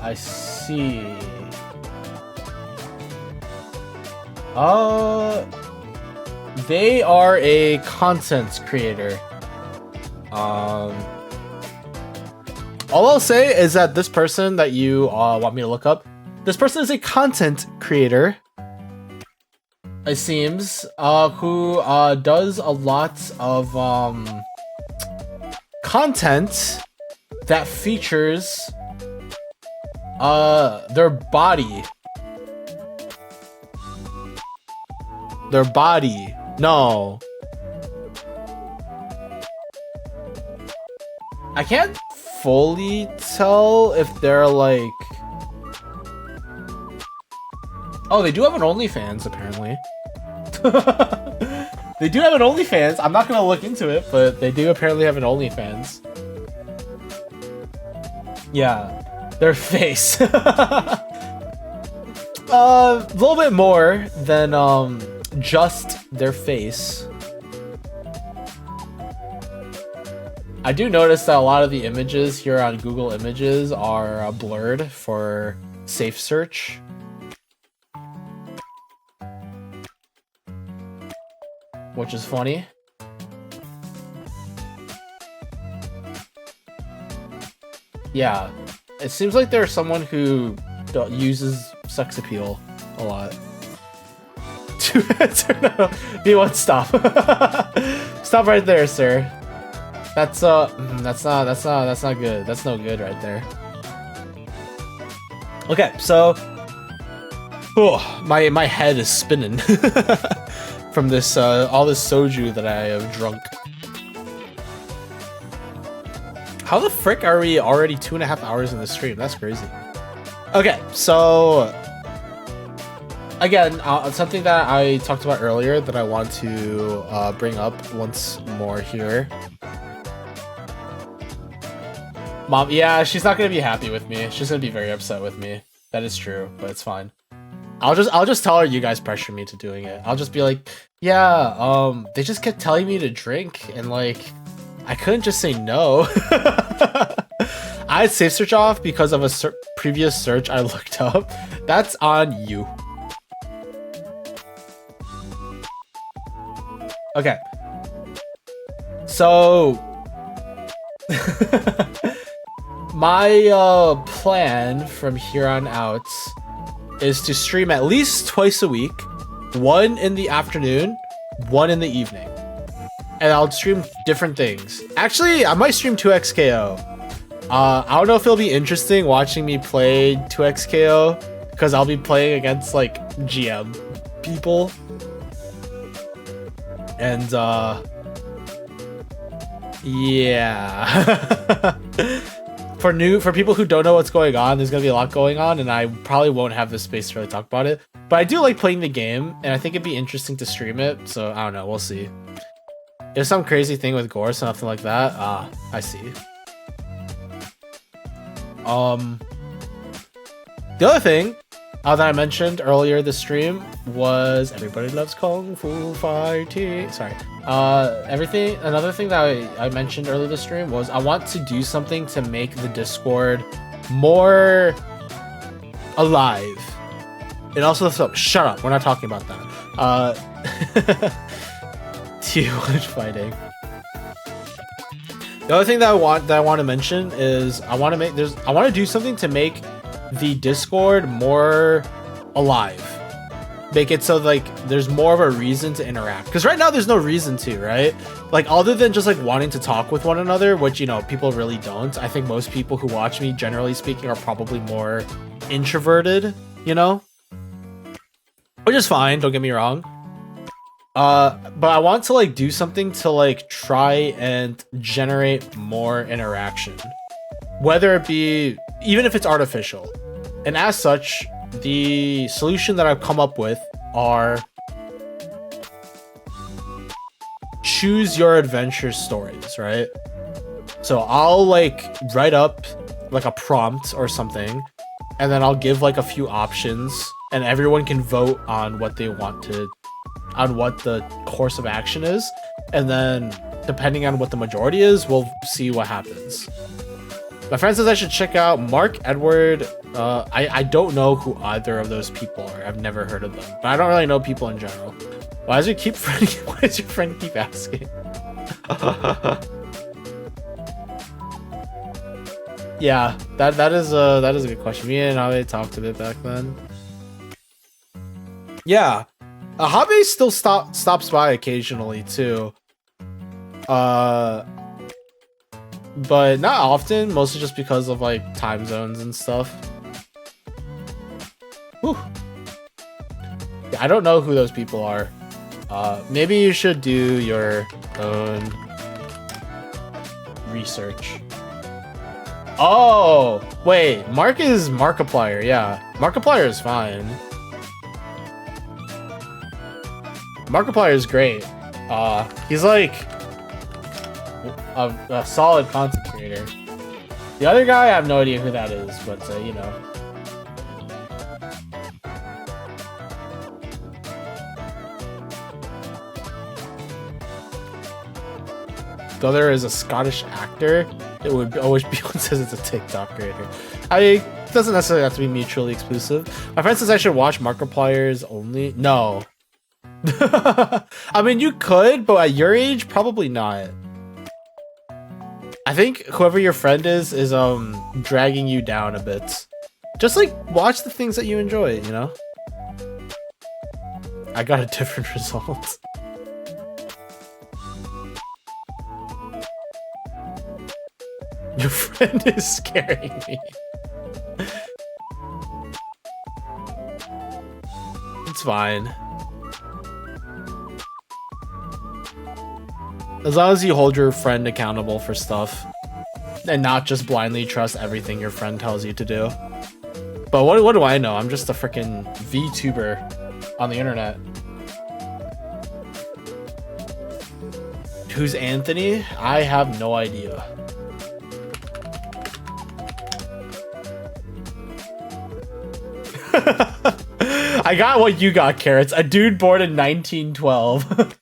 I see. They are a content creator. All I'll say is that this person that you want me to look up, this person is a content creator, it seems, who does a lot of content that features their body. No. I can't fully tell if they're like... Oh, they do have an OnlyFans, apparently. They do have an OnlyFans. I'm not gonna look into it, but they do apparently have an OnlyFans. Yeah, their face. A little bit more than just their face. I do notice that a lot of the images here on Google Images are blurred for safe search. Which is funny. Yeah, it seems like there's someone who uses sex appeal a lot. No, B1, stop. Stop right there, sir. That's not good. That's no good right there. Okay, so my head is spinning from this all this soju that I have drunk. How the frick are we already 2.5 hours in the stream? That's crazy. Okay, so again, something that I talked about earlier that I want to bring up once more here. Mom, yeah, she's not gonna be happy with me. She's gonna be very upset with me. That is true, but it's fine. I'll just tell her you guys pressure me to doing it. I'll just be like, yeah, they just kept telling me to drink, and like, I couldn't just say no. I had safe search off because of a previous search I looked up. That's on you. Okay. So my plan from here on out is to stream at least twice a week, one in the afternoon, one in the evening. And I'll stream different things. Actually, I might stream 2XKO. I don't know if it'll be interesting watching me play 2XKO, because I'll be playing against like GM people. And yeah. For people who don't know what's going on, there's gonna be a lot going on, and I probably won't have the space to really talk about it. But I do like playing the game, and I think it'd be interesting to stream it, so I don't know, we'll see. If some crazy thing with gore or something like that, I see. The other thing that I mentioned earlier this stream was everybody loves Kung Fu Fighting. Sorry. Another thing that I mentioned earlier this stream was I want to do something to make the Discord more alive. And also, shut up. We're not talking about that. T1 fighting. The other thing that I want to mention is I want to do something to make the Discord more alive. Make it so like there's more of a reason to interact, because right now there's no reason to, right? Like, other than just like wanting to talk with one another, which, you know, people really don't. I think most people who watch me, generally speaking, are probably more introverted, you know, which is fine, don't get me wrong. But I want to like do something to like try and generate more interaction, whether it be, even if it's artificial. And as such, the solution that I've come up with are choose your adventure stories, right? So I'll like write up like a prompt or something, and then I'll give like a few options, and everyone can vote on what they want to, on what the course of action is, and then depending on what the majority is, we'll see what happens. My friend says I should check out Mark Edward. I don't know who either of those people are. I've never heard of them, but I don't really know people in general. Why does your friend keep asking? Yeah, that is a good question. Me and Habe talked a bit back then. Yeah, Habe still stops by occasionally too. But not often, mostly just because of like time zones and stuff. Whew. Yeah, I don't know who those people are. Maybe you should do your own research. Oh, wait, Mark is Markiplier, yeah. Markiplier is fine. Markiplier is great. He's like a solid content creator. The other guy, I have no idea who that is, but you know. The other is a Scottish actor. It would always be one says it's a TikTok creator. It doesn't necessarily have to be mutually exclusive. My friend says I should watch Markiplier's only. No. I mean, you could, but at your age, probably not. I think whoever your friend is dragging you down a bit. Just like watch the things that you enjoy, you know? I got a different result. Your friend is scaring me. It's fine. As long as you hold your friend accountable for stuff and not just blindly trust everything your friend tells you to do. But what do I know? I'm just a freaking VTuber on the internet. Who's Anthony? I have no idea. I got what you got, Carrots. A dude born in 1912.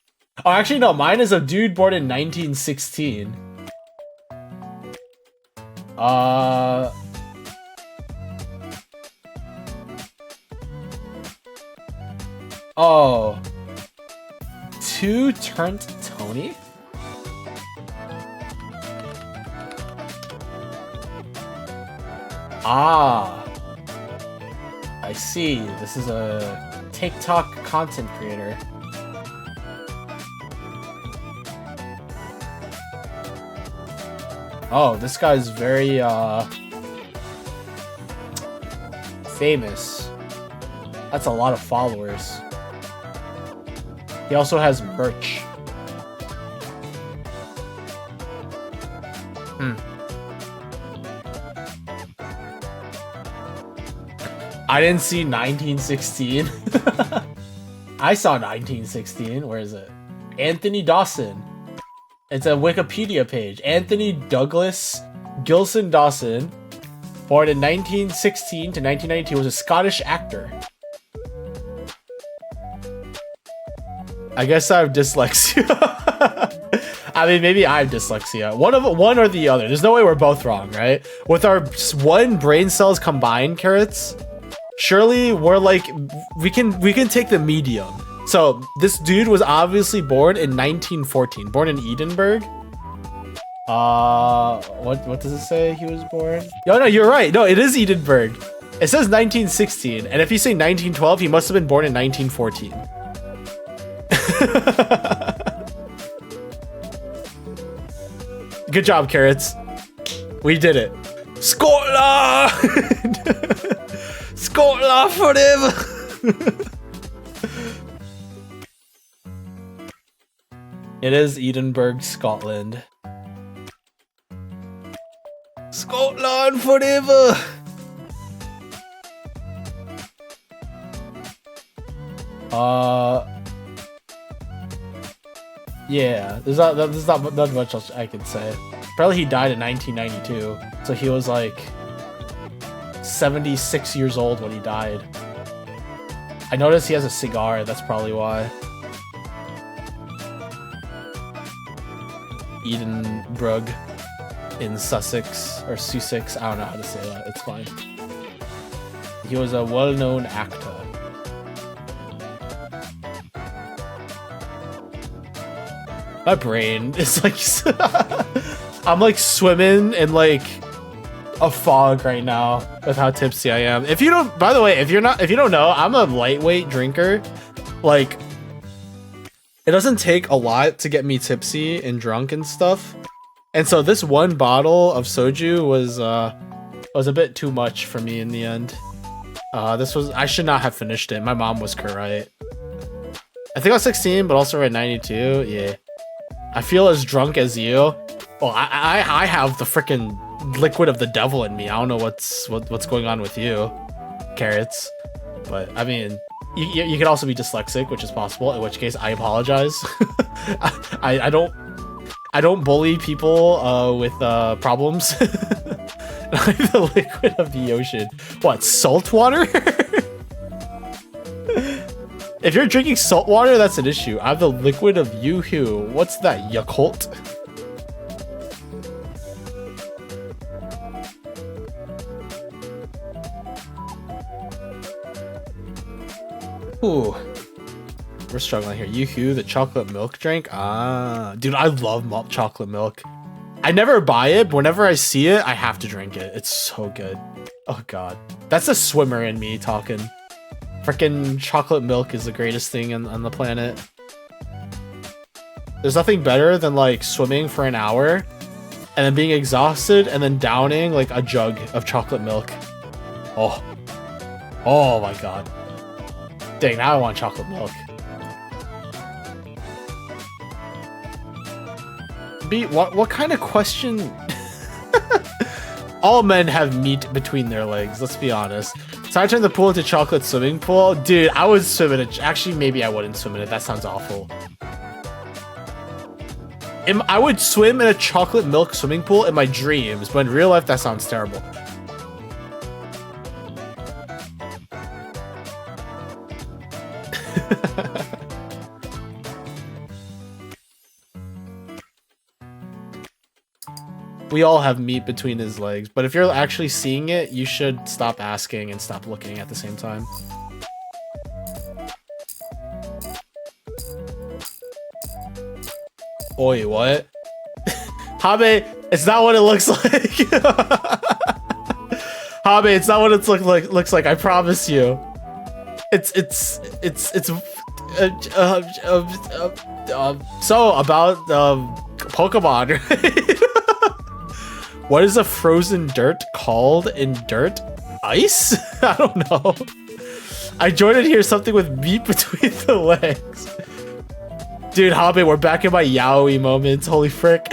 Oh, actually, no. Mine is a dude born in 1916. Oh. 2 turned Tony? Ah. I see. This is a TikTok content creator. Oh, this guy's very famous. That's a lot of followers. He also has merch. I didn't see 1916. I saw 1916. Where is it? Anthony Dawson. It's a Wikipedia page. Anthony Douglas Gilson Dawson Born in 1916 to 1992, was a Scottish actor. I guess I have dyslexia. I mean, maybe I have dyslexia. One or the other. There's no way we're both wrong, right? With our one brain cells combined, Carrots, surely we're like, we can take the medium. So this dude was obviously born in 1914, born in Edinburgh. What does it say he was born? No, you're right. No, it is Edinburgh. It says 1916, and if you say 1912, he must have been born in 1914. Good job, Carrots. We did it. Scotland! Scotland forever! It is Edinburgh, Scotland. Scotland forever! Yeah, there's not much else I can say. Apparently he died in 1992, so he was like 76 years old when he died. I noticed he has a cigar, that's probably why. Edinburgh in Sussex, or Sussex, I don't know how to say that, it's fine. He was a well-known actor. My brain is like, I'm like swimming in like a fog right now with how tipsy I am. If you don't, by the way, if you don't know, I'm a lightweight drinker. Like, it doesn't take a lot to get me tipsy and drunk and stuff. And so this one bottle of soju was a bit too much for me in the end. I should not have finished it. My mom was correct. I think I was 16, but also at 92. Yeah. I feel as drunk as you. Well, I have the freaking liquid of the devil in me. I don't know what's going on with you, Carrots. But I mean, you could also be dyslexic, which is possible. In which case, I apologize. I don't bully people with problems. The liquid of the ocean. What, salt water? If you're drinking salt water, that's an issue. I have the liquid of Yoo-hoo. What's that, Yakult? Ooh. We're struggling here. Yoo-hoo, the chocolate milk drink. Ah, dude, I love chocolate milk. I never buy it, but whenever I see it, I have to drink it. It's so good. Oh god. That's a swimmer in me talking. Freaking chocolate milk is the greatest thing on the planet. There's nothing better than like swimming for an hour and then being exhausted and then downing like a jug of chocolate milk. Oh my god. Dang, now I want chocolate milk. What kind of question? All men have meat between their legs, let's be honest. So I turned the pool into chocolate swimming pool. Dude, I would swim in it. Actually, maybe I wouldn't swim in it. That sounds awful. I would swim in a chocolate milk swimming pool in my dreams, but in real life, that sounds terrible. We all have meat between his legs, but if you're actually seeing it, you should stop asking and stop looking at the same time. Oi, what? Habe, it's not what it looks like. Habe, it's not what it looks like. I promise you. So about Pokemon, right? What is a frozen dirt called in dirt? Ice? I don't know. I joined it here, something with meat between the legs. Dude, Habe, we're back in my yaoi moments. Holy frick.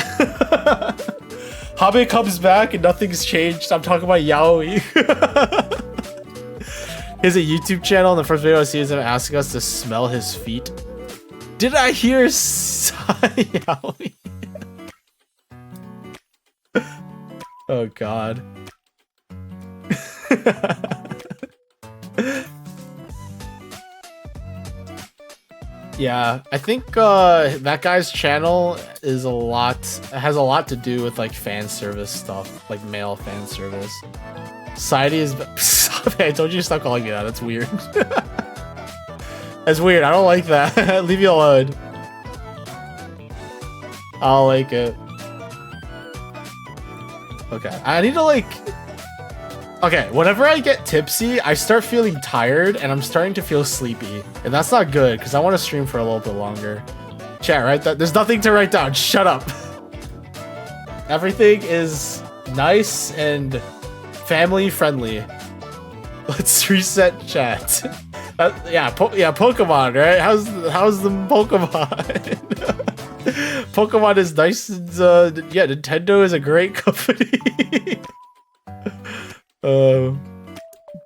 Habe comes back and nothing's changed. I'm talking about yaoi. He has a YouTube channel, and the first video I see is him asking us to smell his feet. Did I hear yaoi? Oh god. Yeah, I think that guy's channel is has a lot to do with like fan service stuff, like male fan service. Society is. I told you to stop calling me that. That's weird. That's weird. I don't like that. Leave me alone. I'll like it. Okay, I need to like. Okay, whenever I get tipsy, I start feeling tired and I'm starting to feel sleepy. And that's not good because I want to stream for a little bit longer. Chat, right? There's nothing to write down. Shut up. Everything is nice and family friendly. Let's reset chat. Yeah, Pokemon, right? How's the Pokemon? Pokemon is nice and yeah, Nintendo is a great company.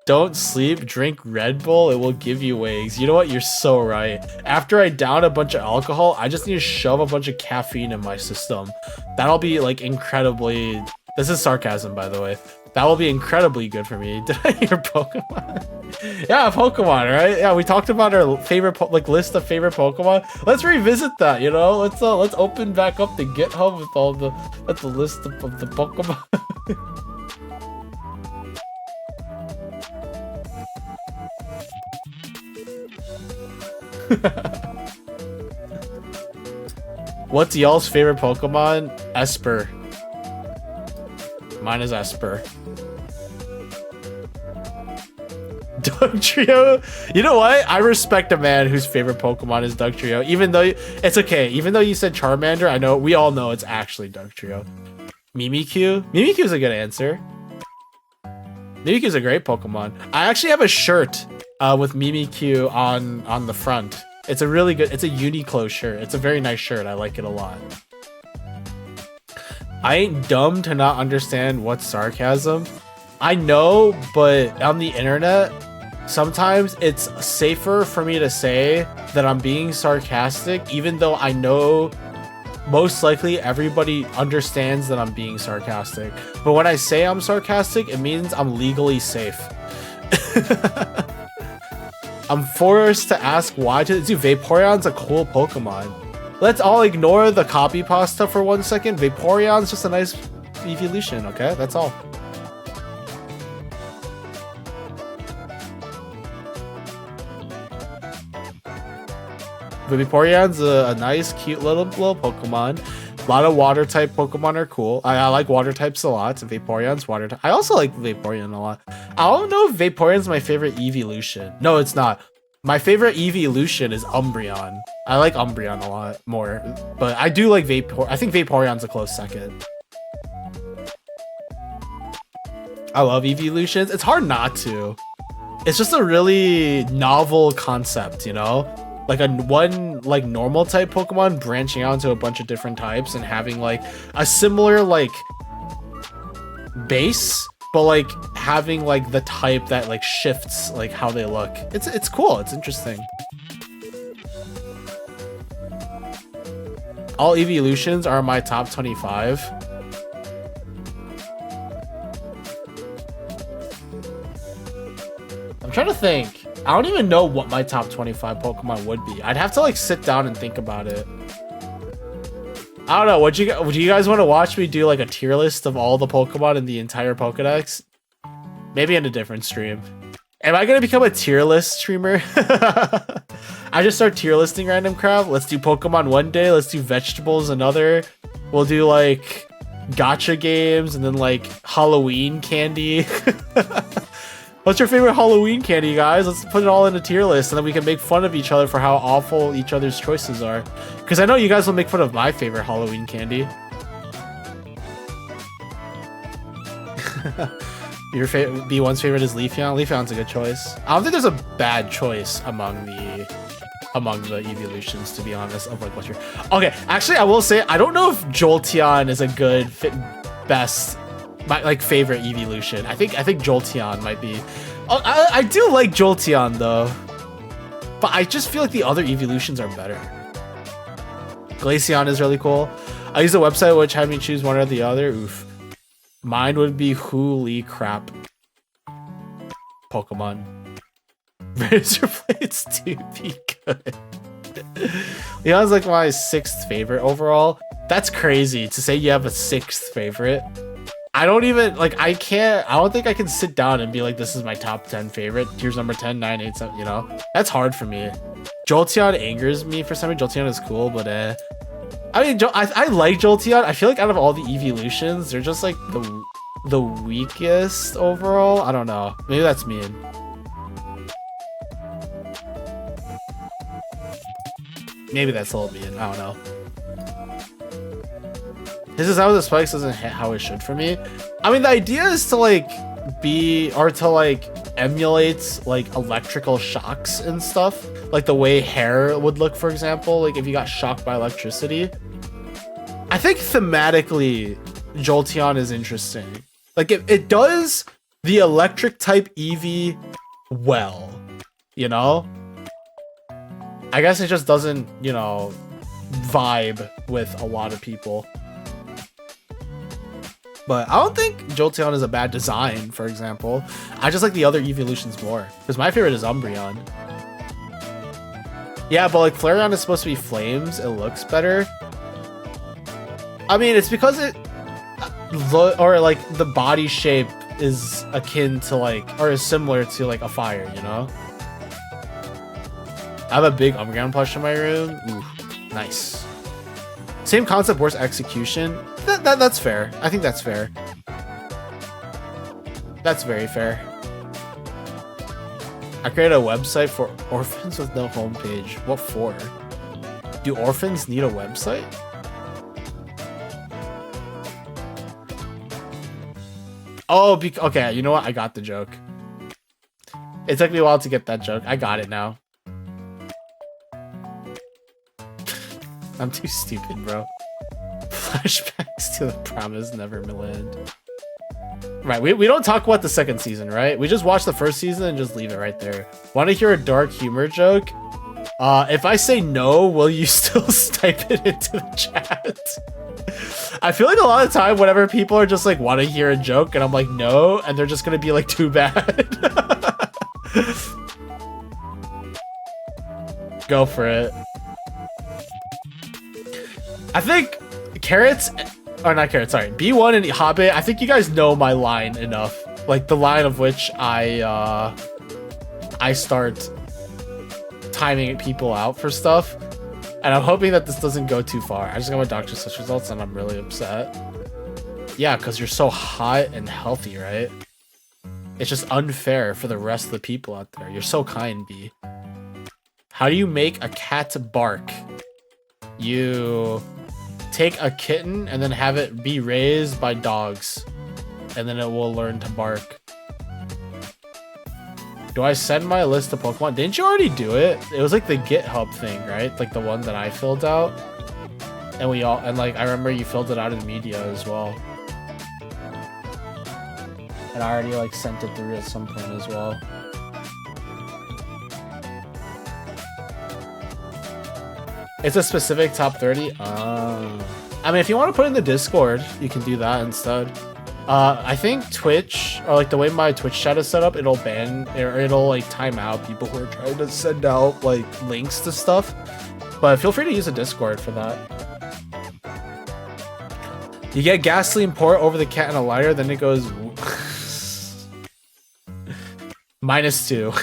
Don't sleep, drink Red Bull, it will give you wings. You know what? You're so right. After I down a bunch of alcohol, I just need to shove a bunch of caffeine in my system. That'll be like incredibly... This is sarcasm, by the way. That will be incredibly good for me. Did I hear Pokemon? Yeah, Pokemon, right? Yeah, we talked about our favorite list of favorite Pokemon. Let's revisit that, you know? Let's open back up the GitHub with all the list of the Pokemon. What's y'all's favorite Pokemon? Esper. Mine is Esper. Dugtrio? You know what? I respect a man whose favorite Pokemon is Dugtrio. Even though it's okay. Even though you said Charmander, I know we all know it's actually Dugtrio. Mimikyu? Mimikyu's a good answer. Mimikyu's a great Pokemon. I actually have a shirt with Mimikyu on the front. It's a really good, it's a Uniqlo shirt. It's a very nice shirt. I like it a lot. I ain't dumb to not understand what's sarcasm. I know, but on the internet, sometimes it's safer for me to say that I'm being sarcastic, even though I know most likely everybody understands that I'm being sarcastic. But when I say I'm sarcastic, it means I'm legally safe. I'm forced to ask why to do. Vaporeon's a cool Pokemon. Let's all ignore the copy pasta for 1 second. Vaporeon's just a nice evolution, okay? That's all. Vaporeon's a nice, cute little Pokemon. A lot of water type Pokemon are cool. I like water types a lot. Vaporeon's water type. I also like Vaporeon a lot. I don't know if Vaporeon's my favorite evolution. No, it's not. My favorite evolution is Umbreon. I like Umbreon a lot more, but I do like Vaporeon. I think Vaporeon's a close second. I love evolutions. It's hard not to. It's just a really novel concept, you know? Like one normal type Pokemon branching out into a bunch of different types and having like a similar like base, but like having like the type that like shifts like how they look. It's cool. It's interesting. All evolutions are my top 25. I'm trying to think. I don't even know what my top 25 Pokemon would be. I'd have to like sit down and think about it. I don't know. Would you guys want to watch me do like a tier list of all the Pokemon in the entire Pokedex? Maybe in a different stream. Am I gonna become a tier list streamer? I just start tier listing random crap. Let's do Pokemon one day. Let's do vegetables another. We'll do like gacha games and then like Halloween candy. What's your favorite Halloween candy, guys? Let's put it all in a tier list and then we can make fun of each other for how awful each other's choices are. Because I know you guys will make fun of my favorite Halloween candy. Your favorite B1's favorite is Leafeon. Leafeon's a good choice. I don't think there's a bad choice among the evolutions, to be honest, of like what you're... Okay, actually I will say I don't know if Jolteon is a good best my like favorite evolution. I think Jolteon might be. I do like Jolteon though, but I just feel like the other evolutions are better. Glaceon is really cool. I use a website which had me choose one or the other. Oof. Mine would be holy crap. Pokemon. Razor Blades do be good. Leon's like my 6th favorite overall. That's crazy to say you have a 6th favorite. I don't even like, I don't think I can sit down and be like, this is my top 10 favorite. Here's number 10, 9, 8, 7, you know? That's hard for me. Jolteon angers me for some reason. Jolteon is cool, but I mean, I like Jolteon. I feel like out of all the evolutions, they're just like the weakest overall. I don't know. Maybe that's mean. Maybe that's a little mean. I don't know. This is how the spikes doesn't hit how it should for me. I mean, the idea is to like emulate like electrical shocks and stuff, like the way hair would look, for example, like if you got shocked by electricity. I think thematically Jolteon is interesting. Like it does the electric type Eevee well, you know? I guess it just doesn't, you know, vibe with a lot of people. But I don't think Jolteon is a bad design, for example. I just like the other evolutions more. Because my favorite is Umbreon. Yeah, but like Flareon is supposed to be flames. It looks better. I mean, it's because or like the body shape is akin to like, or is similar to like a fire, you know? I have a big Umbreon plush in my room. Ooh, nice. Same concept, worse execution. That's fair. I think that's fair. That's very fair. I created a website for orphans with no homepage. What for? Do orphans need a website? Oh, okay. You know what? I got the joke. It took me a while to get that joke. I got it now. I'm too stupid, bro. Flashbacks to the Promised Neverland. Right, we don't talk about the second season, right? We just watch the first season and just leave it right there. Want to hear a dark humor joke? If I say no, will you still type it into the chat? I feel like a lot of the time, whenever people are just like, want to hear a joke, and I'm like, no, and they're just gonna be like, too bad. Go for it. I think Carrots, or not Carrots, sorry, B1 and Hobbit, I think you guys know my line enough. Like the line of which I start timing people out for stuff. And I'm hoping that this doesn't go too far. I just got my doctor's test results and I'm really upset. Yeah, because you're so hot and healthy, right? It's just unfair for the rest of the people out there. You're so kind, B. How do you make a cat bark? You take a kitten and then have it be raised by dogs. And then it will learn to bark. Do I send my list to Pokemon? Didn't you already do it? It was like the GitHub thing, right? Like the one that I filled out. And like I remember you filled it out in media as well. And I already like sent it through at some point as well. It's a specific top 30. I mean, if you want to put it in the Discord, you can do that instead. I think Twitch, or like the way my Twitch chat is set up, it'll ban, or it'll like time out people who are trying to send out like links to stuff. But feel free to use a Discord for that. You get gasoline pour over the cat and a lighter, then it goes -2.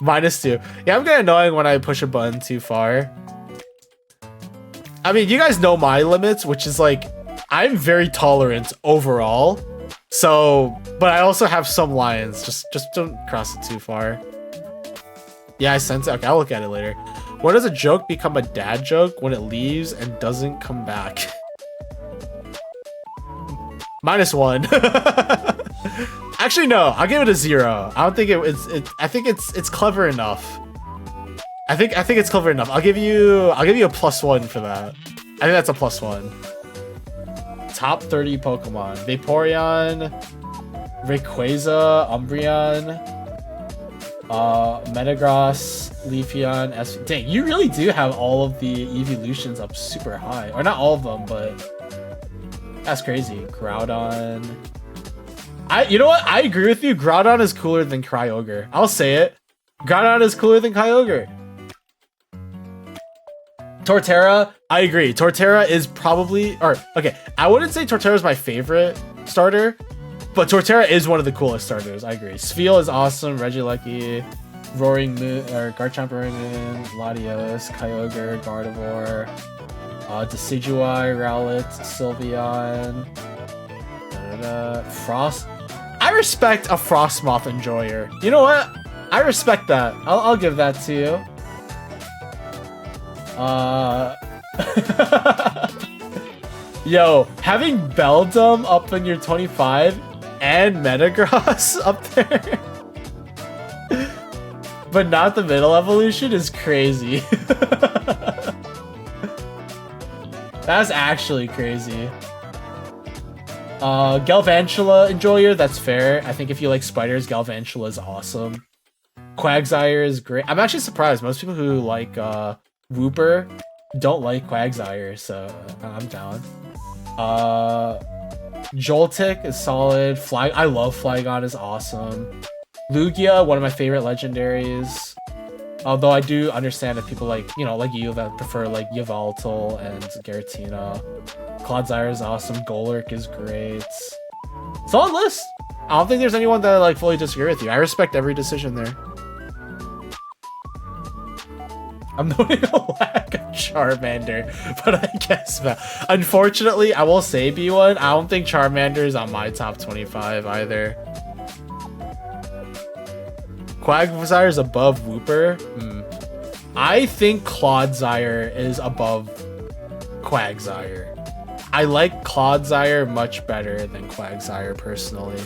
-2. Yeah, I'm getting annoying when I push a button too far. I mean, you guys know my limits, which is like, I'm very tolerant overall. So, but I also have some lines. Just don't cross it too far. Yeah, I sent it. Okay, I'll look at it later. When does a joke become a dad joke? When it leaves and doesn't come back. -1. Actually, no. I'll give it a 0. I don't think I think it's clever enough. I think it's clever enough. I'll give you a +1 for that. I think that's a +1. Top 30 Pokemon: Vaporeon, Rayquaza, Umbreon, Metagross, Leafeon, Dang, you really do have all of the evolutions up super high. Or not all of them, but that's crazy. Groudon. You know what? I agree with you. Groudon is cooler than Kyogre. I'll say it. Groudon is cooler than Kyogre. Torterra, I agree. Torterra is probably, or okay, I wouldn't say Torterra is my favorite starter, but Torterra is one of the coolest starters. I agree. Spheal is awesome. Regieleki, Roaring Moon, or Garchomp, Roaring Moon, Latios, Kyogre, Gardevoir, Decidueye, Rowlet, Sylveon, Frost. I respect a Frostmoth enjoyer. You know what? I respect that. I'll give that to you. Yo, having Beldum up in your 25 and Metagross up there, but not the middle evolution is crazy. That's actually crazy. Galvantula enjoyer, that's fair. I think if you like spiders, Galvantula is awesome. Quagsire is great. I'm actually surprised. Most people who like Wooper don't like Quagsire, so I'm down. Joltik is solid. I love Flygon, is awesome. Lugia, one of my favorite legendaries. Although I do understand if people like, you know, like you that prefer like Yveltal and Giratina. Clodsire is awesome. Golurk is great. Solid list. I don't think there's anyone that like fully disagree with you. I respect every decision there. I'm noting a lack of Charmander, but I guess unfortunately, I will say B1. I don't think Charmander is on my top 25 either. Quagsire is above Wooper. I think Clodsire is above Quagsire. I like Clodsire much better than Quagsire personally.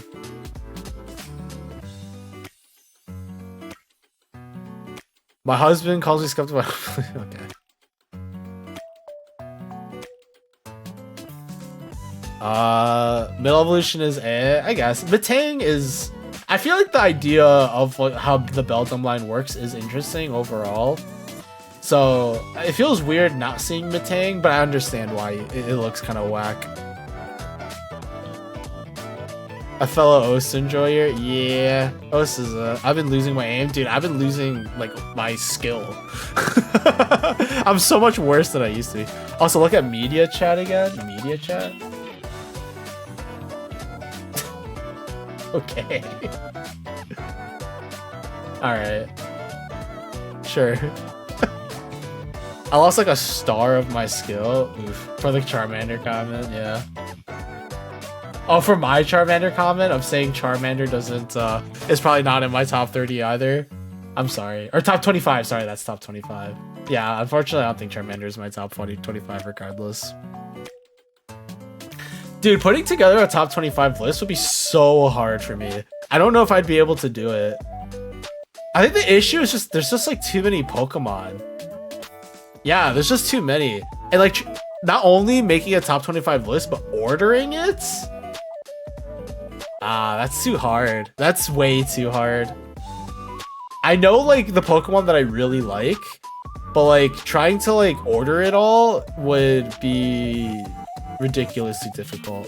My husband calls me skeptical. Okay. Middle evolution is I guess. Metang is. I feel like the idea of how the Beldum line works is interesting overall. So it feels weird not seeing Metang, but I understand why it looks kind of whack. A fellow Os enjoyer? Yeah. Os is I've been losing my aim. Dude, I've been losing like my skill. I'm so much worse than I used to be. Also, look at media chat again. Media chat. Okay. Alright. Sure. I lost like a star of my skill. Oof. For the Charmander comment, yeah. Oh, for my Charmander comment of saying Charmander doesn't, is probably not in my top 30 either. I'm sorry. Or top 25, sorry, that's top 25. Yeah, unfortunately, I don't think Charmander is my top 25 regardless. Dude, putting together a top 25 list would be so hard for me. I don't know if I'd be able to do it. I think the issue is just, there's just like too many Pokemon. Yeah, there's just too many. And like, not only making a top 25 list, but ordering it? Ah, that's too hard. That's way too hard. I know like the Pokemon that I really like, but like trying to like order it all would be ridiculously difficult.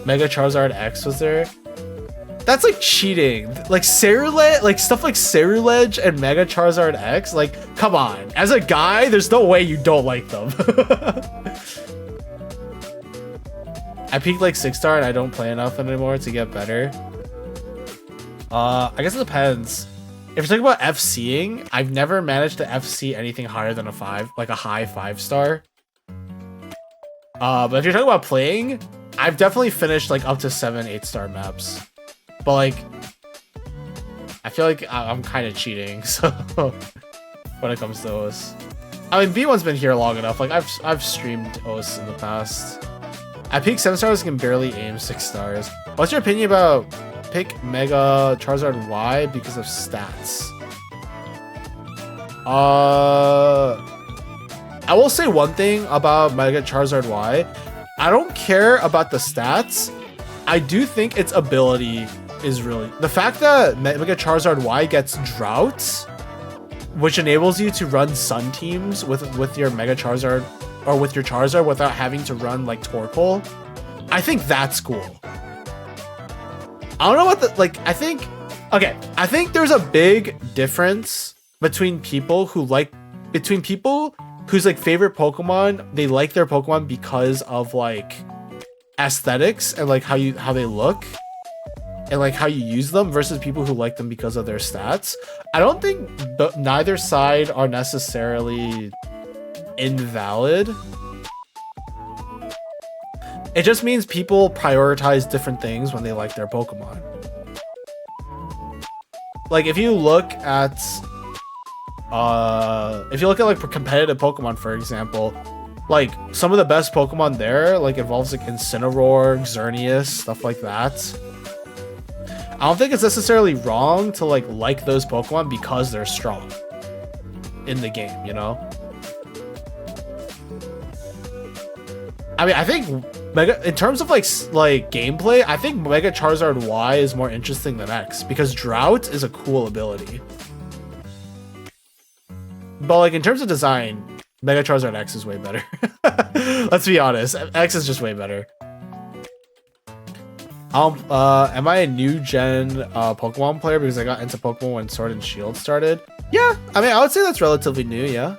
Mega Charizard X was there. That's like cheating. Like Ceruledge, like stuff like Ceruledge and Mega Charizard X, like come on. As a guy, there's no way you don't like them. I peaked like 6-star and I don't play enough anymore to get better. I guess it depends. If you're talking about FCing, I've never managed to FC anything higher than a 5, like a high 5-star. But if you're talking about playing, I've definitely finished like up to 7-8-star maps. But like, I feel like I'm kind of cheating, so when it comes to OS. I mean, B1's been here long enough. Like I've streamed OS in the past. At peak 7 stars, I can barely aim 6 stars. What's your opinion about pick Mega Charizard Y because of stats? I will say one thing about Mega Charizard Y. I don't care about the stats. I do think its ability is really... The fact that Mega Charizard Y gets Drought, which enables you to run Sun teams with your Mega Charizard, or with your Charizard without having to run like Torkoal, I think that's cool. I don't know what the like. I think there's a big difference between people whose like favorite Pokemon, they like their Pokemon because of like aesthetics and like how they look and like how you use them, versus people who like them because of their stats. I don't think neither side are necessarily invalid. It just means people prioritize different things when they like their Pokemon. Like if you look at like competitive Pokemon, for example, like some of the best Pokemon there like involves like Incineroar, Xerneas, stuff like that. I don't think it's necessarily wrong to like those Pokemon because they're strong in the game, you know? I mean, I think in terms of like gameplay, I think Mega Charizard Y is more interesting than X because Drought is a cool ability. But like in terms of design, Mega Charizard X is way better. Let's be honest, X is just way better. Am I a new gen Pokemon player because I got into Pokemon when Sword and Shield started? Yeah, I mean, I would say that's relatively new, yeah.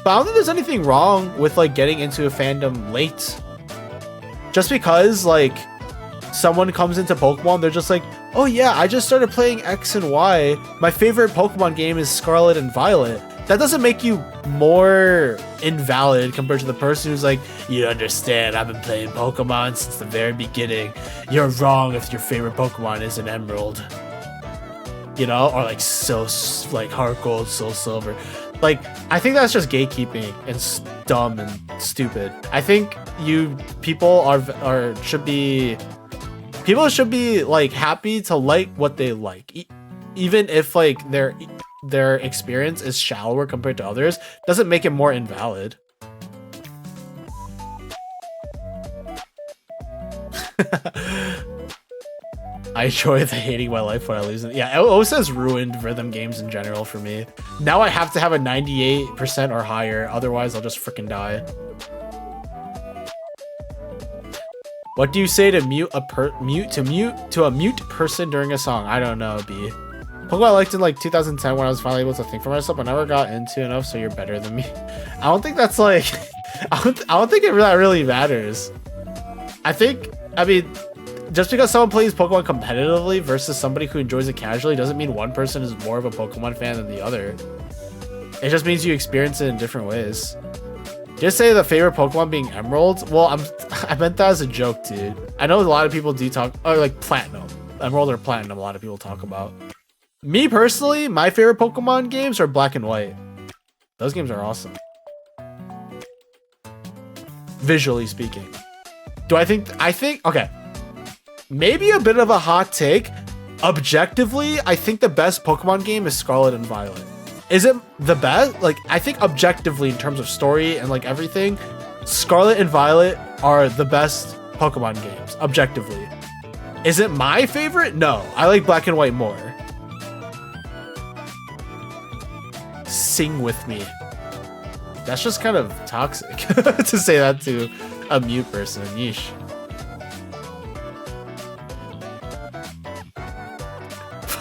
But I don't think there's anything wrong with like getting into a fandom late. Just because like someone comes into Pokemon, they're just like, oh yeah, I just started playing X and Y. My favorite Pokemon game is Scarlet and Violet. That doesn't make you more invalid compared to the person who's like, you understand, I've been playing Pokemon since the very beginning. You're wrong if your favorite Pokemon is an Emerald. You know? Or like Heart Gold, Soul Silver. Like, I think that's just gatekeeping and dumb and stupid. I think people should be like happy to like what they like. Even if like their experience is shallower compared to others, doesn't make it more invalid. I enjoy the hating my life when I lose it. Yeah, OSA has ruined rhythm games in general for me. Now I have to have a 98% or higher, otherwise I'll just freaking die. What do you say to mute a mute person during a song? I don't know, B. Pokemon I liked in like 2010 when I was finally able to think for myself. I never got into enough, so you're better than me. I don't think that's like I don't think it really matters. I mean, just because someone plays Pokemon competitively versus somebody who enjoys it casually doesn't mean one person is more of a Pokemon fan than the other. It just means you experience it in different ways. Just say the favorite Pokemon being Emerald. Well, I meant that as a joke, dude. I know a lot of people do talk, or like Platinum, Emerald or Platinum. A lot of people talk about. Me personally, my favorite Pokemon games are Black and White. Those games are awesome. Visually speaking. I think, okay. Maybe a bit of a hot take. Objectively, I think the best Pokemon game is Scarlet and Violet. Is it the best? Like, I think objectively in terms of story and like everything, Scarlet and Violet are the best Pokemon games, objectively. Is it my favorite? No, I like Black and White more. Sing with me. That's just kind of toxic to say that to a mute person. Yeesh.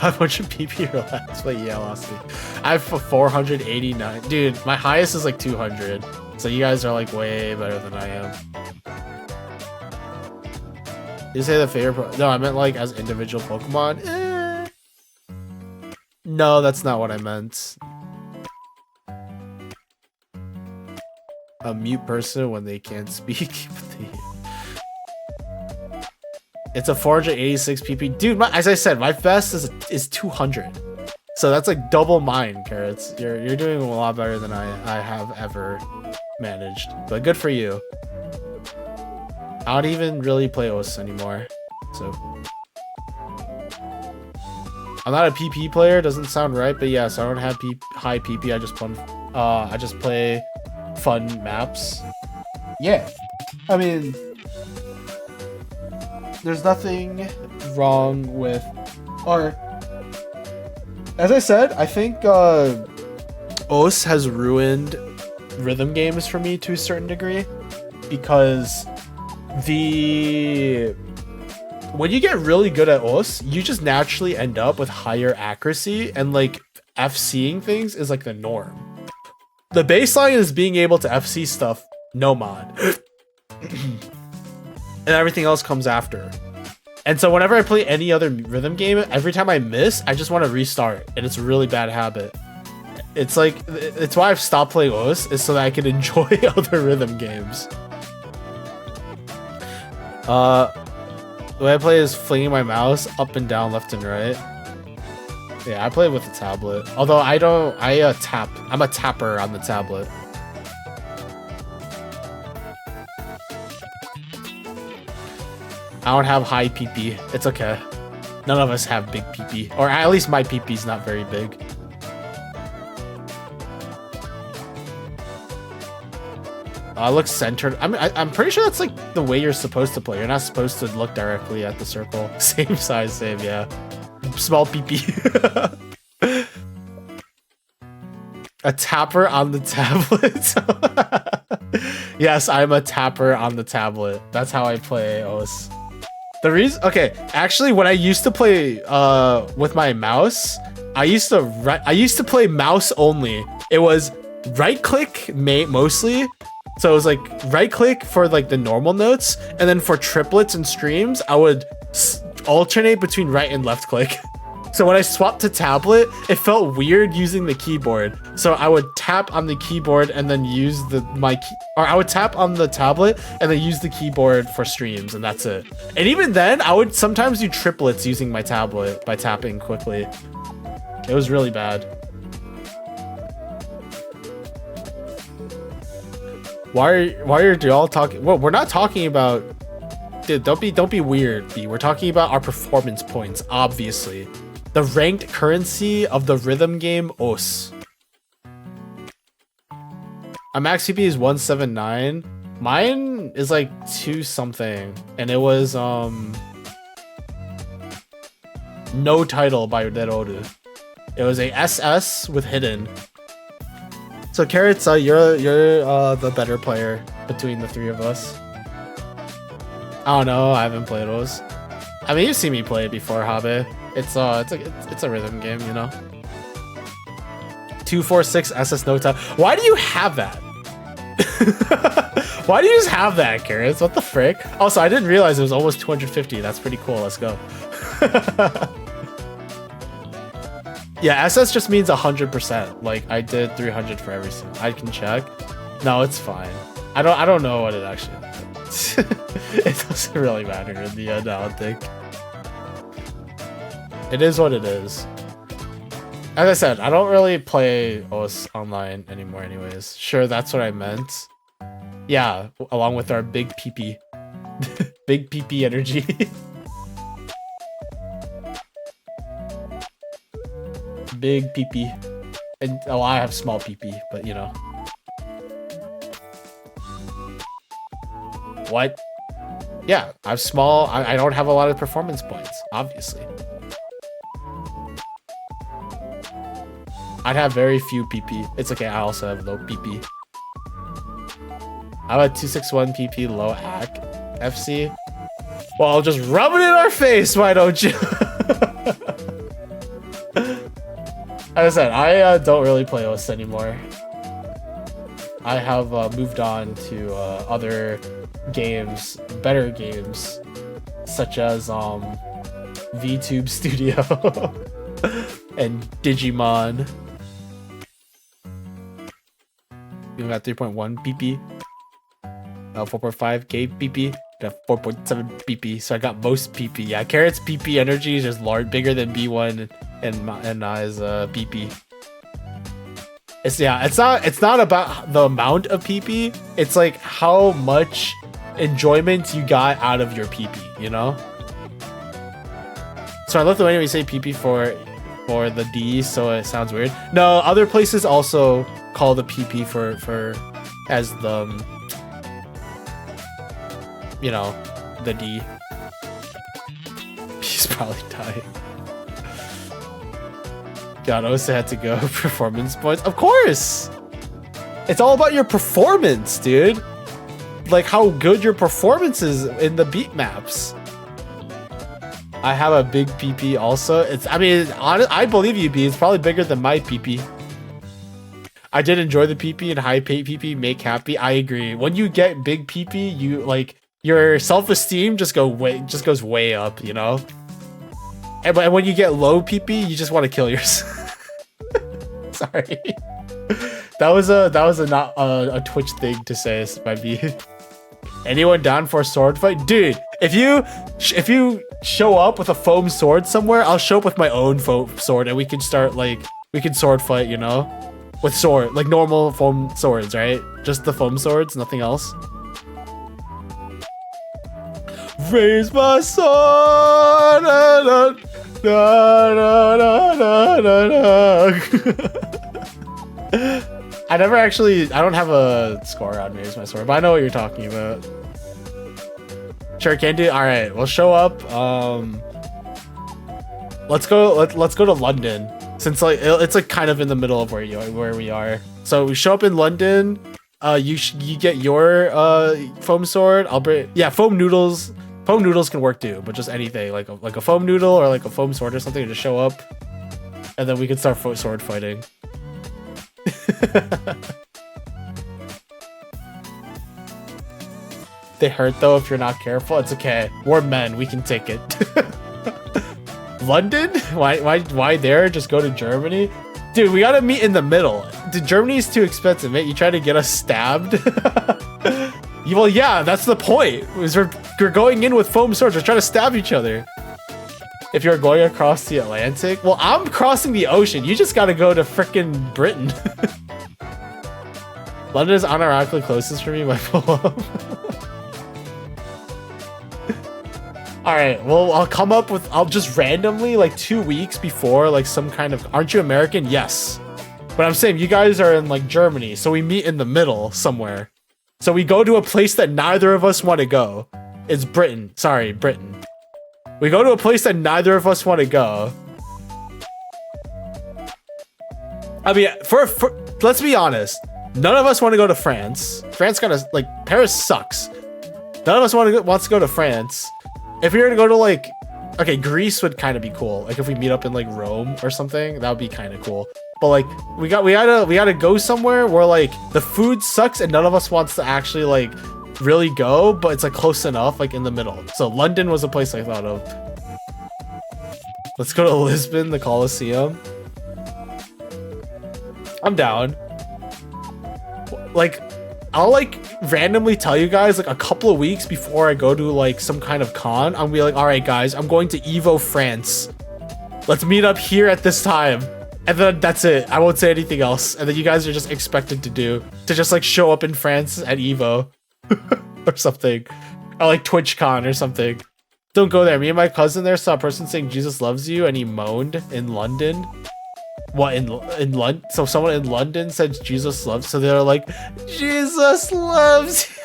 500 PP relax, but yeah, lost me. I have 489. Dude, my highest is like 200. So you guys are like way better than I am. You say the favorite? No, I meant like as individual Pokemon. No, that's not what I meant. A mute person when they can't speak. It's a 486 PP. Dude, as I said, my best is 200. So that's like double mine, Carrots. You're doing a lot better than I have ever managed. But good for you. I don't even really play OS anymore. So I'm not a PP player, doesn't sound right, but yeah, so I don't have high PP. I just play fun maps. Yeah. I mean, there's nothing wrong with, or as I said, I think OS has ruined rhythm games for me to a certain degree. because when you get really good at OS, you just naturally end up with higher accuracy, and like FCing things is like the norm. The baseline is being able to FC stuff, no mod. And everything else comes after. And so whenever I play any other rhythm game, every time I miss, I just want to restart, and it's a really bad habit. It's like, it's why I've stopped playing OS, is so that I can enjoy other rhythm games. The way I play is flinging my mouse up and down, left and right. Yeah, I play with a tablet. Although I tap. I'm a tapper on the tablet. I don't have high PP. It's okay. None of us have big PP. Or at least my PP's not very big. Looks centered. I'm pretty sure that's like the way you're supposed to play. You're not supposed to look directly at the circle. Same size, same, yeah. Small PP. A tapper on the tablet. Yes, I'm a tapper on the tablet. That's how I play OS. The reason, okay, actually, when I used to play with my mouse, I used to play mouse only. It was right click mostly. So it was like right click for like the normal notes, and then for triplets and streams, I would alternate between right and left click. So when I swapped to tablet, it felt weird using the keyboard. So I would tap on the keyboard and then use or I would tap on the tablet and then use the keyboard for streams, and that's it. And even then, I would sometimes do triplets using my tablet by tapping quickly. It was really bad. Why are y'all talking? Well, we're not talking about. Dude, don't be weird, B. We're talking about our performance points, obviously. The ranked currency of the rhythm game OS. A max CP is 179. Mine is like 2 something, and it was No Title by Neroru. It was a SS with hidden. So Carrots, you're the better player between the three of us. I don't know. I haven't played those. I mean, you've seen me play it before, Habe. It's a rhythm game, you know. 246 SS No Time. Why do you have that? Why do you just have that, Carrots? What the frick? Also, I didn't realize it was almost 250. That's pretty cool. Let's go. Yeah, SS just means 100%. Like, I did 300 for every single. I can check. No, it's fine. I don't know what it actually is. It doesn't really matter in the end, I don't think. It is what it is. As I said, I don't really play OS online anymore anyways. Sure, that's what I meant. Yeah, along with our big PP. Big PP energy. Big PP. And oh, I have small PP, but you know. What? Yeah, I have small. I don't have a lot of performance points, obviously. I'd have very few PP. It's okay, I also have low PP. I have a 261 PP low AC FC. Well, just rub it in our face, why don't you? As I said, I don't really play OS anymore. I have moved on to other games, better games, such as VTube Studio and Digimon. We got 3.1 PP, 4.5 K PP, 4.7 PP. So I got most PP. Yeah, Carrot's PP energy is just large, bigger than B1 and Nai's PP. It's not about the amount of PP. It's like how much enjoyment you got out of your PP, you know? So I love the way we say PP for the D, so it sounds weird. No, other places also call the PP for as the, you know, the D. He's probably dying. God, Osa had to go. Performance points. Of course! It's all about your performance, dude. like how good your performance is in the beat maps. I have a big PP also. I mean, I believe you, B. It's probably bigger than my PP. I did enjoy the PP and high pay PP make happy. I agree. When you get big PP, you like your self-esteem just goes way up, you know? But when you get low PP, you just want to kill yourself. Sorry. That was a not a Twitch thing to say, might be. Anyone down for a sword fight? Dude, if you show up with a foam sword somewhere, I'll show up with my own foam sword and we can start we can sword fight, you know? With sword, like normal foam swords, right? Just the foam swords, nothing else. Raise my sword. Da, da, da, da, da. I don't have a score on Raise My Sword, but I know what you're talking about. Sure, can do. All right, we'll show up. Let's go to London, since like it's like kind of in the middle of where we are. So we show up in London. You get your foam sword. I'll bring foam noodles. Foam noodles can work too, but just anything like a foam noodle or like a foam sword or something to just show up, and then we can start sword fighting. They hurt though if you're not careful. It's okay. We're men. We can take it. London? Why there? Just go to Germany? Dude, we gotta meet in the middle. Dude, Germany's too expensive, mate. You try to get us stabbed? Well, yeah, that's the point. We're going in with foam swords. We're trying to stab each other. If you're going across the Atlantic, well, I'm crossing the ocean. You just gotta go to frickin' Britain. London is unironically closest for me by pull-up. All right, well, I'll just randomly, like 2 weeks before, like some kind of, aren't you American? Yes. But I'm saying you guys are in like Germany, so we meet in the middle somewhere. So we go to a place that neither of us want to go. It's Britain. Sorry, Britain. We go to a place that neither of us want to go. I mean, let's be honest. None of us want to go to France. France kinda, like, Paris sucks. None of us wants to go to France. If we were to go to, like, okay, Greece would kind of be cool. Like, if we meet up in, like, Rome or something, that would be kind of cool. But, like, we gotta go somewhere where, like, the food sucks and none of us wants to actually, like, really go, but it's, like, close enough, like, in the middle. So London was a place I thought of. Let's go to Lisbon, the Colosseum. I'm down. Like, I'll like randomly tell you guys like a couple of weeks before I go to like some kind of con. I'll be like, all right, guys, I'm going to Evo France. Let's meet up here at this time. And then that's it. I won't say anything else. And then you guys are just expected to just like show up in France at Evo or something. Or like TwitchCon or something. Don't go there. Me and my cousin there saw a person saying Jesus loves you and he moaned in London. What, in London? So someone in London said Jesus loves, so they're like, Jesus loves you.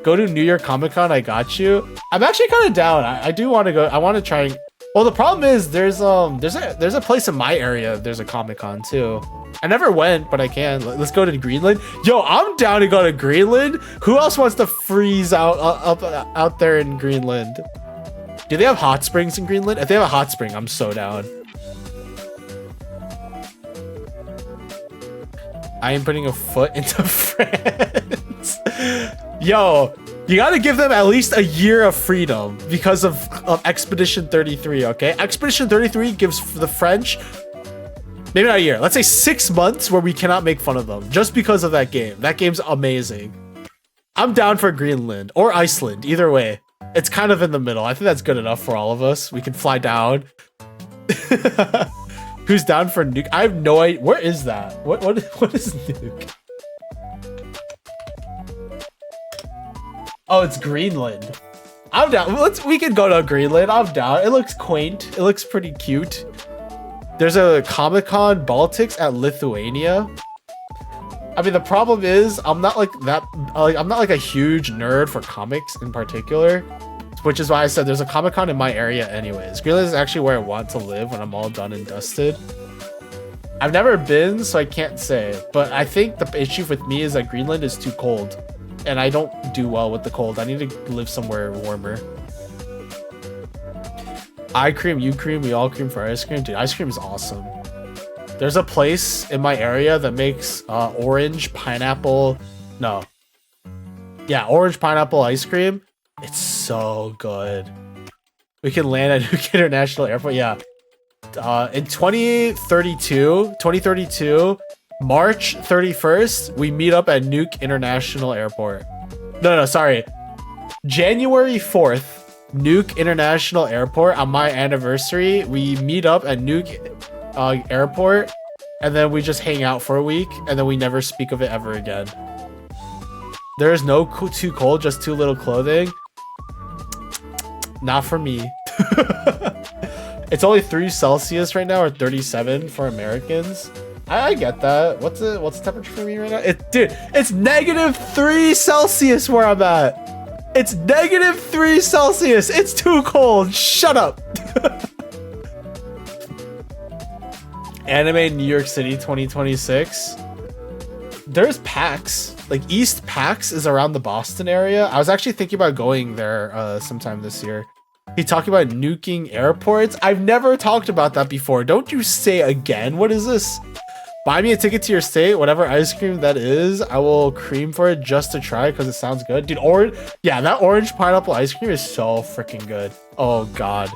Go to New York Comic Con, I got you. I'm actually kind of down. I do want to go. I want to try and, well, the problem is there's a place in my area. There's a Comic Con too. I never went, but I can. Let's go to Greenland. Yo, I'm down to go to Greenland. Who else wants to freeze out there in Greenland? Do they have hot springs in Greenland? If they have a hot spring, I'm so down. I am putting a foot into France. Yo, you gotta give them at least a year of freedom because of Expedition 33, okay? Expedition 33 gives the French, maybe not a year, let's say 6 months where we cannot make fun of them just because of that game. That game's amazing. I'm down for Greenland or Iceland, either way. It's kind of in the middle. I think that's good enough for all of us. We can fly down. Who's down for Nuke? I have no idea. Where is that? What is Nuke? Oh, it's Greenland. I'm down. We can go to Greenland. I'm down. It looks quaint. It looks pretty cute. There's a Comic-Con Baltics at Lithuania. I mean, the problem is I'm not like a huge nerd for comics in particular. Which is why I said there's a Comic-Con in my area anyways. Greenland is actually where I want to live when I'm all done and dusted. I've never been, so I can't say. But I think the issue with me is that Greenland is too cold. and I don't do well with the cold. I need to live somewhere warmer. I cream, you cream, we all cream for ice cream. Dude, ice cream is awesome. There's a place in my area that makes orange pineapple. No. Yeah, orange pineapple ice cream. It's so good. We can land at Nuke International Airport. Yeah. In 2032, March 31st, we meet up at Nuke International Airport. No, sorry. January 4th, Nuke International Airport. On my anniversary, we meet up at Nuke Airport, and then we just hang out for a week, and then we never speak of it ever again. There is no too cold, just too little clothing. Not for me. It's only 3 Celsius right now, or 37 for Americans. I get that. What's the temperature for me right now? Dude, it's -3 Celsius where I'm at. It's -3 Celsius. It's too cold. Shut up. Anime New York City 2026. There's PAX. Like East PAX is around the Boston area. I was actually thinking about going there sometime this year. He talking about nuking airports. I've never talked about that before. Don't you say again. What is this? Buy me a ticket to your state, whatever ice cream that is. I will cream for it just to try because it sounds good. Dude, that orange pineapple ice cream is so freaking good. Oh god.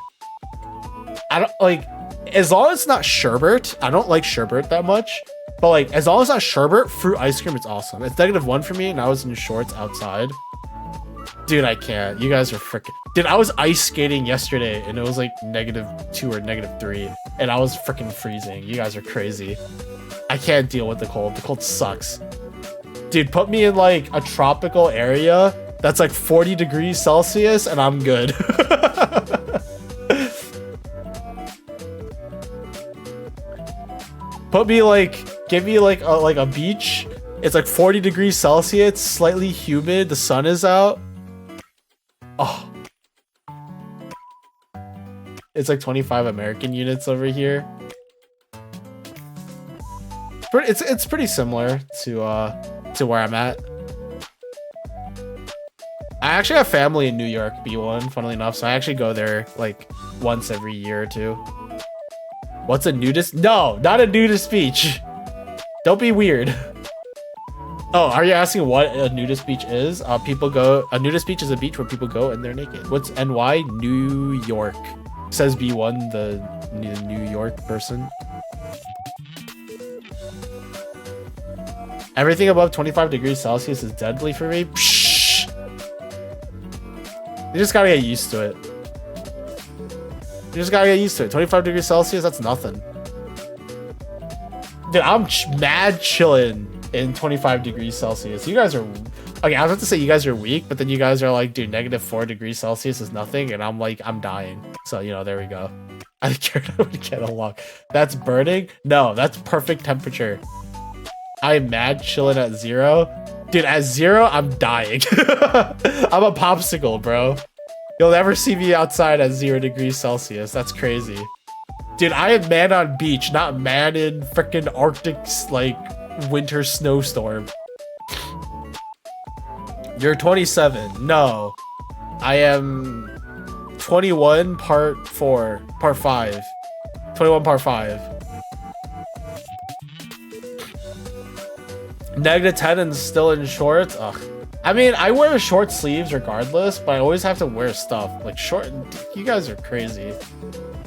I don't like, as long as it's not sherbet. I don't like sherbet that much. But like, as long as it's not sherbet, fruit ice cream, it's awesome. It's -1 for me, and I was in shorts outside. Dude, I can't. You guys are freaking... Dude, I was ice skating yesterday, and it was like -2 or -3, and I was freaking freezing. You guys are crazy. I can't deal with the cold. The cold sucks. Dude, put me in like a tropical area that's like 40 degrees Celsius, and I'm good. Put me like... Give me like a beach. It's like 40 degrees Celsius, slightly humid, the sun is out. Oh. It's like 25 American units over here. It's pretty similar to where I'm at. I actually have family in New York, B1, funnily enough, so I actually go there like once every year or two. What's a nudist? No, not a nudist beach. Don't be weird. Oh, are you asking what a nudist beach is? A nudist beach is a beach where people go and they're naked. What's NY? New York. Says B1, the New York person. Everything above 25 degrees Celsius is deadly for me. Psh! You just gotta get used to it. 25 degrees Celsius, that's nothing. Dude, I'm mad chilling in 25 degrees Celsius. You guys are... Okay, I was about to say you guys are weak, but then you guys are like, dude, -4 degrees Celsius is nothing, and I'm like, I'm dying. So, you know, there we go. I cared I would get along. That's burning? No, that's perfect temperature. I'm mad chilling at 0. Dude, at 0, I'm dying. I'm a popsicle, bro. You'll never see me outside at 0 degrees Celsius. That's crazy. Dude, I am man on beach, not man in freaking Arctic, like, winter snowstorm. You're 27. No. I am 21 part 4. Part 5. 21 part 5. -10 and still in shorts? Ugh. I mean, I wear short sleeves regardless, but I always have to wear stuff. Like, short... You guys are crazy.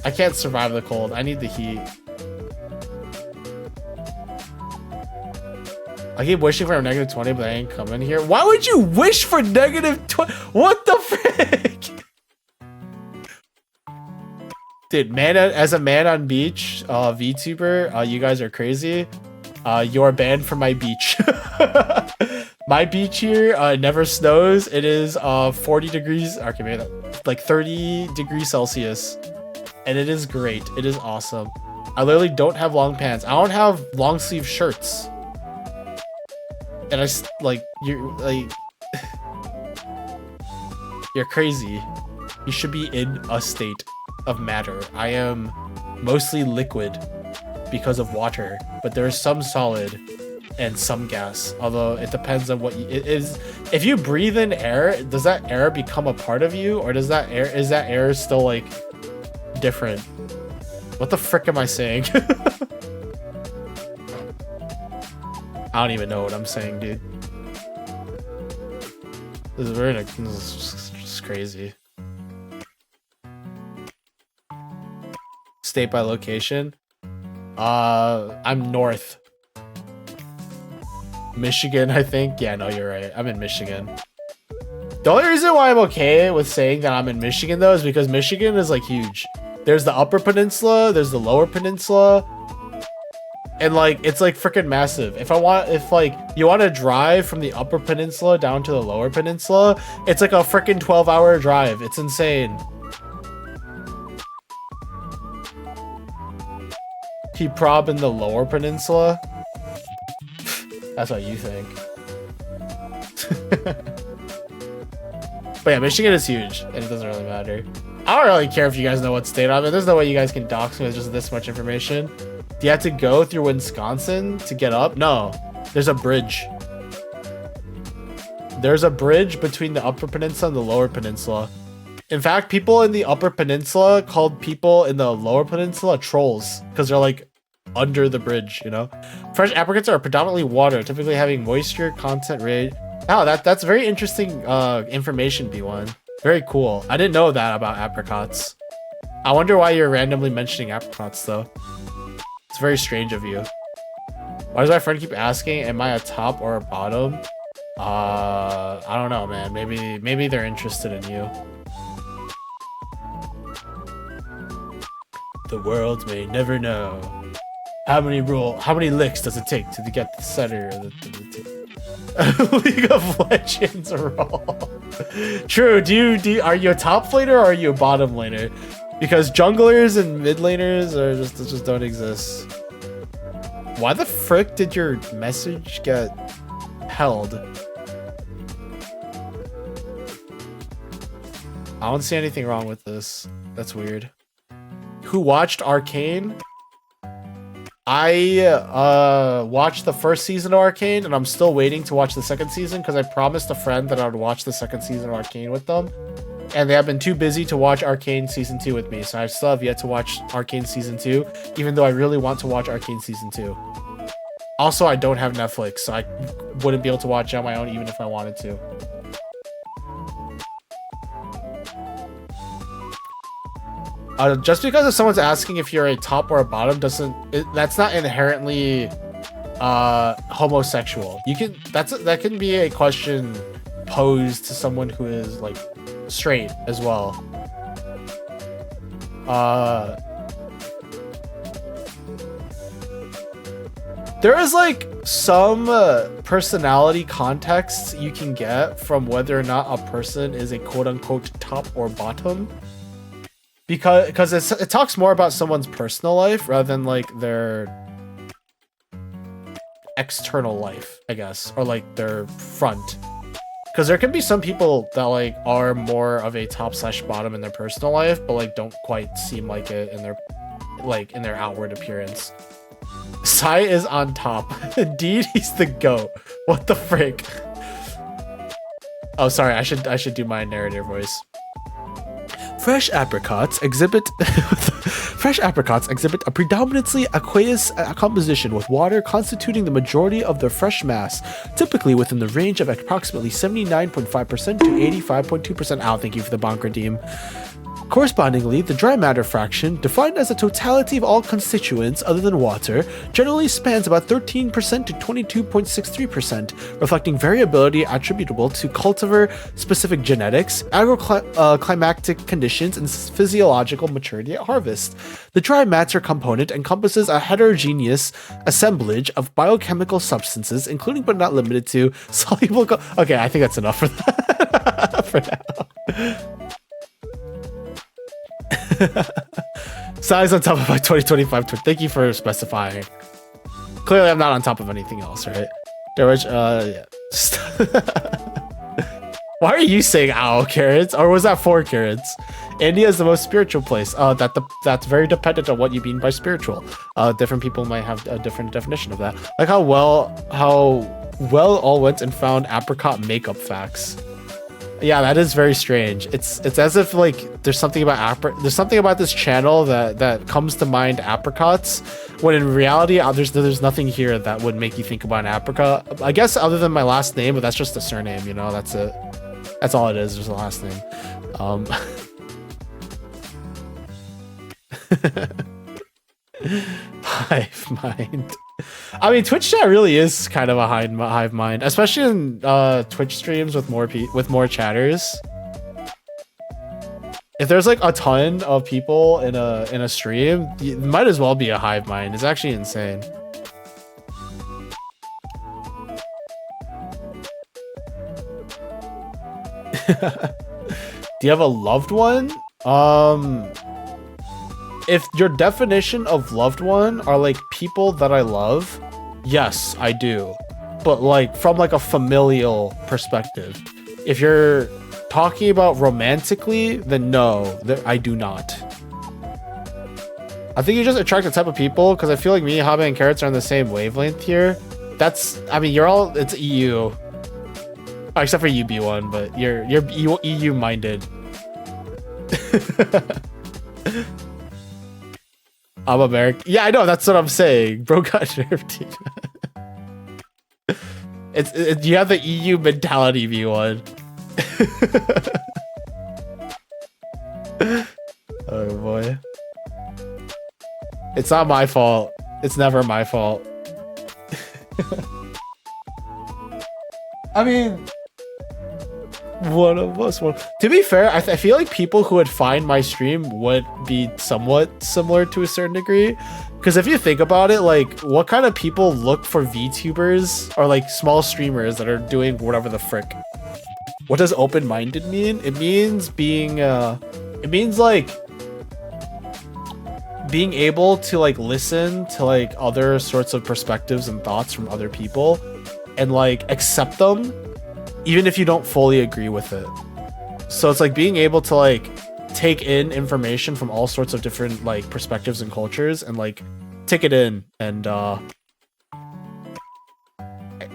I can't survive the cold. I need the heat. I keep wishing for a -20, but I ain't coming here. Why would you wish for -20? What the frick? Dude, as a man on beach, VTuber, you guys are crazy. You're banned from my beach. My beach here never snows. It is 40 degrees, okay, maybe like 30 degrees Celsius. And it is great. It is awesome. I literally don't have long pants. I don't have long sleeve shirts. And you're crazy. You should be in a state of matter. I am mostly liquid because of water, but there is some solid and some gas. Although it depends on what it is. If you breathe in air, does that air become a part of you, or does that air is that air still like different? What the frick am I saying? I don't even know what I'm saying, dude. This is just crazy. State by location. I'm north. Michigan, I think. Yeah, no, you're right. I'm in Michigan. The only reason why I'm okay with saying that I'm in Michigan though is because Michigan is like huge. There's the upper peninsula, there's the lower peninsula, and like it's like freaking massive. If like you want to drive from the upper peninsula down to the lower peninsula, it's like a freaking 12-hour drive. It's insane. He prob in the lower peninsula. That's what you think. But yeah, Michigan is huge, and it doesn't really matter. I don't really care if you guys know what state I'm in. There's no way you guys can dox me with just this much information. Do you have to go through Wisconsin to get up? No. There's a bridge. There's a bridge between the upper peninsula and the lower peninsula. In fact, people in the upper peninsula called people in the lower peninsula trolls because they're like under the bridge, you know? Fresh apricots are predominantly water, typically having moisture content rate. Oh, that's very interesting information, B1. Very cool. I didn't know that about apricots. I wonder why you're randomly mentioning apricots, though. It's very strange of you. Why does my friend keep asking, am I a top or a bottom? I don't know, man. Maybe they're interested in you. The world may never know. How many licks does it take to get the center of the League of Legends roll? True. Are you a top laner or are you a bottom laner? Because junglers and mid laners are just don't exist. Why the frick did your message get held? I don't see anything wrong with this. That's weird. Who watched Arcane? I watched the first season of Arcane, and I'm still waiting to watch the second season because I promised a friend that I would watch the second season of Arcane with them. And they have been too busy to watch Arcane Season 2 with me, so I still have yet to watch Arcane Season 2, even though I really want to watch Arcane Season 2. Also, I don't have Netflix, so I wouldn't be able to watch it on my own even if I wanted to. Just because if someone's asking if you're a top or a bottom that's not inherently homosexual. That can be a question posed to someone who is like straight as well. There is like some personality contexts you can get from whether or not a person is a quote-unquote top or bottom. Because it talks more about someone's personal life rather than like their external life, I guess, or like their front. Because there can be some people that like are more of a top/bottom in their personal life, but like don't quite seem like it in their outward appearance. Sai is on top. Indeed, he's the GOAT. What the frick? Oh, sorry. I should do my narrator voice. Fresh apricots exhibit a predominantly aqueous composition, with water constituting the majority of their fresh mass, typically within the range of approximately 79.5% to 85.2%. Ow, thank you for the bonk redeem. Correspondingly, the dry matter fraction, defined as the totality of all constituents other than water, generally spans about 13% to 22.63%, reflecting variability attributable to cultivar-specific genetics, agroclimatic conditions, and physiological maturity at harvest. The dry matter component encompasses a heterogeneous assemblage of biochemical substances, including but not limited to soluble... Okay, I think that's enough for that. For now. Size on top of my 2025 Twitch. Thank you for specifying. Clearly, I'm not on top of anything else, right? Yeah. Why are you saying ow, carrots? Or was that 4 carrots? India is the most spiritual place. That's very dependent on what you mean by spiritual. Different people might have a different definition of that. Like how well all went and found apricot makeup facts. Yeah, that is very strange. It's as if like there's something about this channel that comes to mind apricots, when in reality there's nothing here that would make you think about an apricot. I guess other than my last name, but that's just a surname, you know. That's it. That's all it is. There's a last name. Hive mind. I mean, Twitch chat really is kind of a hive mind, especially in Twitch streams with more chatters. If there's like a ton of people in a stream, it might as well be a hive mind. It's actually insane. Do you have a loved one? If your definition of loved one are like people that I love, yes, I do. But like from like a familial perspective. If you're talking about romantically, then no, I do not. I think you just attract the type of people, because I feel like me, Habe, and Carrots are on the same wavelength here. I mean, it's EU. Oh, except for you, B1, but you're EU minded. I'm American. Yeah, I know. That's what I'm saying. Bro got nerfed. You have the EU mentality, V1. Oh boy. It's not my fault. It's never my fault. I mean, one of us. To be fair, I feel like people who would find my stream would be somewhat similar to a certain degree. Because if you think about it, like, what kind of people look for VTubers or like small streamers that are doing whatever the frick? What does open-minded mean? It means being, it means like being able to like listen to like other sorts of perspectives and thoughts from other people and like accept them, even if you don't fully agree with it. So it's like being able to like take in information from all sorts of different like perspectives and cultures and like take it in and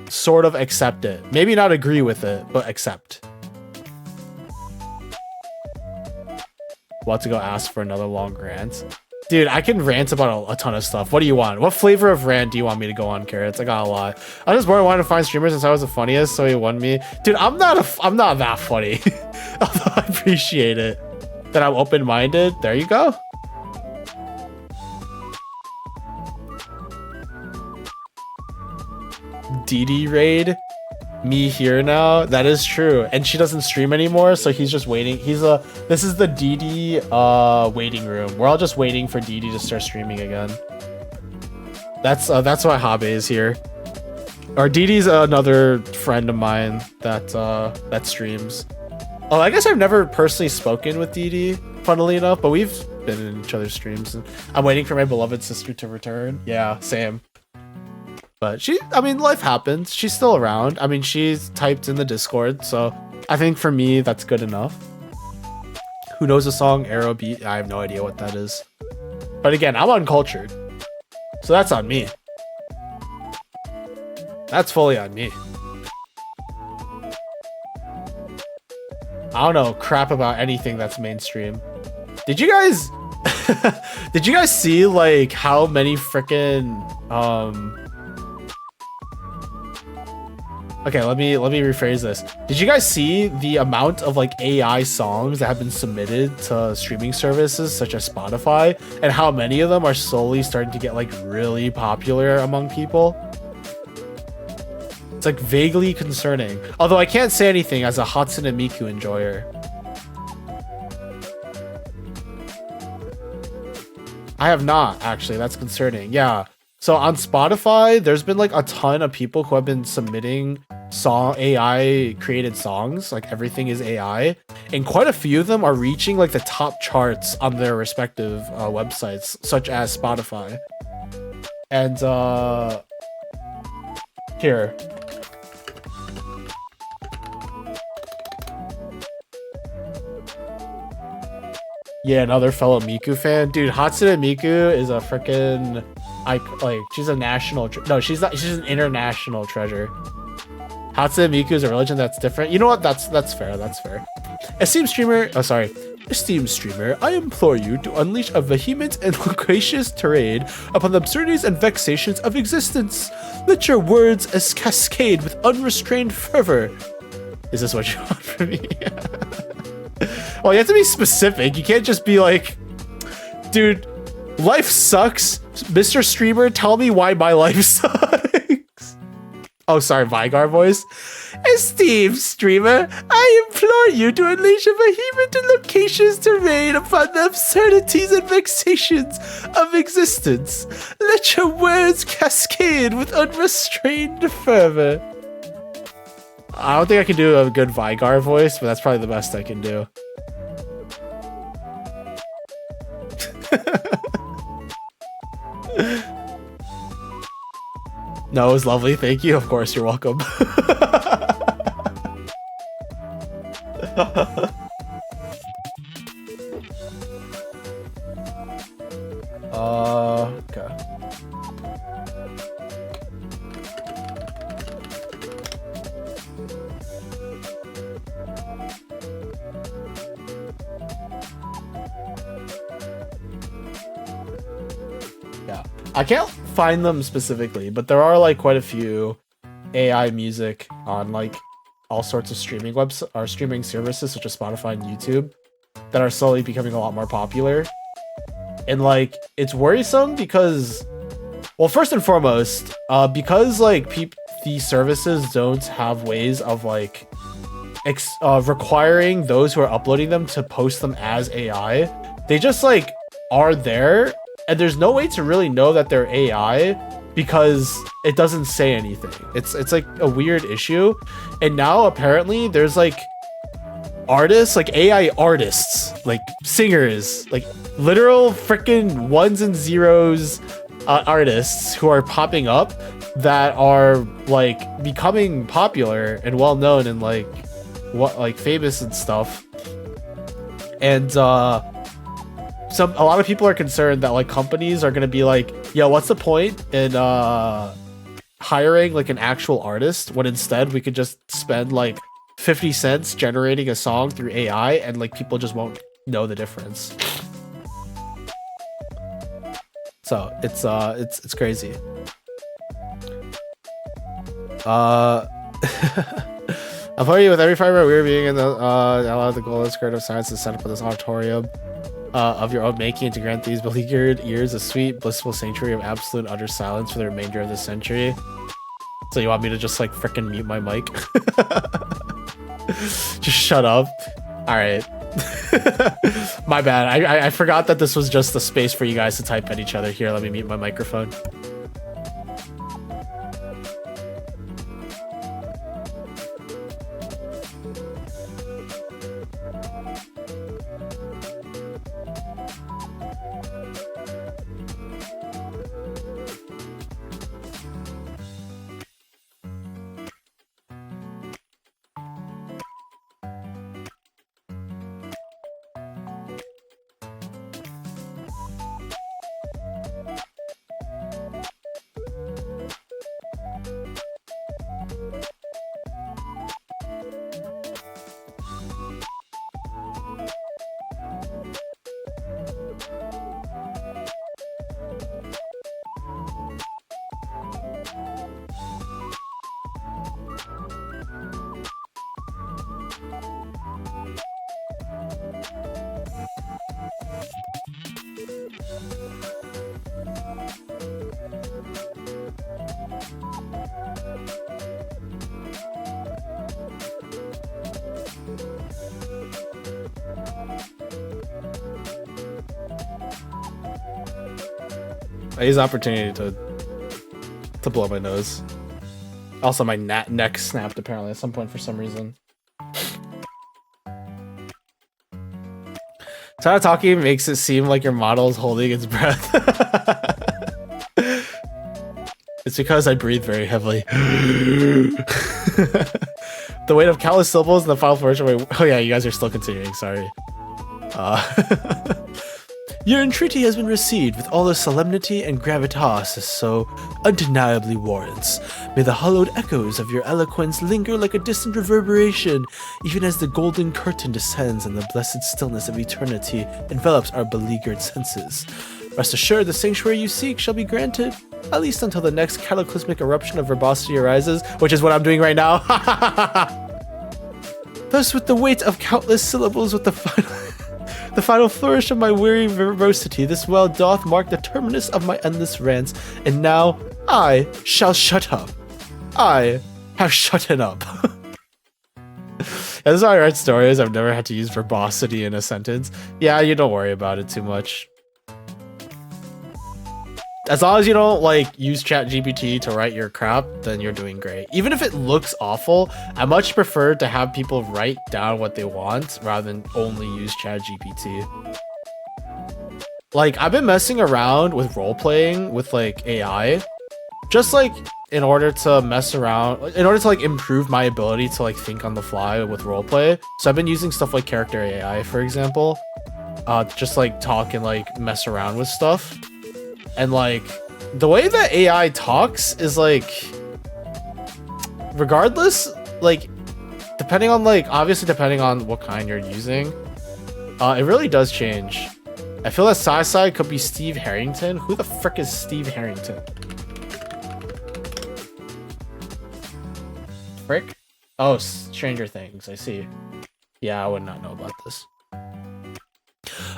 sort of accept it. Maybe not agree with it, but accept. About to go ask for another long rant. Dude, I can rant about a ton of stuff. What do you want? What flavor of rant do you want me to go on, Carrots? I got a lot. I just wanted to find streamers since I was the funniest, so he won me. Dude, I'm not that funny. Although I appreciate it. That I'm open-minded. There you go. DD raid. Me here now. That is true. And she doesn't stream anymore, so he's just waiting. This is the DD waiting room. We're all just waiting for DD to start streaming again. That's why Habe is here. Or DD's another friend of mine that streams. Oh, I guess I've never personally spoken with DD, funnily enough, but we've been in each other's streams, and I'm waiting for my beloved sister to return. Yeah, same. But I mean, life happens. She's still around. I mean, she's typed in the Discord, so I think for me, that's good enough. Who knows the song Arrow Beat? I have no idea what that is. But again, I'm uncultured. So that's on me. That's fully on me. I don't know crap about anything that's mainstream. Did you guys see like how many freaking okay, let me rephrase this. Did you guys see the amount of like AI songs that have been submitted to streaming services such as Spotify, and how many of them are slowly starting to get like really popular among people? It's like vaguely concerning. Although I can't say anything as a Hatsune Miku enjoyer. I have not, actually. That's concerning. Yeah. So on Spotify, there's been like a ton of people who have been submitting AI created songs. Like everything is AI. And quite a few of them are reaching like the top charts on their respective websites, such as Spotify. And here. Yeah, another fellow Miku fan. Dude, Hatsune Miku is a freaking like she's a national no, she's not, she's an international treasure. Hatsune Miku is a religion that's different. You know what? That's fair. That's fair. Esteemed streamer, esteemed streamer, I implore you to unleash a vehement and loquacious tirade upon the absurdities and vexations of existence. Let your words as cascade with unrestrained fervor. Is this what you want from me? Well, you have to be specific. You can't just be like, dude, life sucks. Mr. Streamer, tell me why my life sucks. Oh, sorry, Vygar voice. Esteemed streamer, I implore you to unleash a vehement and loquacious tirade upon the absurdities and vexations of existence. Let your words cascade with unrestrained fervor. I don't think I can do a good Vygar voice, but that's probably the best I can do. No, it was lovely. Thank you. Of course, you're welcome. Okay. Yeah, I can't find them specifically, but there are like quite a few AI music on like all sorts of streaming websites or streaming services such as Spotify and YouTube that are slowly becoming a lot more popular. And like it's worrisome because, well, first and foremost, because like these services don't have ways of like requiring those who are uploading them to post them as AI. They just like are there, and there's no way to really know that they're AI because it doesn't say anything. It's like a weird issue. And now apparently there's like artists, like AI artists, like singers, like literal freaking ones and zeros artists who are popping up that are like becoming popular and well known and like what like famous and stuff. And a lot of people are concerned that like companies are gonna be like, yo, what's the point in hiring like an actual artist when instead we could just spend like 50 cents generating a song through AI and like people just won't know the difference. So it's crazy. I'm familiar with every fiber we're being in the allow the goal of creative science to set up this auditorium of your own making to grant these beleaguered ears a sweet, blissful sanctuary of absolute utter silence for the remainder of the century. So you want me to just like frickin' mute my mic? Just shut up. All right. My bad. I forgot that this was just a space for you guys to type at each other. Here, let me mute my microphone. I use the opportunity to blow my nose. Also, my neck snapped apparently at some point for some reason. Talking makes it seem like your model is holding its breath. It's because I breathe very heavily. The weight of countless syllables in the final version. Oh yeah, you guys are still continuing. Sorry. Your entreaty has been received with all the solemnity and gravitas as so undeniably warrants. May the hollowed echoes of your eloquence linger like a distant reverberation, even as the golden curtain descends and the blessed stillness of eternity envelops our beleaguered senses. Rest assured, the sanctuary you seek shall be granted, at least until the next cataclysmic eruption of verbosity arises, which is what I'm doing right now. Thus, with the weight of countless syllables, with the final flourish of my weary verbosity, this well doth mark the terminus of my endless rants, and now I shall shut up. I have shuten up. That's how I write stories. I've never had to use verbosity in a sentence. Yeah, you don't worry about it too much. As long as you don't like use ChatGPT to write your crap, then you're doing great. Even if it looks awful, I much prefer to have people write down what they want rather than only use ChatGPT. Like, I've been messing around with role-playing with like AI, just like in order to mess around, in order to like improve my ability to like think on the fly with roleplay. So I've been using stuff like character AI, for example, just like talk and like mess around with stuff. And like the way that AI talks is like, regardless, like depending on like, obviously depending on what kind you're using, it really does change. I feel that Sai could be Steve Harrington. Who the frick is Steve Harrington? Frick? Oh, Stranger Things, I see. Yeah, I would not know about this.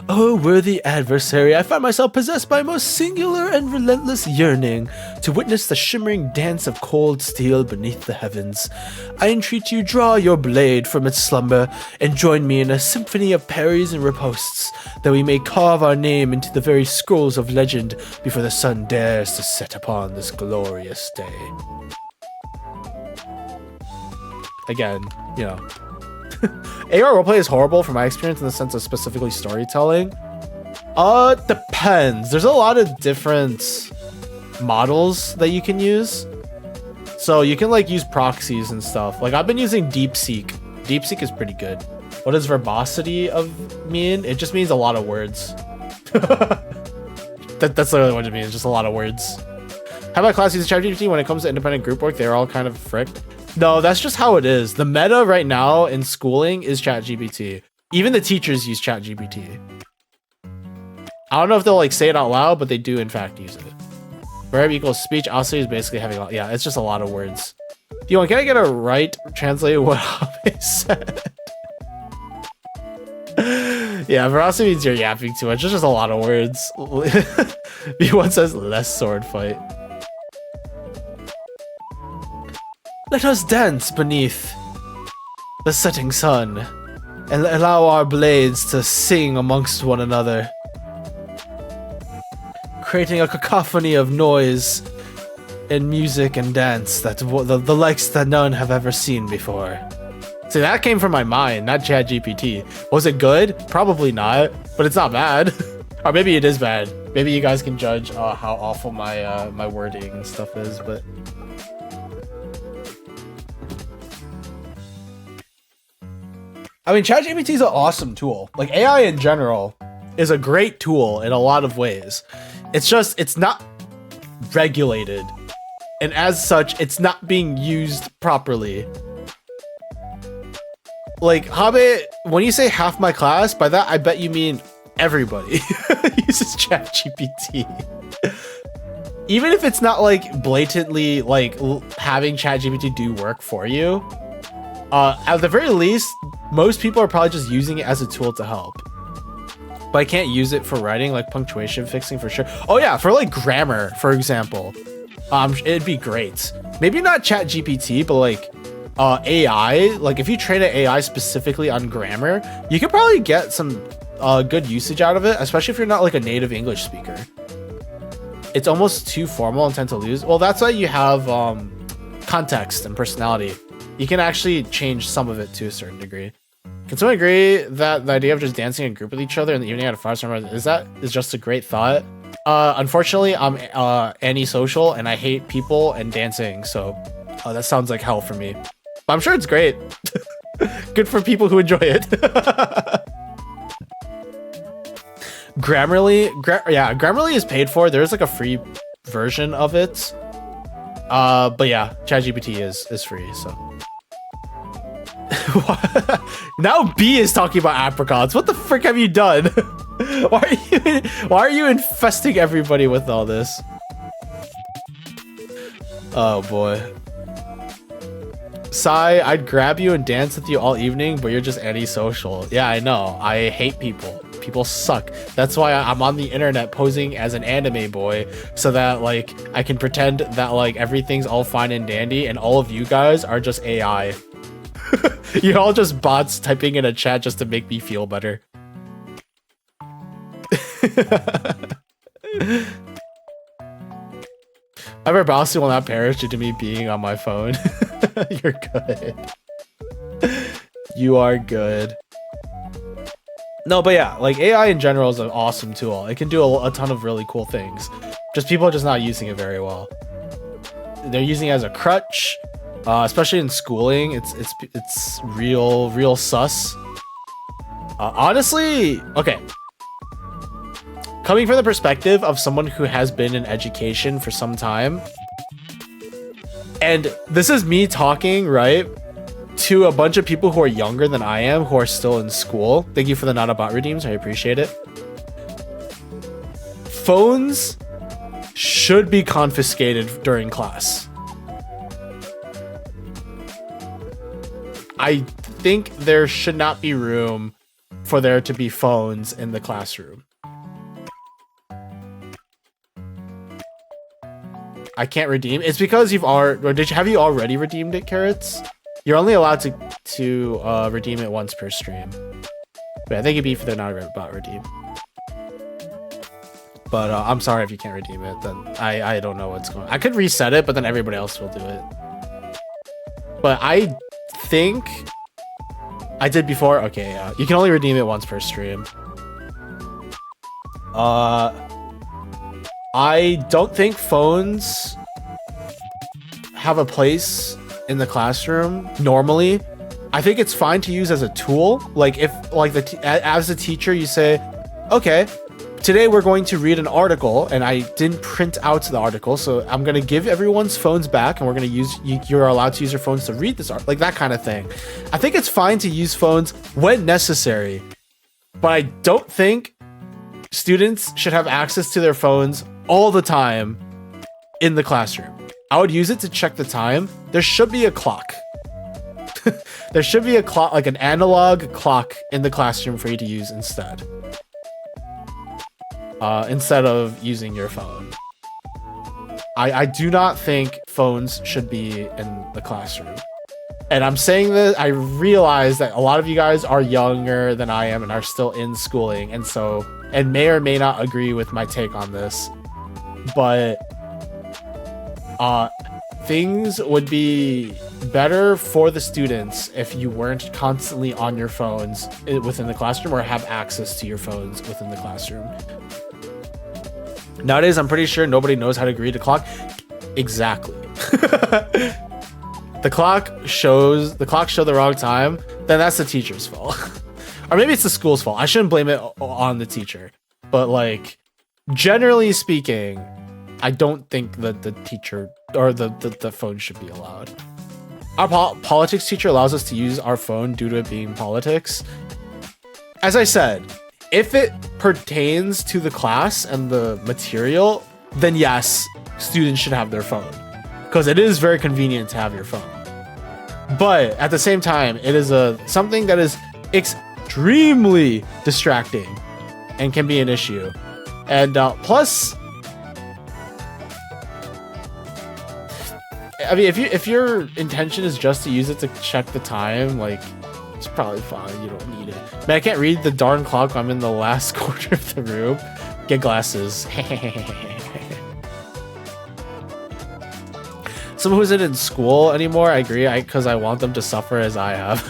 Oh, worthy adversary, I find myself possessed by a most singular and relentless yearning to witness the shimmering dance of cold steel beneath the heavens. I entreat you, draw your blade from its slumber and join me in a symphony of parries and ripostes, that we may carve our name into the very scrolls of legend before the sun dares to set upon this glorious day. Again, you know. AR roleplay is horrible from my experience in the sense of specifically storytelling. Depends. There's a lot of different models that you can use. So you can like use proxies and stuff. Like I've been using DeepSeek. DeepSeek is pretty good. What does verbosity mean? It just means a lot of words. That's literally what it means, just a lot of words. How about class uses ChatGPT when it comes to independent group work? They're all kind of fricked. No, that's just how it is. The meta right now in schooling is ChatGPT. Even the teachers use ChatGPT. I don't know if they'll like say it out loud, but they do in fact use it. Verb equals speech. Also is basically having, yeah, it's just a lot of words. Dion, can I get a right translate what Habe said? Yeah, veracity means you're yapping too much. It's just a lot of words. B1 says less sword fight. Let us dance beneath the setting sun and allow our blades to sing amongst one another, creating a cacophony of noise and music and dance that the likes that none have ever seen before. See, that came from my mind, not ChatGPT. Was it good? Probably not, but it's not bad. Or maybe it is bad. Maybe you guys can judge how awful my my wording and stuff is, but... I mean, ChatGPT is an awesome tool. Like, AI in general is a great tool in a lot of ways. It's just, it's not regulated. And as such, it's not being used properly. Like, Habe, when you say half my class, by that, I bet you mean everybody uses ChatGPT. Even if it's not, like, blatantly, like, having ChatGPT do work for you, at the very least, most people are probably just using it as a tool to help. But I can't use it for writing, like punctuation fixing for sure. Oh yeah, for like grammar, for example. It'd be great. Maybe not ChatGPT, but like AI. Like if you train an AI specifically on grammar, you could probably get some good usage out of it, especially if you're not like a native English speaker. It's almost too formal and tend to lose. Well, that's why you have context and personality. You can actually change some of it to a certain degree. Can someone agree that the idea of just dancing in a group with each other in the evening at a fireside is just a great thought? Unfortunately, I'm antisocial and I hate people and dancing, so that sounds like hell for me. But I'm sure it's great. Good for people who enjoy it. Grammarly is paid for. There's like a free version of it. But yeah, ChatGPT is free, so. Now B is talking about apricots. What the frick have you done? Why are you infesting everybody with all this? Oh boy. Sai, I'd grab you and dance with you all evening, but you're just antisocial. Yeah, I know. I hate people. People suck. That's why I'm on the internet posing as an anime boy, so that like I can pretend that like everything's all fine and dandy and all of you guys are just AI. You're all just bots typing in a chat just to make me feel better. My verbosity will not perish due to me being on my phone. You're good. You are good. No, but yeah, like AI in general is an awesome tool. It can do a ton of really cool things. Just people are just not using it very well. They're using it as a crutch, especially in schooling. It's real sus. Honestly, okay. Coming from the perspective of someone who has been in education for some time, and this is me talking, right, to a bunch of people who are younger than I am, who are still in school. Thank you for the not about redeems. I appreciate it. Phones should be confiscated during class. I think there should not be room for there to be phones in the classroom. I can't redeem. It's because have you already redeemed it, Carrots? You're only allowed to redeem it once per stream. But I think it'd be for the not about redeem. But I'm sorry if you can't redeem it. Then I don't know what's going on. I could reset it, but then everybody else will do it. But I think I did before. Okay, you can only redeem it once per stream. I don't think phones have a place in the classroom normally. I think it's fine to use as a tool. Like if like as a teacher you say, okay, today we're going to read an article and I didn't print out the article, so I'm going to give everyone's phones back and we're going to use you're allowed to use your phones to read this art, like that kind of thing. I think it's fine to use phones when necessary, but I don't think students should have access to their phones all the time in the classroom. I would use it to check the time. There should be a clock. There should be a clock, like an analog clock in the classroom for you to use instead. Instead of using your phone. I do not think phones should be in the classroom. And I'm saying this, I realize that a lot of you guys are younger than I am and are still in schooling, and may or may not agree with my take on this. But things would be better for the students if you weren't constantly on your phones within the classroom or have access to your phones within the classroom. Nowadays, I'm pretty sure nobody knows how to read a clock. Exactly. The clock show the wrong time, then that's the teacher's fault. Or maybe it's the school's fault. I shouldn't blame it on the teacher. But like, generally speaking, I don't think that the teacher or the phone should be allowed. Our politics teacher allows us to use our phone due to it being politics. As I said, if it pertains to the class and the material, then yes, students should have their phone. Because it is very convenient to have your phone. But at the same time, it is something that is extremely distracting and can be an issue. And plus, I mean, if your intention is just to use it to check the time, like, it's probably fine. You don't need it. Man, I can't read the darn clock. I'm in the last corner of the room. Get glasses. Someone who isn't in school anymore, I agree, because I want them to suffer as I have.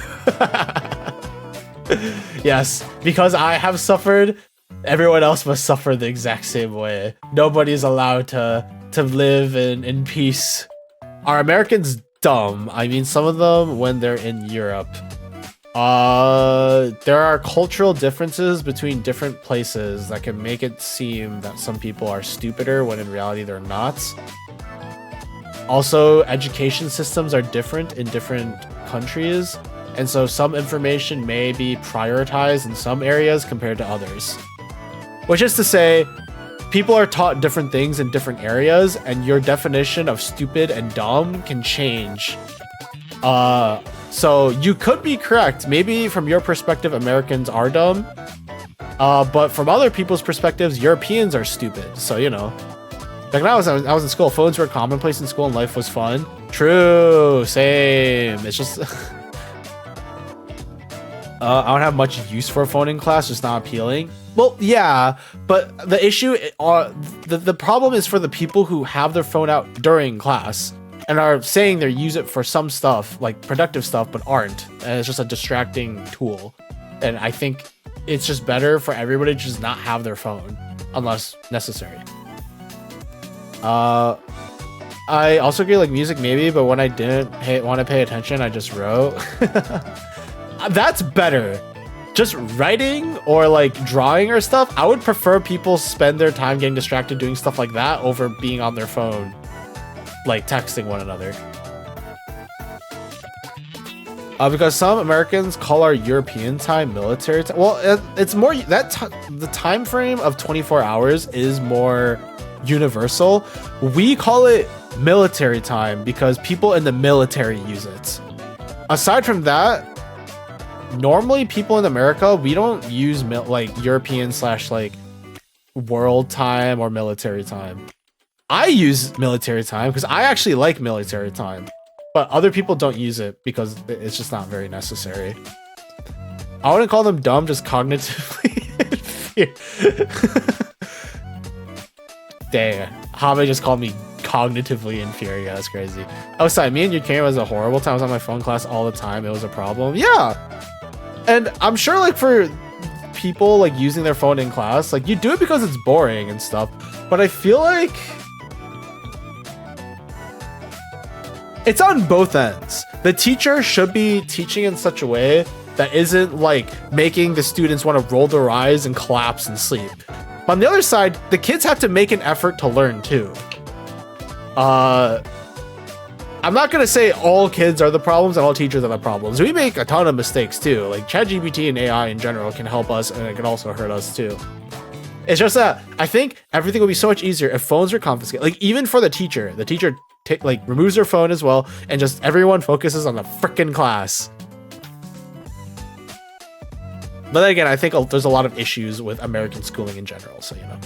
Yes, because I have suffered, everyone else must suffer the exact same way. Nobody's allowed to live in peace. Are Americans dumb? I mean, some of them, when they're in Europe, There are cultural differences between different places that can make it seem that some people are stupider when in reality they're not. Also, education systems are different in different countries, and so some information may be prioritized in some areas compared to others. Which is to say, people are taught different things in different areas, and your definition of stupid and dumb can change. So you could be correct. Maybe from your perspective, Americans are dumb. But from other people's perspectives, Europeans are stupid. So, you know. Like when I was in school, phones were commonplace in school and life was fun. True, same. It's just... I don't have much use for a phone in class, just not appealing. Well, yeah, but the issue, the problem is for the people who have their phone out during class and are saying they use it for some stuff, like productive stuff, but aren't. And it's just a distracting tool. And I think it's just better for everybody to just not have their phone unless necessary. I also agree, like music maybe, but when I didn't want to pay attention, I just wrote. That's better. Just writing or like drawing or stuff, I would prefer people spend their time getting distracted doing stuff like that over being on their phone, like texting one another. Because some Americans call our European time military time. Well, it's more that the time frame of 24 hours is more universal. We call it military time because people in the military use it. Aside from that, normally people in America, we don't use like European / like world time or military time. I use military time because I actually like military time, but other people don't use it because it's just not very necessary. I wouldn't call them dumb, just cognitively inferior. Dang, Habe just called me cognitively inferior. That's crazy. Oh, sorry, me and Yukari was a horrible time. I was on my phone class all the time. It was a problem. Yeah. And I'm sure like for people like using their phone in class, like you do it because it's boring and stuff. But I feel like it's on both ends. The teacher should be teaching in such a way that isn't like making the students want to roll their eyes and collapse and sleep. But on the other side, the kids have to make an effort to learn too. I'm not gonna say all kids are the problems and all teachers are the problems. We make a ton of mistakes too. Like ChatGPT and AI in general can help us, and it can also hurt us too. It's just that I think everything would be so much easier if phones were confiscated. Like even for the teacher like removes their phone as well, and just everyone focuses on the frickin' class. But then again, I think there's a lot of issues with American schooling in general. So, you know,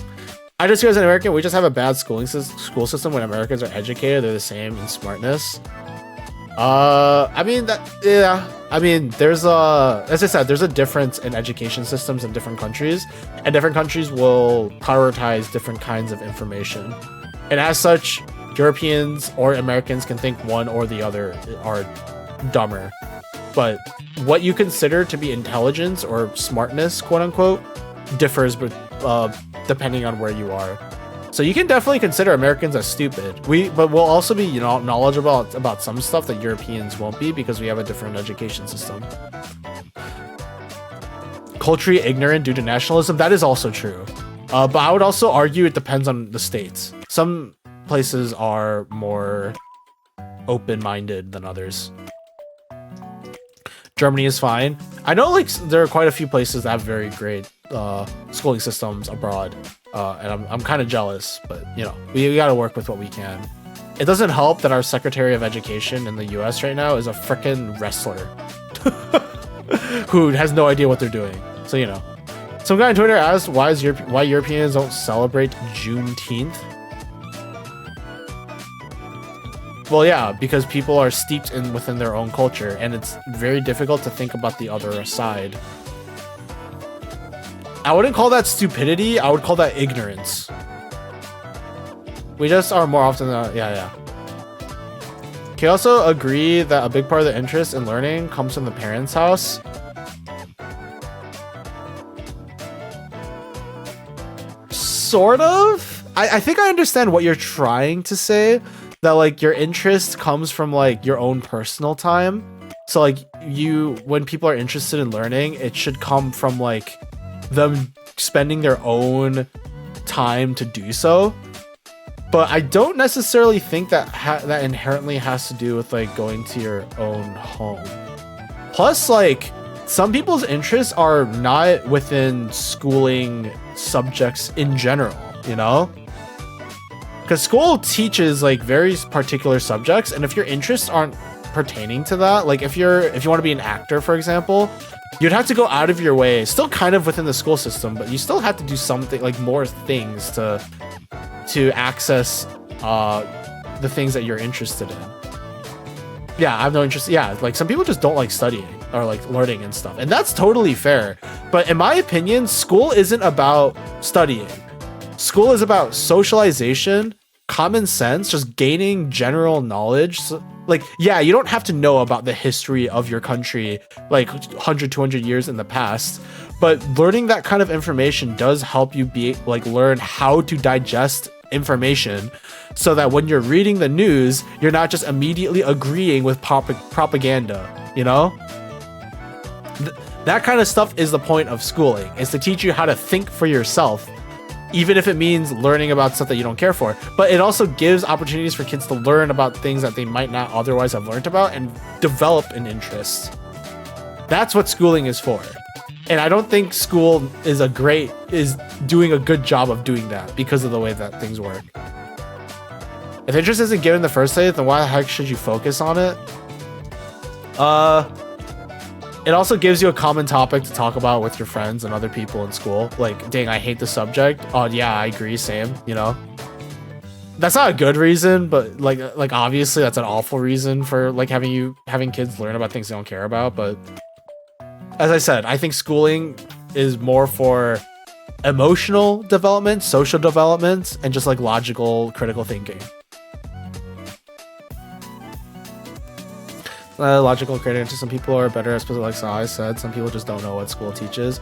I just feel as an American, we just have a bad school system. When Americans are educated, they're the same in smartness. I mean, there's as I said, there's a difference in education systems in different countries, and different countries will prioritize different kinds of information. And as such, Europeans or Americans can think one or the other are dumber. But what you consider to be intelligence or smartness, quote unquote, differs depending on where you are. So you can definitely consider Americans as stupid. But we'll also be, you know, knowledgeable about some stuff that Europeans won't be because we have a different education system. Culturally ignorant due to nationalism, that is also true. But I would also argue it depends on the states. Some places are more open-minded than others. Germany is fine. I know like there are quite a few places that have very great schooling systems abroad, and I'm kind of jealous, but you know, we got to work with what we can. It doesn't help that our Secretary of Education in the US right now is a frickin' wrestler who has no idea what they're doing. So, you know, some guy on Twitter asked why Europeans don't celebrate Juneteenth. Well, yeah, because people are steeped within their own culture, and it's very difficult to think about the other side. I wouldn't call that stupidity. I would call that ignorance. We just are more often than... Yeah. Can you also agree that a big part of the interest in learning comes from the parents' house? Sort of? I think I understand what you're trying to say. That like your interest comes from like your own personal time. So like when people are interested in learning, it should come from like them spending their own time to do so. But I don't necessarily think that that inherently has to do with like going to your own home. Plus, like, some people's interests are not within schooling subjects in general, you know? Because school teaches like very particular subjects, and if your interests aren't pertaining to that, like if you want to be an actor, for example, you'd have to go out of your way, still kind of within the school system, but you still have to do something, like more things to access the things that you're interested in. Yeah, I have no interest. Yeah, like some people just don't like studying or like learning and stuff, and that's totally fair. But in my opinion, school isn't about studying. School is about socialization, common sense, just gaining general knowledge. So, like, yeah, you don't have to know about the history of your country like 100, 200 years in the past, but learning that kind of information does help you learn how to digest information, so that when you're reading the news, you're not just immediately agreeing with propaganda, you know? That kind of stuff is the point of schooling, is to teach you how to think for yourself, even if it means learning about stuff that you don't care for. But it also gives opportunities for kids to learn about things that they might not otherwise have learned about and develop an interest. That's what schooling is for. And I don't think school is doing a good job of doing that because of the way that things work. If interest isn't given in the first place, then why the heck should you focus on it? It also gives you a common topic to talk about with your friends and other people in school. Like, dang, I hate the subject. Oh yeah, I agree, same, you know? That's not a good reason, but like obviously that's an awful reason for like having kids learn about things they don't care about. But as I said, I think schooling is more for emotional development, social development, and just like logical, critical thinking. Logical critical. Some people are better, especially like I said. Some people just don't know what school teaches.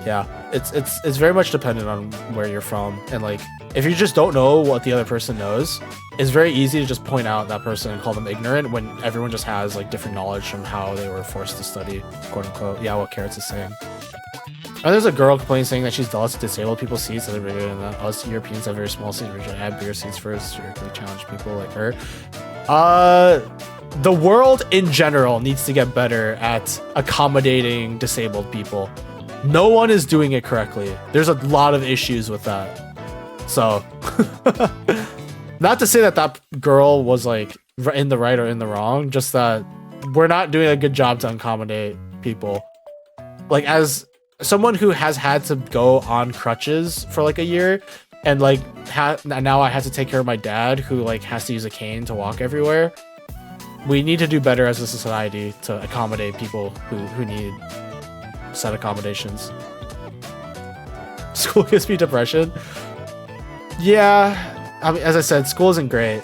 Yeah, it's very much dependent on where you're from, and like if you just don't know what the other person knows, it's very easy to just point out that person and call them ignorant when everyone just has like different knowledge from how they were forced to study, quote unquote. Yeah, what Carrots is saying. And there's a girl complaining saying that she's jealous of disabled people's seats, and that us Europeans have very small seats, which have bigger seats for strictly challenged people like her. The world in general needs to get better at accommodating disabled people. No one is doing it correctly. There's a lot of issues with that. So, not to say that that girl was like in the right or in the wrong, just that we're not doing a good job to accommodate people. Like, as someone who has had to go on crutches for like a year, and like now I have to take care of my dad who like has to use a cane to walk everywhere. We need to do better as a society to accommodate people who need set accommodations. School gives me depression. Yeah, I mean, as I said, school isn't great.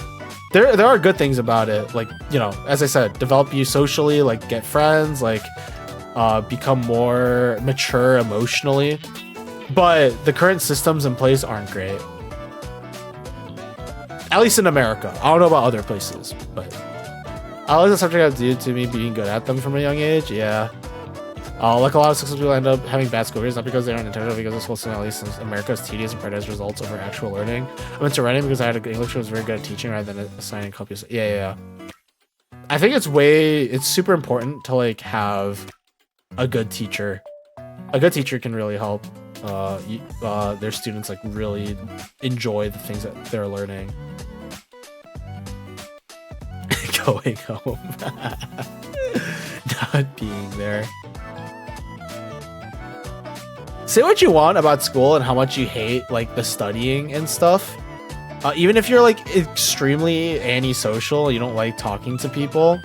There are good things about it, like, you know, as I said, develop you socially, like get friends, like become more mature emotionally. But the current systems in place aren't great. At least in America. I don't know about other places, but I like the subject have due to me being good at them from a young age. Yeah. Like a lot of successful people end up having bad school grades, not because they aren't intelligent, because the school system, at least in America, is tedious and prioritizes results over actual learning. I went to writing because I had an English who was very good at teaching rather than assigning copies. Yeah. I think it's super important to like have a good teacher. A good teacher can really help their students like really enjoy the things that they're learning. Going home. Not being there. Say what you want about school and how much you hate like the studying and stuff. Even if you're like extremely antisocial, you don't like talking to people.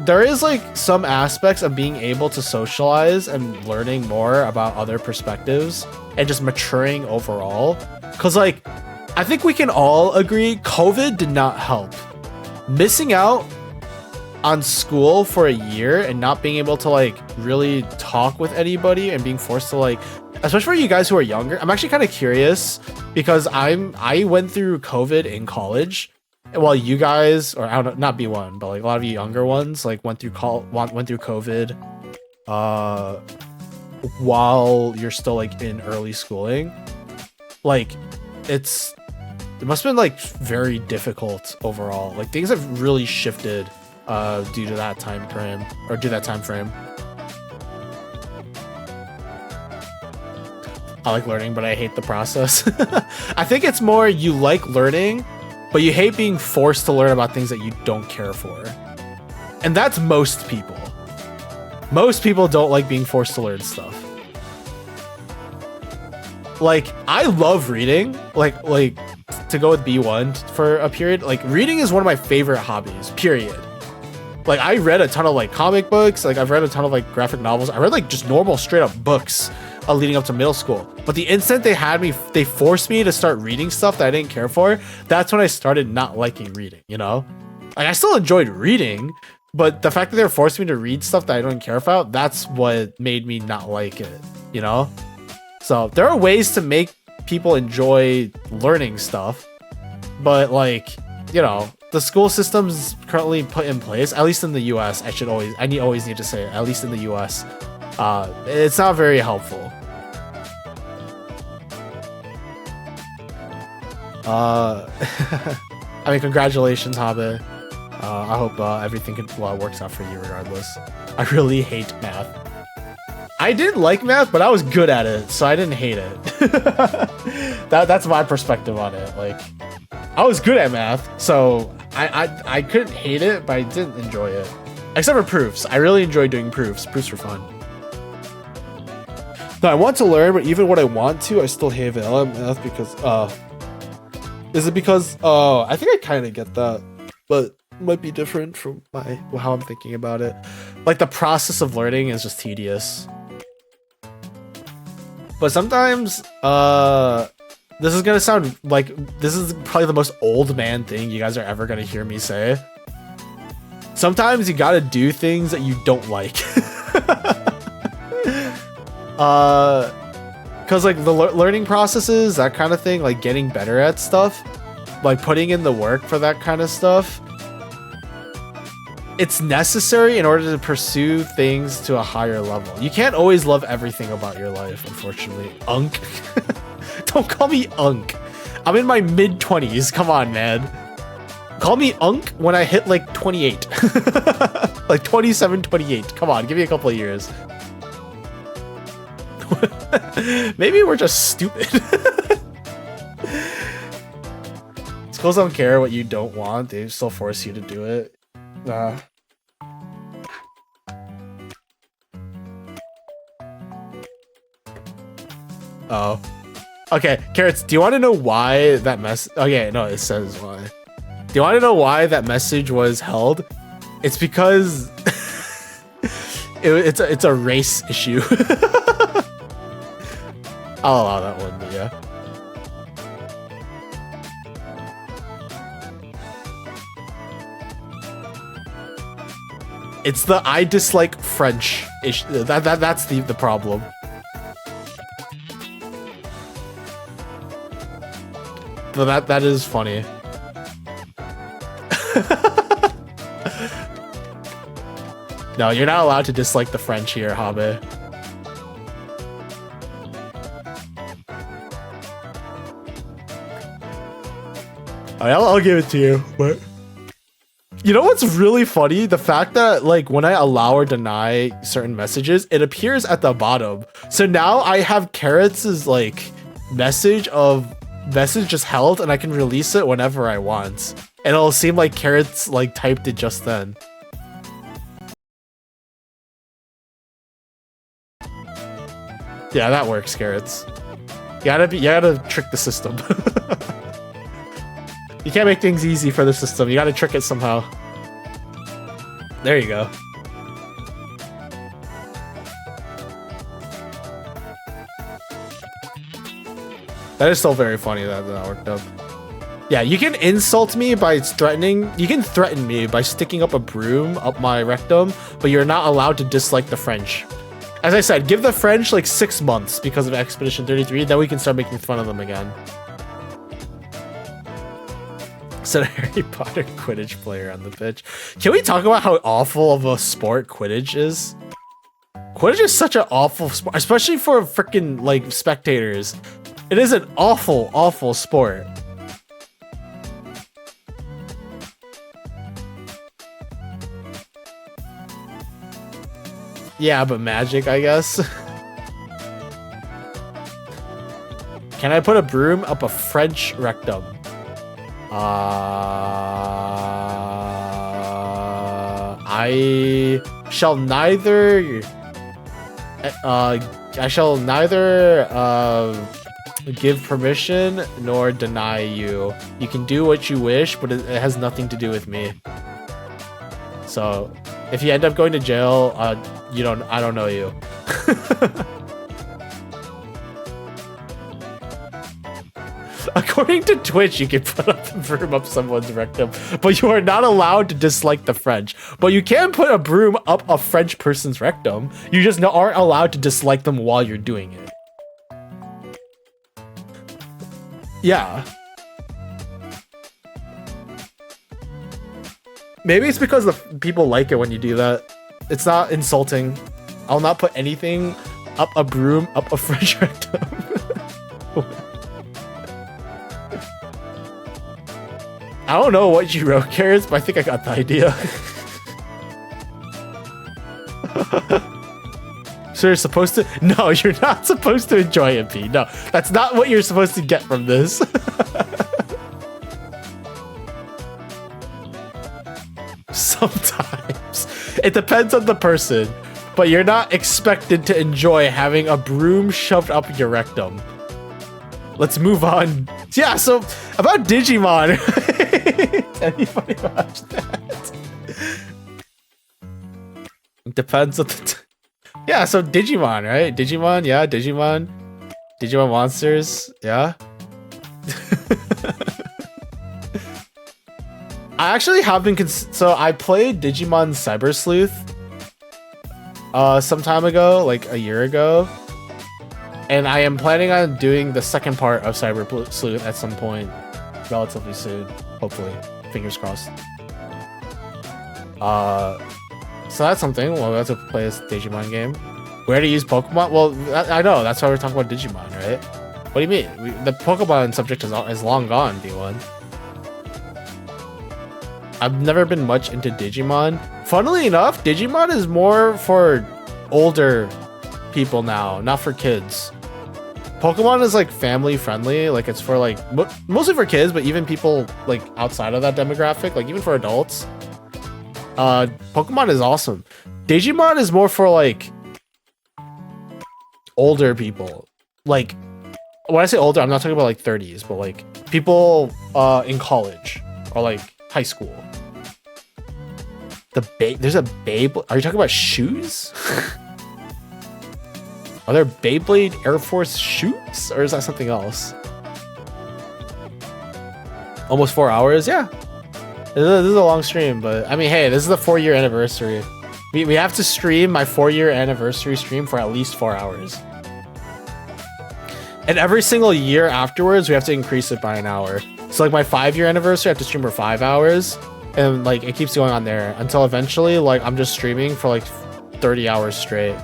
There is like some aspects of being able to socialize and learning more about other perspectives and just maturing overall. Cause like, I think we can all agree COVID did not help. Missing out on school for a year and not being able to like really talk with anybody and being forced to like, especially for you guys who are younger, I'm actually kind of curious because I went through COVID in college, well, you guys, or I don't know, not B1, but like a lot of you younger ones, like went through COVID, uh, while you're still like in early schooling, like it must have been like very difficult overall. Like things have really shifted due to that time frame, or due to that time frame. I like learning, but I hate the process. I think it's more you like learning, but you hate being forced to learn about things that you don't care for. And that's most people. Most people don't like being forced to learn stuff. Like, I love reading, like to go with B1 for a period. Like, reading is one of my favorite hobbies, period. Like, I read a ton of like comic books, like I've read a ton of like graphic novels. I read like just normal straight up books leading up to middle school. But the instant they forced me to start reading stuff that I didn't care for, that's when I started not liking reading, you know? Like, I still enjoyed reading, but the fact that they're forcing me to read stuff that I don't care about, that's what made me not like it, you know? So there are ways to make people enjoy learning stuff, but like, you know, the school system's currently put in place, at least in the US, I always need to say it, at least in the US, it's not very helpful. I mean, congratulations, Habe. I hope everything works out for you regardless. I really hate math. I didn't like math, but I was good at it, so I didn't hate it. That's my perspective on it. Like, I was good at math, so I couldn't hate it, but I didn't enjoy it. Except for proofs. I really enjoyed doing proofs. Proofs were fun. No, I want to learn, but even when I want to, I still hate it. I love math because, is it because, I think I kind of get that, but it might be different from how I'm thinking about it. Like, the process of learning is just tedious. But sometimes, this is gonna sound like, this is probably the most old man thing you guys are ever gonna hear me say. Sometimes you gotta do things that you don't like. Cause like the learning processes, that kind of thing, like getting better at stuff, like putting in the work for that kind of stuff, it's necessary in order to pursue things to a higher level. You can't always love everything about your life, unfortunately. Unk. Don't call me Unk. I'm in my mid-20s. Come on, man. Call me Unk when I hit like 28. Like 27, 28. Come on, give me a couple of years. Maybe we're just stupid. Schools don't care what you don't want. They still force you to do it. Oh. Okay, Carrots, do you want to know why that okay, no, it says why. Do you want to know why that message was held? It's because it's a race issue. I'll allow that one, but yeah. It's the I dislike French issue. That's the problem. But that is funny. No, you're not allowed to dislike the French here, Habe. I'll give it to you, but you know what's really funny? The fact that like when I allow or deny certain messages, it appears at the bottom. So now I have Carrots' like message just held, and I can release it whenever I want. And it'll seem like Carrots like typed it just then. Yeah, that works, Carrots. You gotta trick the system. You can't make things easy for the system. You gotta trick it somehow. There you go. That is still very funny that worked out. Yeah, you can insult me by threatening. You can threaten me by sticking up a broom up my rectum, but you're not allowed to dislike the French. As I said, give the French like 6 months because of Expedition 33, then we can start making fun of them again. Said a Harry Potter Quidditch player on the pitch. Can we talk about how awful of a sport Quidditch is? Quidditch is such an awful sport, especially for freaking like spectators. It is an awful, awful sport. Yeah, but Magic, I guess. Can I put a broom up a French rectum? I shall neither give permission nor deny you. You can do what you wish, but it has nothing to do with me. So, if you end up going to jail, I don't know you. According to Twitch, you can put up a broom up someone's rectum, but you are not allowed to dislike the French. But you can put a broom up a French person's rectum. You just aren't allowed to dislike them while you're doing it. Yeah. Maybe it's because the people like it when you do that. It's not insulting. I'll not put anything up a broom up a French rectum. I don't know what you wrote, Carrots, but I think I got the idea. So you're supposed to... No, you're not supposed to enjoy it, P. No, that's not what you're supposed to get from this. Sometimes. It depends on the person, but you're not expected to enjoy having a broom shoved up your rectum. Let's move on. Yeah, so about Digimon. Anybody watch that? It depends on the... Yeah, so Digimon, right? Digimon, yeah, Digimon. Digimon Monsters, yeah. I actually have been... So I played Digimon Cyber Sleuth some time ago, like a year ago. And I am planning on doing the second part of Cyber Sleuth at some point relatively soon, hopefully. Fingers crossed. So that's something. Well, we have to play this Digimon game. Where to use Pokemon? Well, I know. That's why we're talking about Digimon, right? What do you mean? The Pokemon subject is long gone, D1. I've never been much into Digimon. Funnily enough, Digimon is more for older people now, not for kids. Pokemon is like family friendly, like it's for like mostly for kids, but even people like outside of that demographic, like even for adults. Pokemon is awesome. Digimon is more for like older people. Like when I say older, I'm not talking about like 30s, but like people in college or like high school. There's a Beyblade. Are you talking about shoes? Are there Beyblade Air Force shoes? Or is that something else? Almost 4 hours? Yeah. This is a long stream, but I mean, hey, this is the 4-year anniversary. We have to stream my 4-year anniversary stream for at least 4 hours. And every single year afterwards, we have to increase it by an hour. So like my 5-year anniversary, I have to stream for 5 hours. And like it keeps going on there until eventually like I'm just streaming for like 30 hours straight.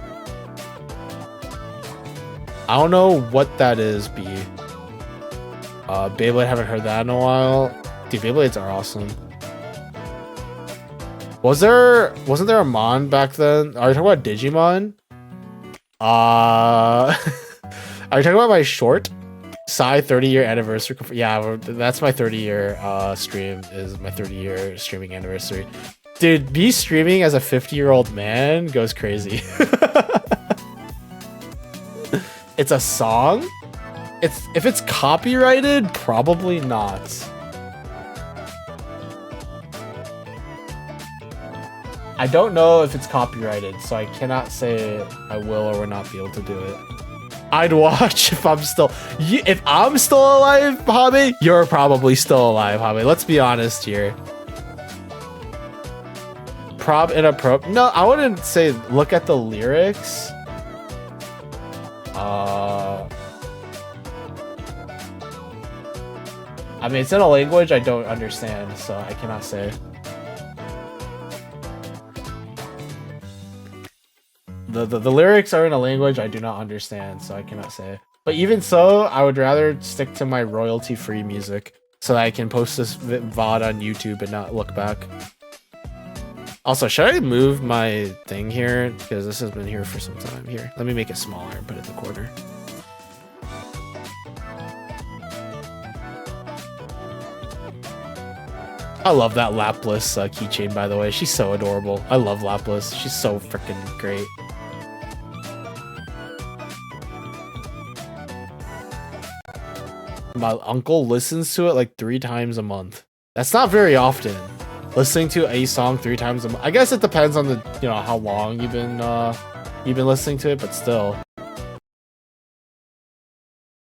I don't know what that is, B. Beyblade, haven't heard that in a while. Dude, Beyblades are awesome. Wasn't there a Mon back then? Are you talking about Digimon? Are you talking about my short? Psy 30-year anniversary. Yeah, that's my 30-year stream. Is my 30-year streaming anniversary. Dude, me streaming as a 50-year-old man goes crazy. It's a song? If it's copyrighted, probably not. I don't know if it's copyrighted, so I cannot say I will or will not be able to do it. I'd watch if I'm still alive, Hobby. You're probably still alive, Hobby. Let's be honest here. Prob inappropriate. No, I wouldn't say look at the lyrics. I mean, it's in a language I don't understand, so I cannot say. The lyrics are in a language I do not understand, so I cannot say. But even so, I would rather stick to my royalty-free music so that I can post this VOD on YouTube and not look back. Also, should I move my thing here? Because this has been here for some time. Here, let me make it smaller and put it in the corner. I love that Lapras keychain, by the way. She's so adorable. I love Lapras. She's so freaking great. My uncle listens to it like 3 times a month. That's not very often. Listening to a song 3 times a month. I guess it depends on the, you know, how long you've been listening to it, but still.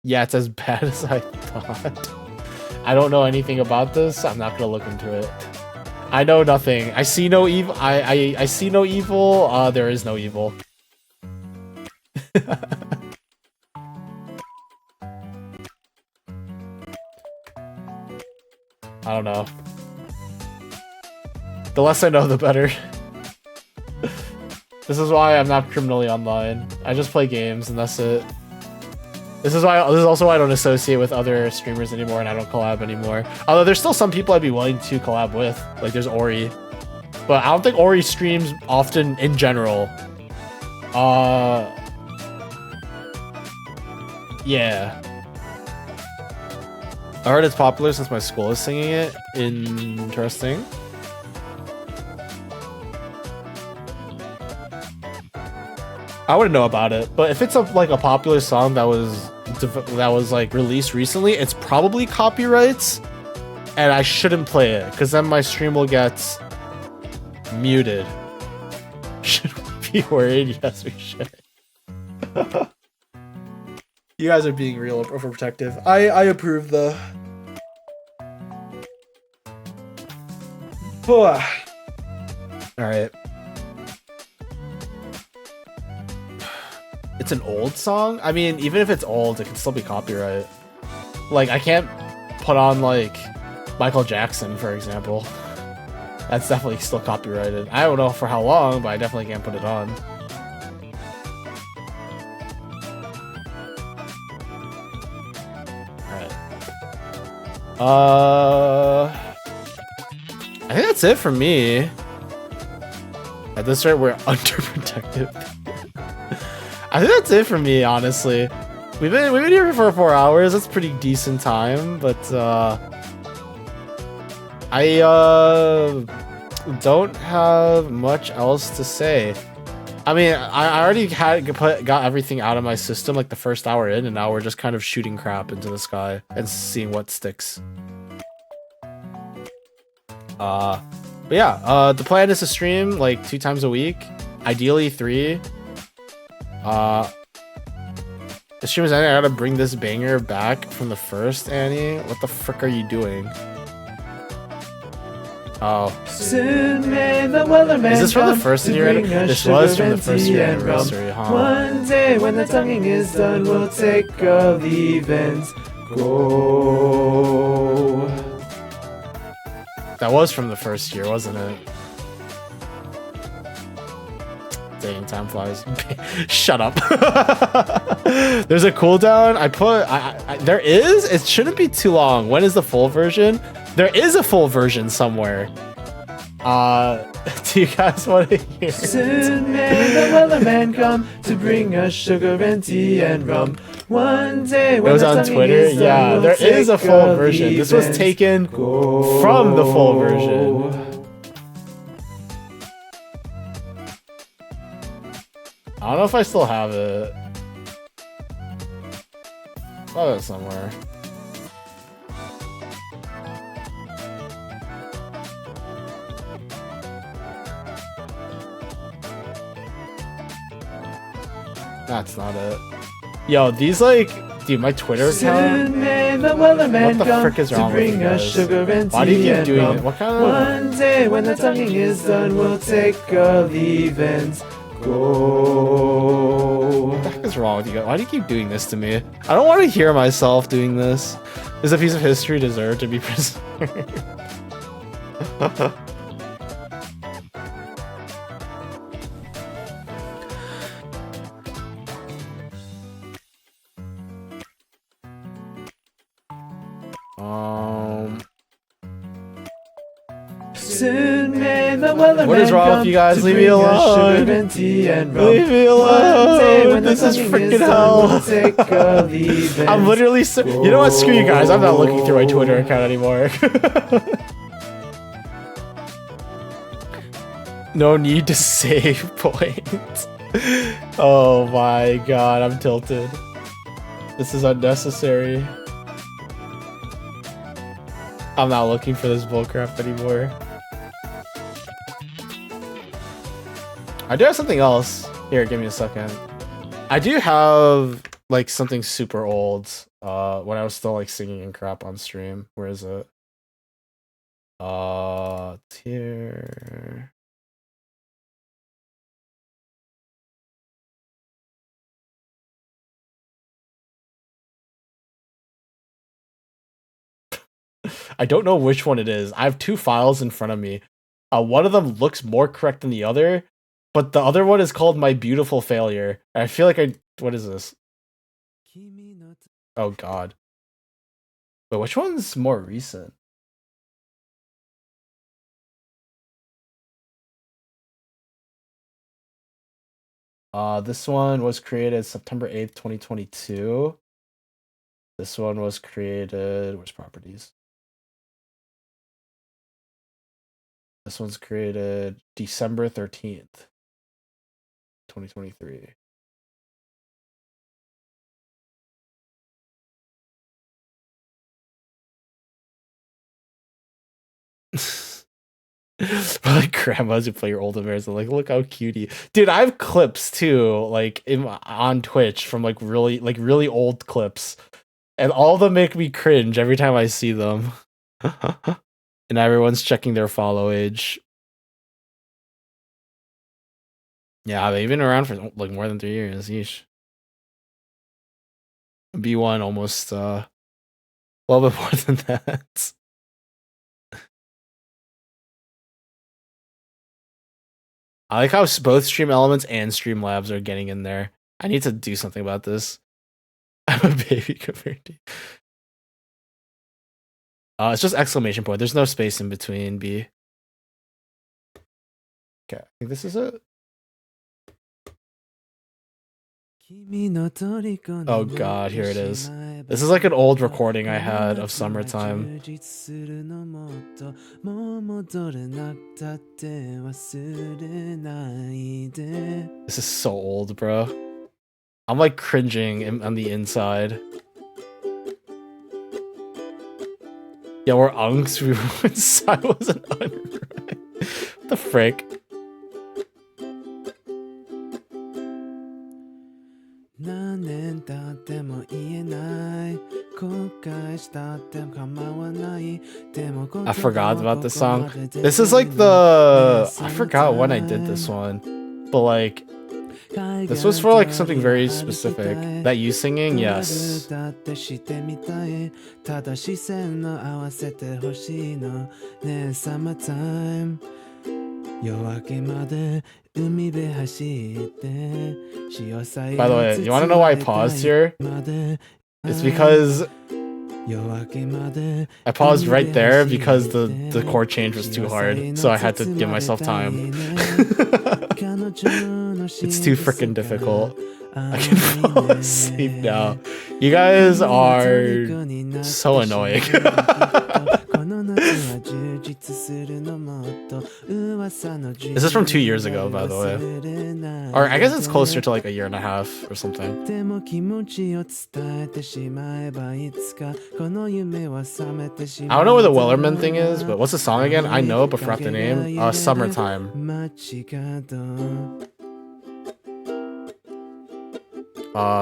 Yeah, it's as bad as I thought. I don't know anything about this. I'm not gonna look into it. I know nothing. I see no evil. I see no evil. There is no evil. I don't know. The less I know, the better. This is why I'm not criminally online. I just play games and that's it. This is also why I don't associate with other streamers anymore and I don't collab anymore. Although there's still some people I'd be willing to collab with. Like there's Ori. But I don't think Ori streams often in general. Yeah. I heard it's popular since my school is singing it. Interesting. I wouldn't know about it, but if it's like a popular song that was like released recently, it's probably copyrights, and I shouldn't play it because then my stream will get muted. Should we be worried? Yes, we should. You guys are being real overprotective. I approve though. All right. It's an old song? I mean, even if it's old, it can still be copyright. Like, I can't put on, like, Michael Jackson, for example. That's definitely still copyrighted. I don't know for how long, but I definitely can't put it on. Alright. I think that's it for me. At this rate, we're underprotected. I think that's it for me, honestly. We've been here for 4 hours. That's pretty decent time, but I don't have much else to say. I mean, I already got everything out of my system like the first hour in, and now we're just kind of shooting crap into the sky and seeing what sticks. But yeah, the plan is to stream like 2 times a week, ideally 3. The stream is ending. I gotta bring this banger back from the first, Annie. What the frick are you doing? Oh. Soon may the Wellerman. Is this from the first year? This was from the first year anniversary, huh? One day when the tonguing is done, we'll take a leave and go. That was from the first year, wasn't it? Dang, time flies. Shut up. There's a cooldown. There is? It shouldn't be too long. When is the full version? There is a full version somewhere. Do you guys want to hear it? Soon may the Wellerman come to bring us sugar and tea and rum. One day when it was on Twitter. Yeah, there is a full version. This was taken from the full version. I don't know if I still have it. I have it somewhere. That's not it. Yo, these like, dude, my Twitter account. What the frick is wrong with you guys? Why do you keep doing it? What kind of? One day when the tonguing is done, we'll take a leave and go. What the heck is wrong with you guys? Why do you keep doing this to me? I don't want to hear myself doing this. Does a piece of history deserve to be preserved? Soon may the weatherman What is wrong with you guys? come Leave to me bring us alone. sugar and tea and rum. Leave me One day alone. when the This is coming freaking sun hell. will take a leave and- I'm literally. You know what? Screw you guys. I'm not looking through my Twitter account anymore. No need to save points. Oh my god, I'm tilted. This is unnecessary. I'm not looking for this bullcrap anymore. I do have something else. Here, give me a second. I do have like something super old. When I was still like singing and crap on stream. Where is it? Here. I don't know which one it is. I have two files in front of me. One of them looks more correct than the other, but the other one is called My Beautiful Failure. I feel like what is this? Oh god. But which one's more recent? This one was created September 8th, 2022. This one was created, where's properties? This one's created December 13th, 2023. Like grandmas who play your old Americans, like, look how cutie. Dude, I have clips too, like on Twitch from like really old clips. And all of them make me cringe every time I see them. And everyone's checking their follow age. Yeah, they've been around for like more than 3 years. Yeesh. B1 almost a little bit more than that. I like how both Stream Elements and Streamlabs are getting in there. I need to do something about this. I'm a baby compared to you. It's just exclamation point. There's no space in between B. Okay, I think this is it. Oh god, here it is. This is like an old recording I had of Summertime. This is so old, bro. I'm like cringing on the inside. Yeah, we're unks. We were inside was an unright. What the frick? I forgot about this song. This is like I forgot when I did this one, but like this was for like something very specific. That you singing, yes. By the way, you want to know why I paused here? It's because I paused right there because the chord change was too hard, so I had to give myself time. It's too freaking difficult. I can fall asleep now. You guys are so annoying. This is from 2 years ago, by the way. Or I guess it's closer to like a year and a half or something. I don't know where the Wellerman thing is, but what's the song again? I know, but forgot the name. Summertime.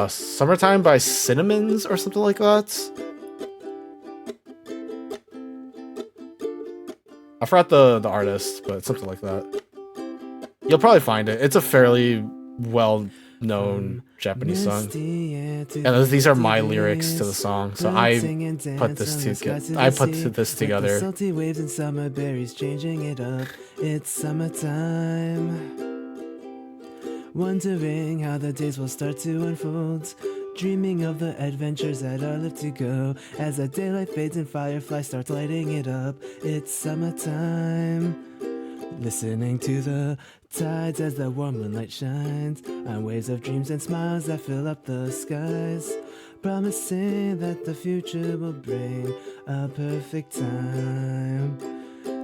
Summertime by Cinnamons or something like that. I forgot the artist, but something like that. You'll probably find it. It's a fairly well known Japanese song. And These are my lyrics to the song, so I put this together. Salty waves and summer berries changing it up. It's summertime. Wondering how the days will start to unfold. Dreaming of the adventures that are left to go. As the daylight fades and fireflies start lighting it up. It's summertime. Listening to the tides as the warm moonlight shines on waves of dreams and smiles that fill up the skies. Promising that the future will bring a perfect time.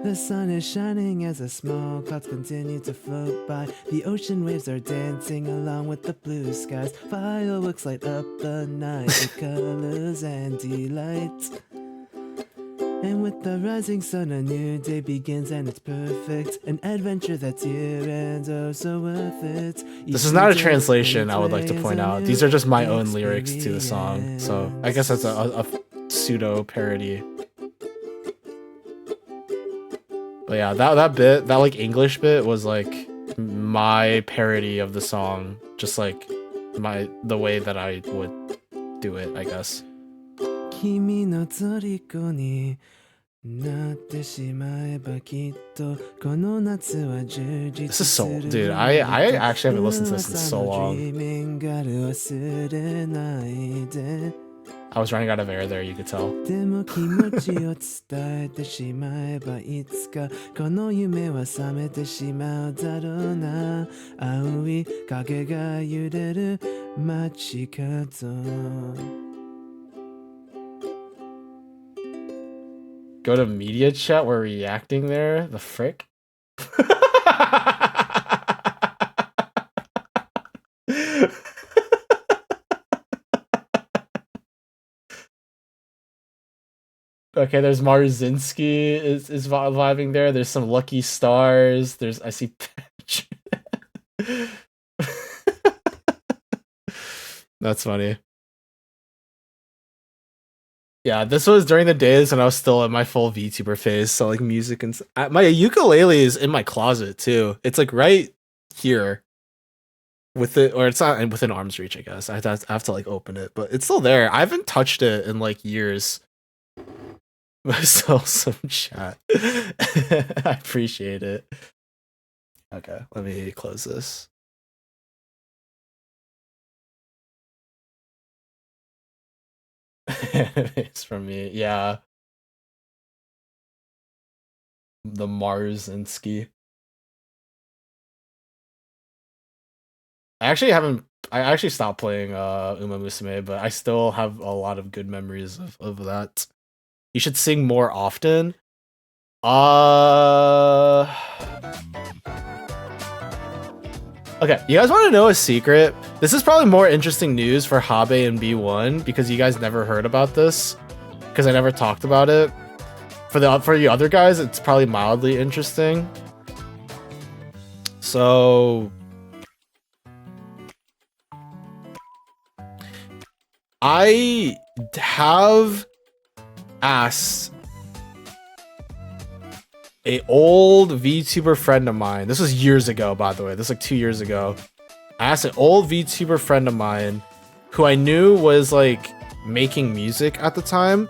The sun is shining as the small clouds continue to float by. The ocean waves are dancing along with the blue skies. Fireworks light up the night with colors and delight. And with the rising sun, a new day begins and it's perfect. An adventure that's here and oh so worth it. This is not a translation, I would like to point out. These are just my own lyrics to the song. So I guess that's a pseudo parody. But yeah, that like English bit was like my parody of the song. Just like the way that I would do it, I guess. 君の虜になってしまえばきっとこの夏は充実 This is す so, る dude. I actually haven't listened to this in so long. 夢がある忘れないで I was running out of air there, you could tell. でも気持ちを伝えてしまえばいつかこの夢は覚めてしまうだろうな青い影が揺れる街角 Go to media chat, we're reacting there? The frick? Okay, there's Marzinski is vibing there. There's some Lucky Stars. I see Patch. That's funny. Yeah, this was during the days when I was still in my full VTuber phase, so like music and my ukulele is in my closet too. It's like right here, with it, or it's not within arm's reach. I guess I have to like open it, but it's still there. I haven't touched it in like years. So some chat. I appreciate it. Okay, let me close this. It's from me, yeah. The Marzinski. I actually stopped playing Uma Musume, but I still have a lot of good memories of that. You should sing more often. Okay, you guys want to know a secret? This is probably more interesting news for Habe and B1 because you guys never heard about this because I never talked about it. For the other guys, it's probably mildly interesting. So I have asked a old VTuber friend of mine. This was years ago, by the way. This was like 2 years ago. I asked an old VTuber friend of mine who I knew was like making music at the time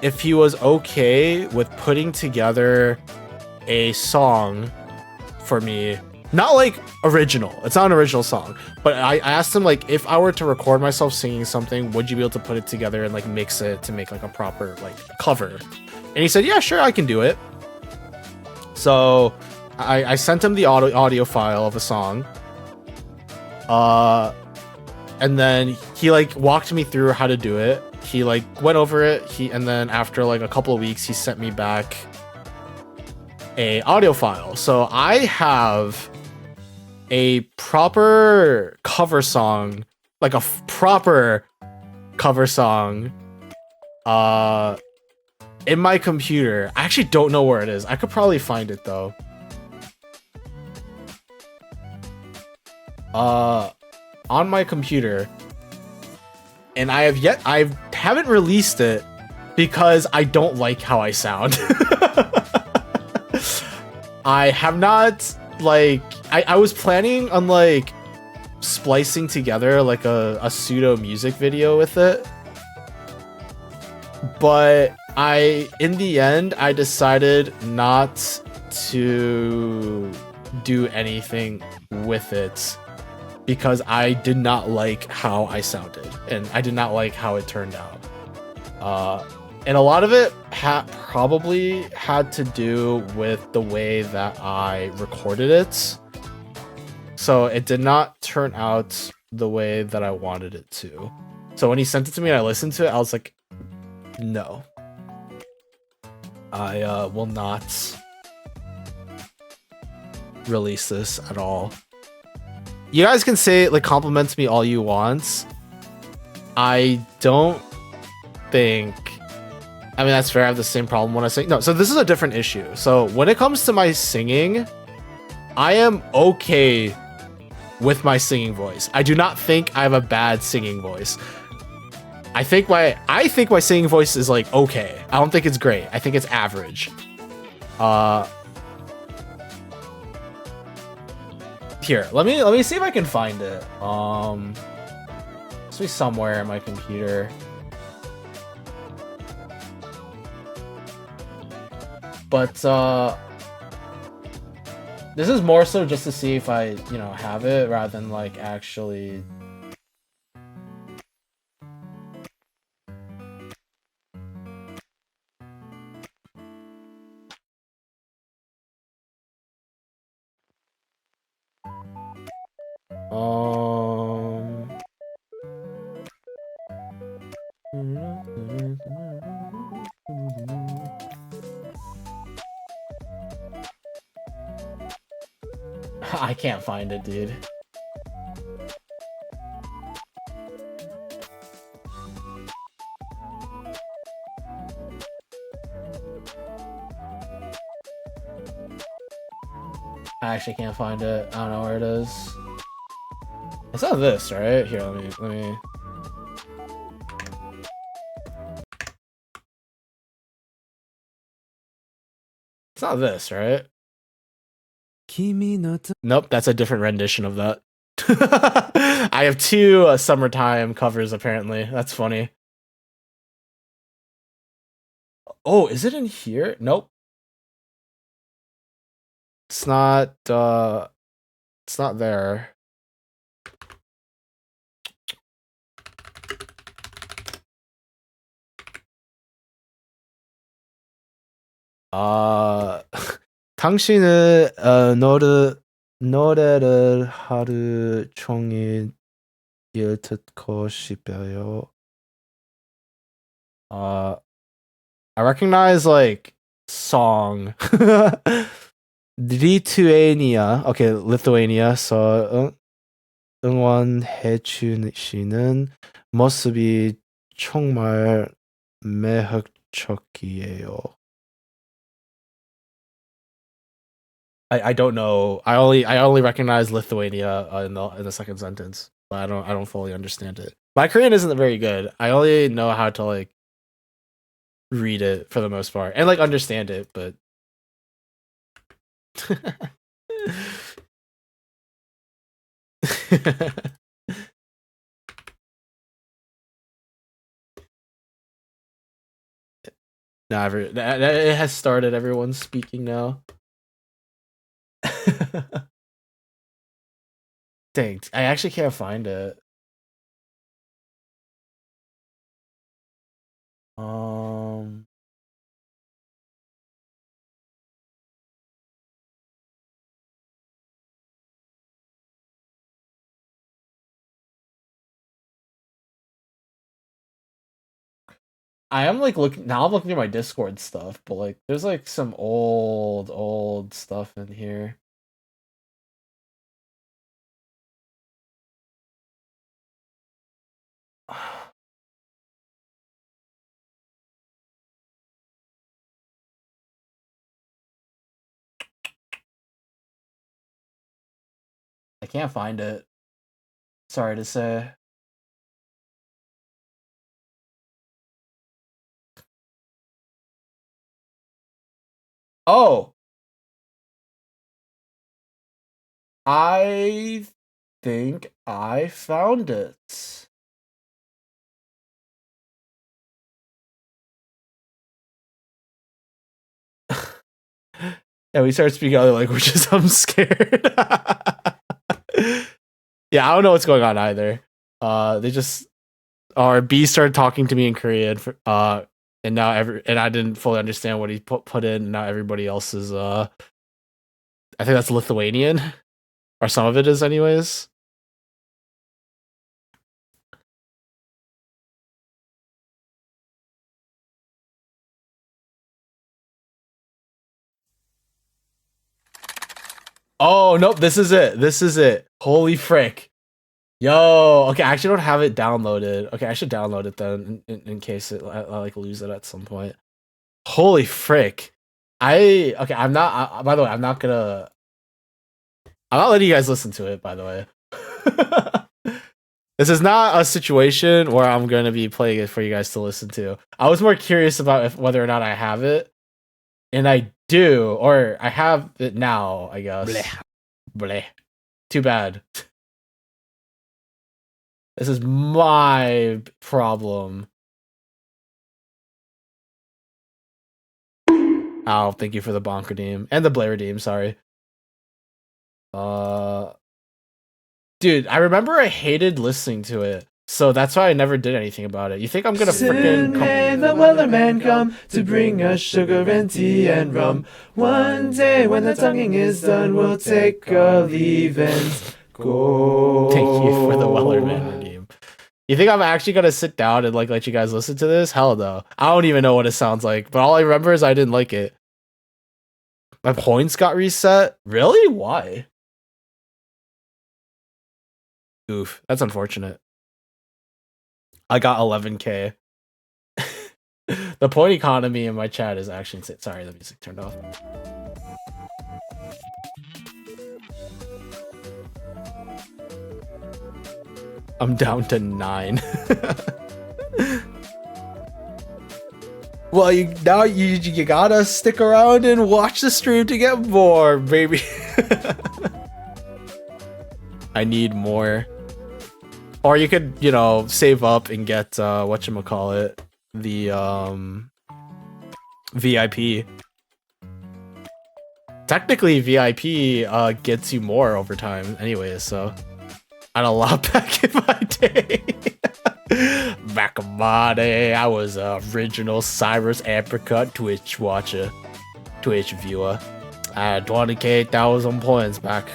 if he was okay with putting together a song for me. Not like original. It's not an original song. But I asked him like if I were to record myself singing something, would you be able to put it together and like mix it to make like a proper like cover? And he said, yeah, sure, I can do it. So I sent him the audio file of a song. And then he like walked me through how to do it. He like went over it. And then after like a couple of weeks, he sent me back a audio file. So I have a proper cover song, like a proper cover song, in my computer. I actually don't know where it is. I could probably find it though. On my computer, and I haven't released it because I don't like how I sound. I have not, like, I was planning on like splicing together like a pseudo music video with it. But in the end, I decided not to do anything with it because I did not like how I sounded and I did not like how it turned out. And a lot of it probably had to do with the way that I recorded it. So it did not turn out the way that I wanted it to. So when he sent it to me and I listened to it, I was like, no. I will not release this at all. You guys can say, like, compliments me all you want. I don't think... I mean, that's fair. I have the same problem when I sing. No, so this is a different issue. So when it comes to my singing, I am okay with my singing voice. I do not think I have a bad singing voice. I think my singing voice is like okay. I don't think it's great. I think it's average. Here, let me see if I can find it. It's be somewhere in my computer. But this is more so just to see if I, you know, have it rather than like actually. I can't find it, dude. I actually can't find it. I don't know where it is. It's not this, right? Here, let me. It's not this, right? Nope, that's a different rendition of that. I have two summertime covers, apparently. That's funny. Oh, is it in here? Nope. It's not there. 당신은 노래를 하루 종일 듣고 싶어요. I recognize like song. Lithuania. Okay, Lithuania. So 응원해 주시는 모습이 정말 매력적이에요. I don't know. I only recognize Lithuania in the second sentence, but I don't fully understand it. My Korean isn't very good. I only know how to like read it for the most part and like understand it, but nah, it has started. Everyone's speaking now. Dang, I actually can't find it. I am like looking now. I'm looking at my Discord stuff, but like, there's like some old stuff in here. I can't find it. Sorry to say. Oh, I think I found it. Yeah, we started speaking other languages. I'm scared. Yeah, I don't know what's going on either. They just or B started talking to me in Korean and now I didn't fully understand what he put in. And now everybody else is I think that's Lithuanian, or some of it is, anyways. Oh nope, this is it. This is it. Holy frick. Yo, okay, I actually don't have it downloaded. Okay, I should download it then in case I like lose it at some point. Holy frick. I'm not by the way, I'm not letting you guys listen to it, by the way. This is not a situation where I'm going to be playing it for you guys to listen to. I was more curious about whether or not I have it. And I do, or I have it now, I guess. Bleh. Bleh. Too bad. This is my problem. Oh, thank you for the bonk redeem. And the Blair redeem, sorry. Dude, I remember I hated listening to it. So that's why I never did anything about it. You think I'm gonna freaking may the Wellerman come to bring us sugar and tea and rum. One day when the tonguing is done, we'll take our leave and go. Thank you for the Wellerman redeem. You think I'm actually gonna sit down and like let you guys listen to this? Hell no. I don't even know what it sounds like, but all I remember is I didn't like it. My points got reset? Really? Why? Oof, that's unfortunate. I got 11k. The point economy in my chat is actually insane. Sorry, the music turned off. I'm down to 9. Well, you gotta stick around and watch the stream to get more, baby. I need more. Or you could, you know, save up and get whatchamacallit, the VIP. Technically, VIP gets you more over time anyway, so I had a lot back in my day. Back in my day, I was original Cyrus Apricot Twitch watcher, Twitch viewer. I had 20,000 points back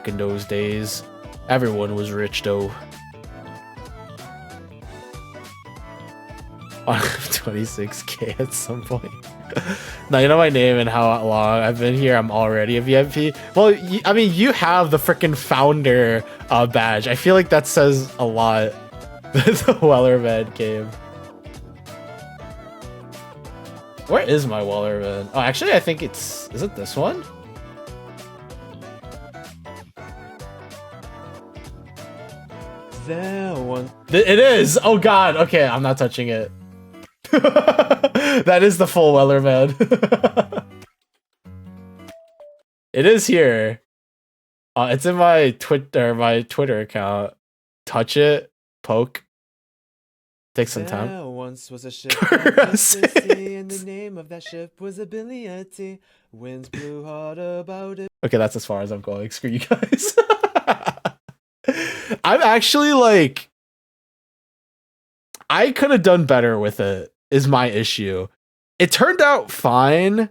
in those days. Everyone was rich though. 26k at some point. Now you know my name and how long I've been here. I'm already a VIP. Well, I mean, you have the freaking founder badge. I feel like that says a lot. The Wellerman game. Where is my Wellerman? Oh, actually, I think is it this one? That one. It is. Oh God. Okay, I'm not touching it. That is the full Wellerman. It is here. It's in my Twitter account. Touch it. Poke. Take some time. There once was a ship across the sea, and the name of that ship was Ability. Winds blew hard about it. Okay, that's as far as I'm going. Screw you guys. I'm actually like, I could have done better with it, is my issue. It turned out fine.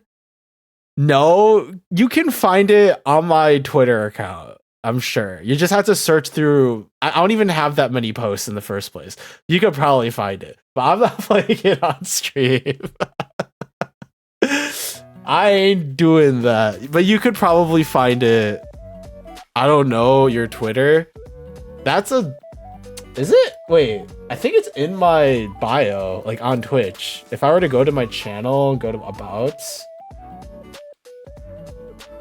No, you can find it on my Twitter account. I'm sure. You just have to search through. I don't even have that many posts in the first place. You could probably find it, but I'm not playing it on stream. I ain't doing that. But you could probably find it. I don't know, your Twitter. Is it? Wait, I think it's in my bio, like on Twitch. If I were to go to my channel, go to Abouts.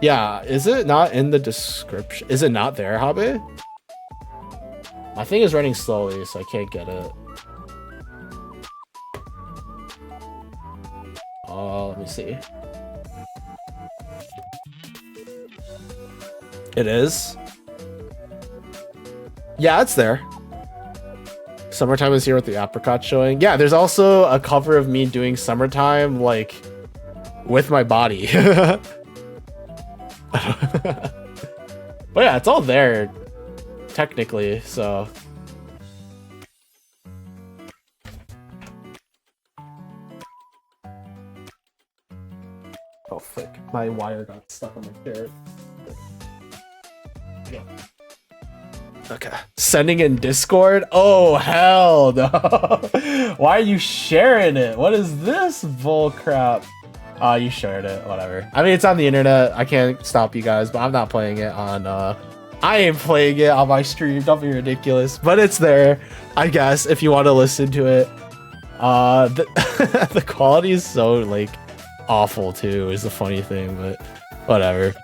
Yeah, is it not in the description? Is it not there, Habe? My thing is running slowly, so I can't get it. Let me see. It is? Yeah, it's there. Summertime is here with the apricot showing. Yeah, there's also a cover of me doing summertime, like, with my body. But yeah, it's all there, technically, so. Oh, frick. My wire got stuck on my chair. Yeah. Okay. Sending in Discord? Oh, hell no. Why are you sharing it? What is this bull crap? Oh, you shared it. Whatever. I mean, it's on the internet. I can't stop you guys, but I'm not playing it on, I ain't playing it on my stream. Don't be ridiculous. But it's there, I guess, if you want to listen to it. The quality is so, like, awful, too, is the funny thing, but whatever.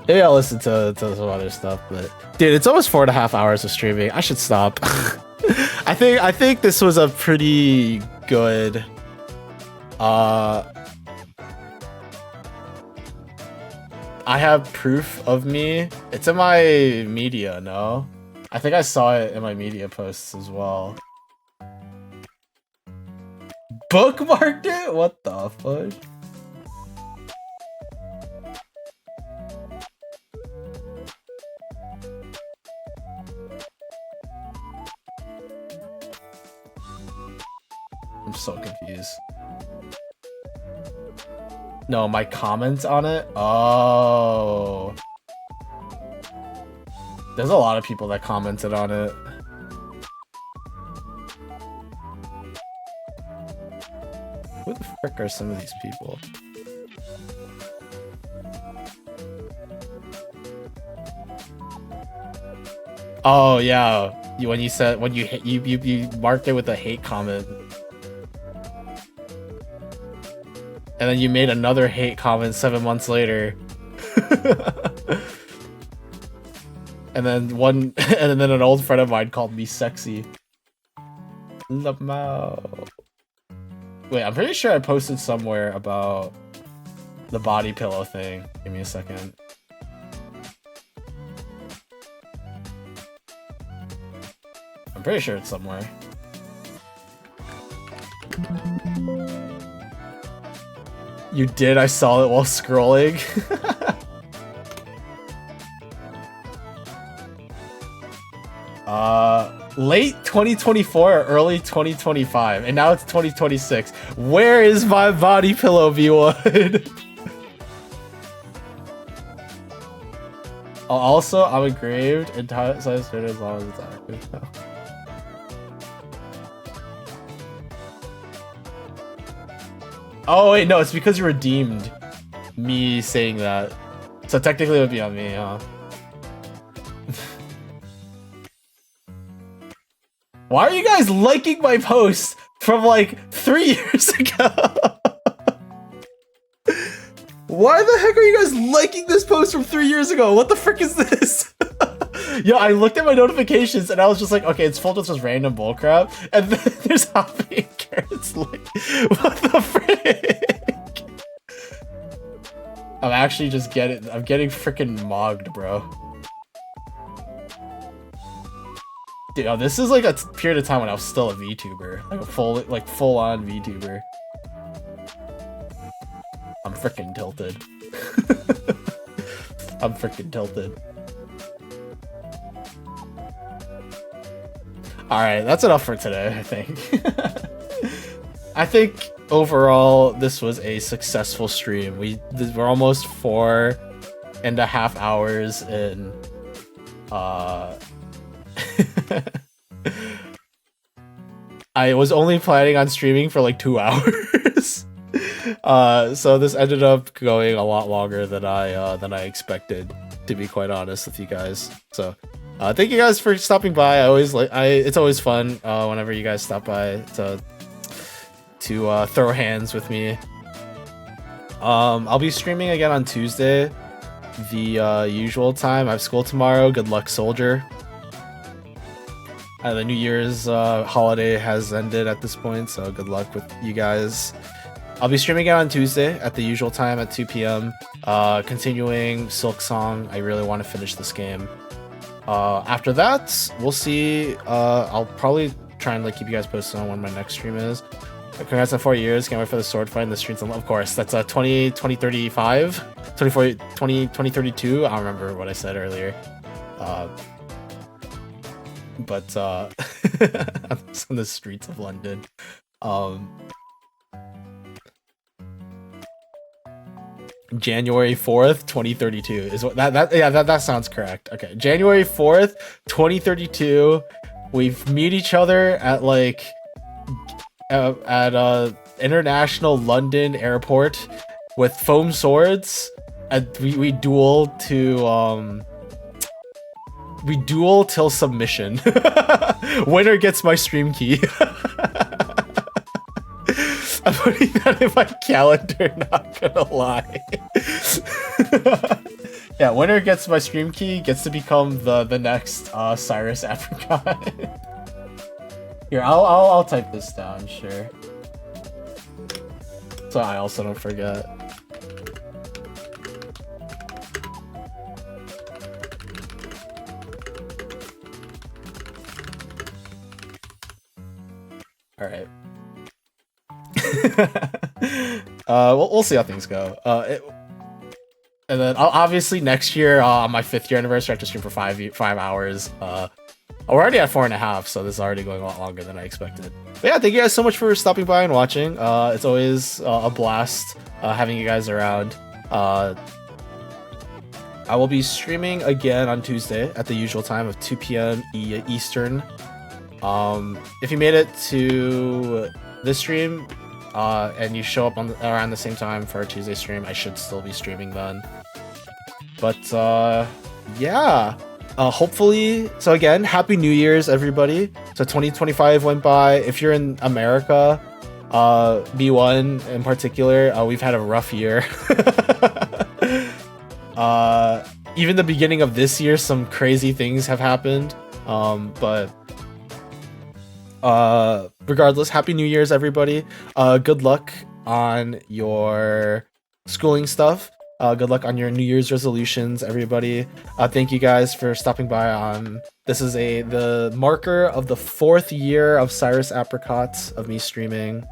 Maybe I'll listen to some other stuff, but dude, it's almost 4.5 hours of streaming. I should stop. I think this was a pretty good I have proof of me. It's in my media, no? I think I saw it in my media posts as well. Bookmarked it? What the fuck? I'm so confused. No, my comments on it? Oh. There's a lot of people that commented on it. Who the frick are some of these people? Oh yeah, when you said you marked it with a hate comment. And then you made another hate comment 7 months later. and then an old friend of mine called me sexy. Lamau. Wait, I'm pretty sure I posted somewhere about the body pillow thing. Give me a second. I'm pretty sure it's somewhere. You did? I saw it while scrolling. Late 2024 or early 2025, and now it's 2026. Where is my body pillow, V1? Also, I'm engraved and size fit as long as it's active now. Oh wait, no, it's because you redeemed me saying that. So technically it would be on me, huh? Why are you guys liking my post from like 3 years ago? Why the heck are you guys liking this post from 3 years ago? What the frick is this? Yo, I looked at my notifications and I was just like, okay, it's full of just random bullcrap. And then there's Hoppy and Carrots like, what the frick? I'm actually just getting freaking mogged, bro. Dude, oh, this is like a period of time when I was still a VTuber. Like a full on VTuber. I'm freaking tilted. I'm freaking tilted. Alright, that's enough for today, I think. I think overall this was a successful stream. We're almost 4.5 hours in. I was only planning on streaming for like 2 hours. So this ended up going a lot longer than I expected, to be quite honest with you guys. So thank you guys for stopping by. It's always fun whenever you guys stop by to throw hands with me. I'll be streaming again on Tuesday, the usual time. I have school tomorrow. Good luck, soldier. The New Year's holiday has ended at this point, so good luck with you guys. I'll be streaming it on Tuesday at the usual time at 2 p.m. Continuing Silk Song. I really want to finish this game. After that, we'll see. I'll probably try and like keep you guys posted on when my next stream is. Congrats on 4 years. Can't wait for the sword fight in the streets. Of course, that's 2035, 2032. I don't remember what I said earlier. But it's on the streets of London. January 4th, 2032 is what that sounds correct. Okay, January 4th, 2032. We meet each other at like at international London airport with foam swords, and we duel till submission. Winner gets my stream key. I'm putting that in my calendar, not gonna lie. Yeah, winner gets my stream key, gets to become the next Cyrus Apricot. Here, I'll type this down, sure. So I also don't forget. All right. We'll see how things go. And then obviously next year on my 5th year anniversary, I have to stream for 5 hours. We're already at 4.5, so this is already going a lot longer than I expected. But yeah, thank you guys so much for stopping by and watching. It's always a blast having you guys around. I will be streaming again on Tuesday at the usual time of 2 p.m. Eastern. If you made it to this stream and you show up around the same time for our Tuesday stream, I should still be streaming then. But yeah, hopefully. So again, Happy New Year's, everybody. So 2025 went by. If you're in America, B1 in particular, we've had a rough year. Even the beginning of this year, some crazy things have happened. But regardless, Happy New Year's, everybody. Good luck on your schooling stuff. Good luck on your New Year's resolutions, everybody. Thank you guys for stopping by on this is the marker of the 4th year of Cyrus Apricots of me streaming.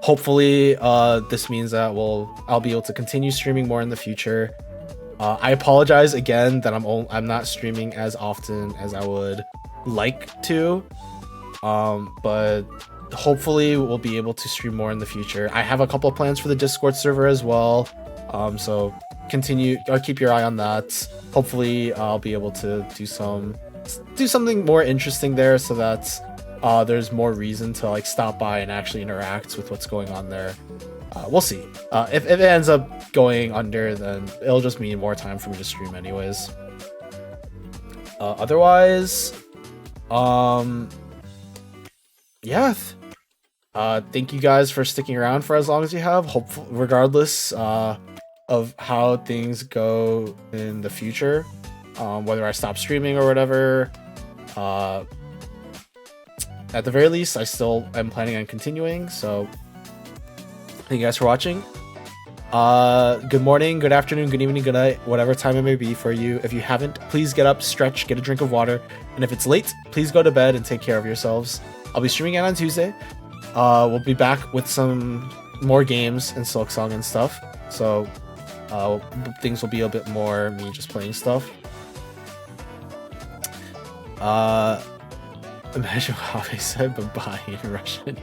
Hopefully this means that I'll be able to continue streaming more in the future. I apologize again that I'm not streaming as often as I would like to, but hopefully we'll be able to stream more in the future. I have a couple of plans for the Discord server as well, so keep your eye on that. Hopefully I'll be able to do something more interesting there, so that there's more reason to like stop by and actually interact with what's going on there. We'll see. If it ends up going under, then it'll just mean more time for me to stream anyways. Otherwise, yeah. Thank you guys for sticking around for as long as you have. Hopefully, regardless of how things go in the future, whether I stop streaming or whatever, at the very least, I still am planning on continuing. So, thank you guys for watching. Good morning, good afternoon, good evening, good night, whatever time it may be for you. If you haven't, please get up, stretch, get a drink of water, and if it's late, please go to bed and take care of yourselves. I'll be streaming again on Tuesday. We'll be back with some more games and Silk Song and stuff, so things will be a bit more me just playing stuff. Imagine how I said bye-bye in Russian.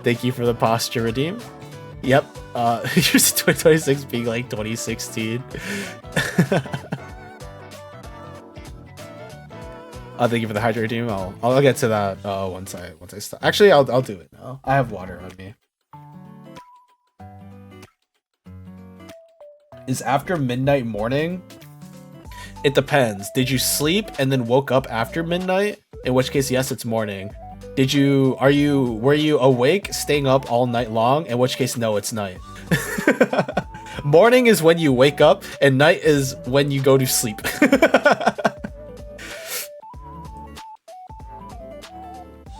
Thank you for the posture redeem. Yep, here's 2026 being like 2016. Thank you for the hydrate redeem. I'll get to that once I stop. Actually, I'll do it now. I have water on me. Is after midnight morning? It depends. Did you sleep and then woke up after midnight? In which case, yes, it's morning. Were you awake, staying up all night long? In which case, no, it's night. Morning is when you wake up, and night is when you go to sleep.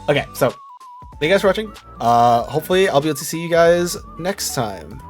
Okay, so thank you guys for watching. Hopefully I'll be able to see you guys next time.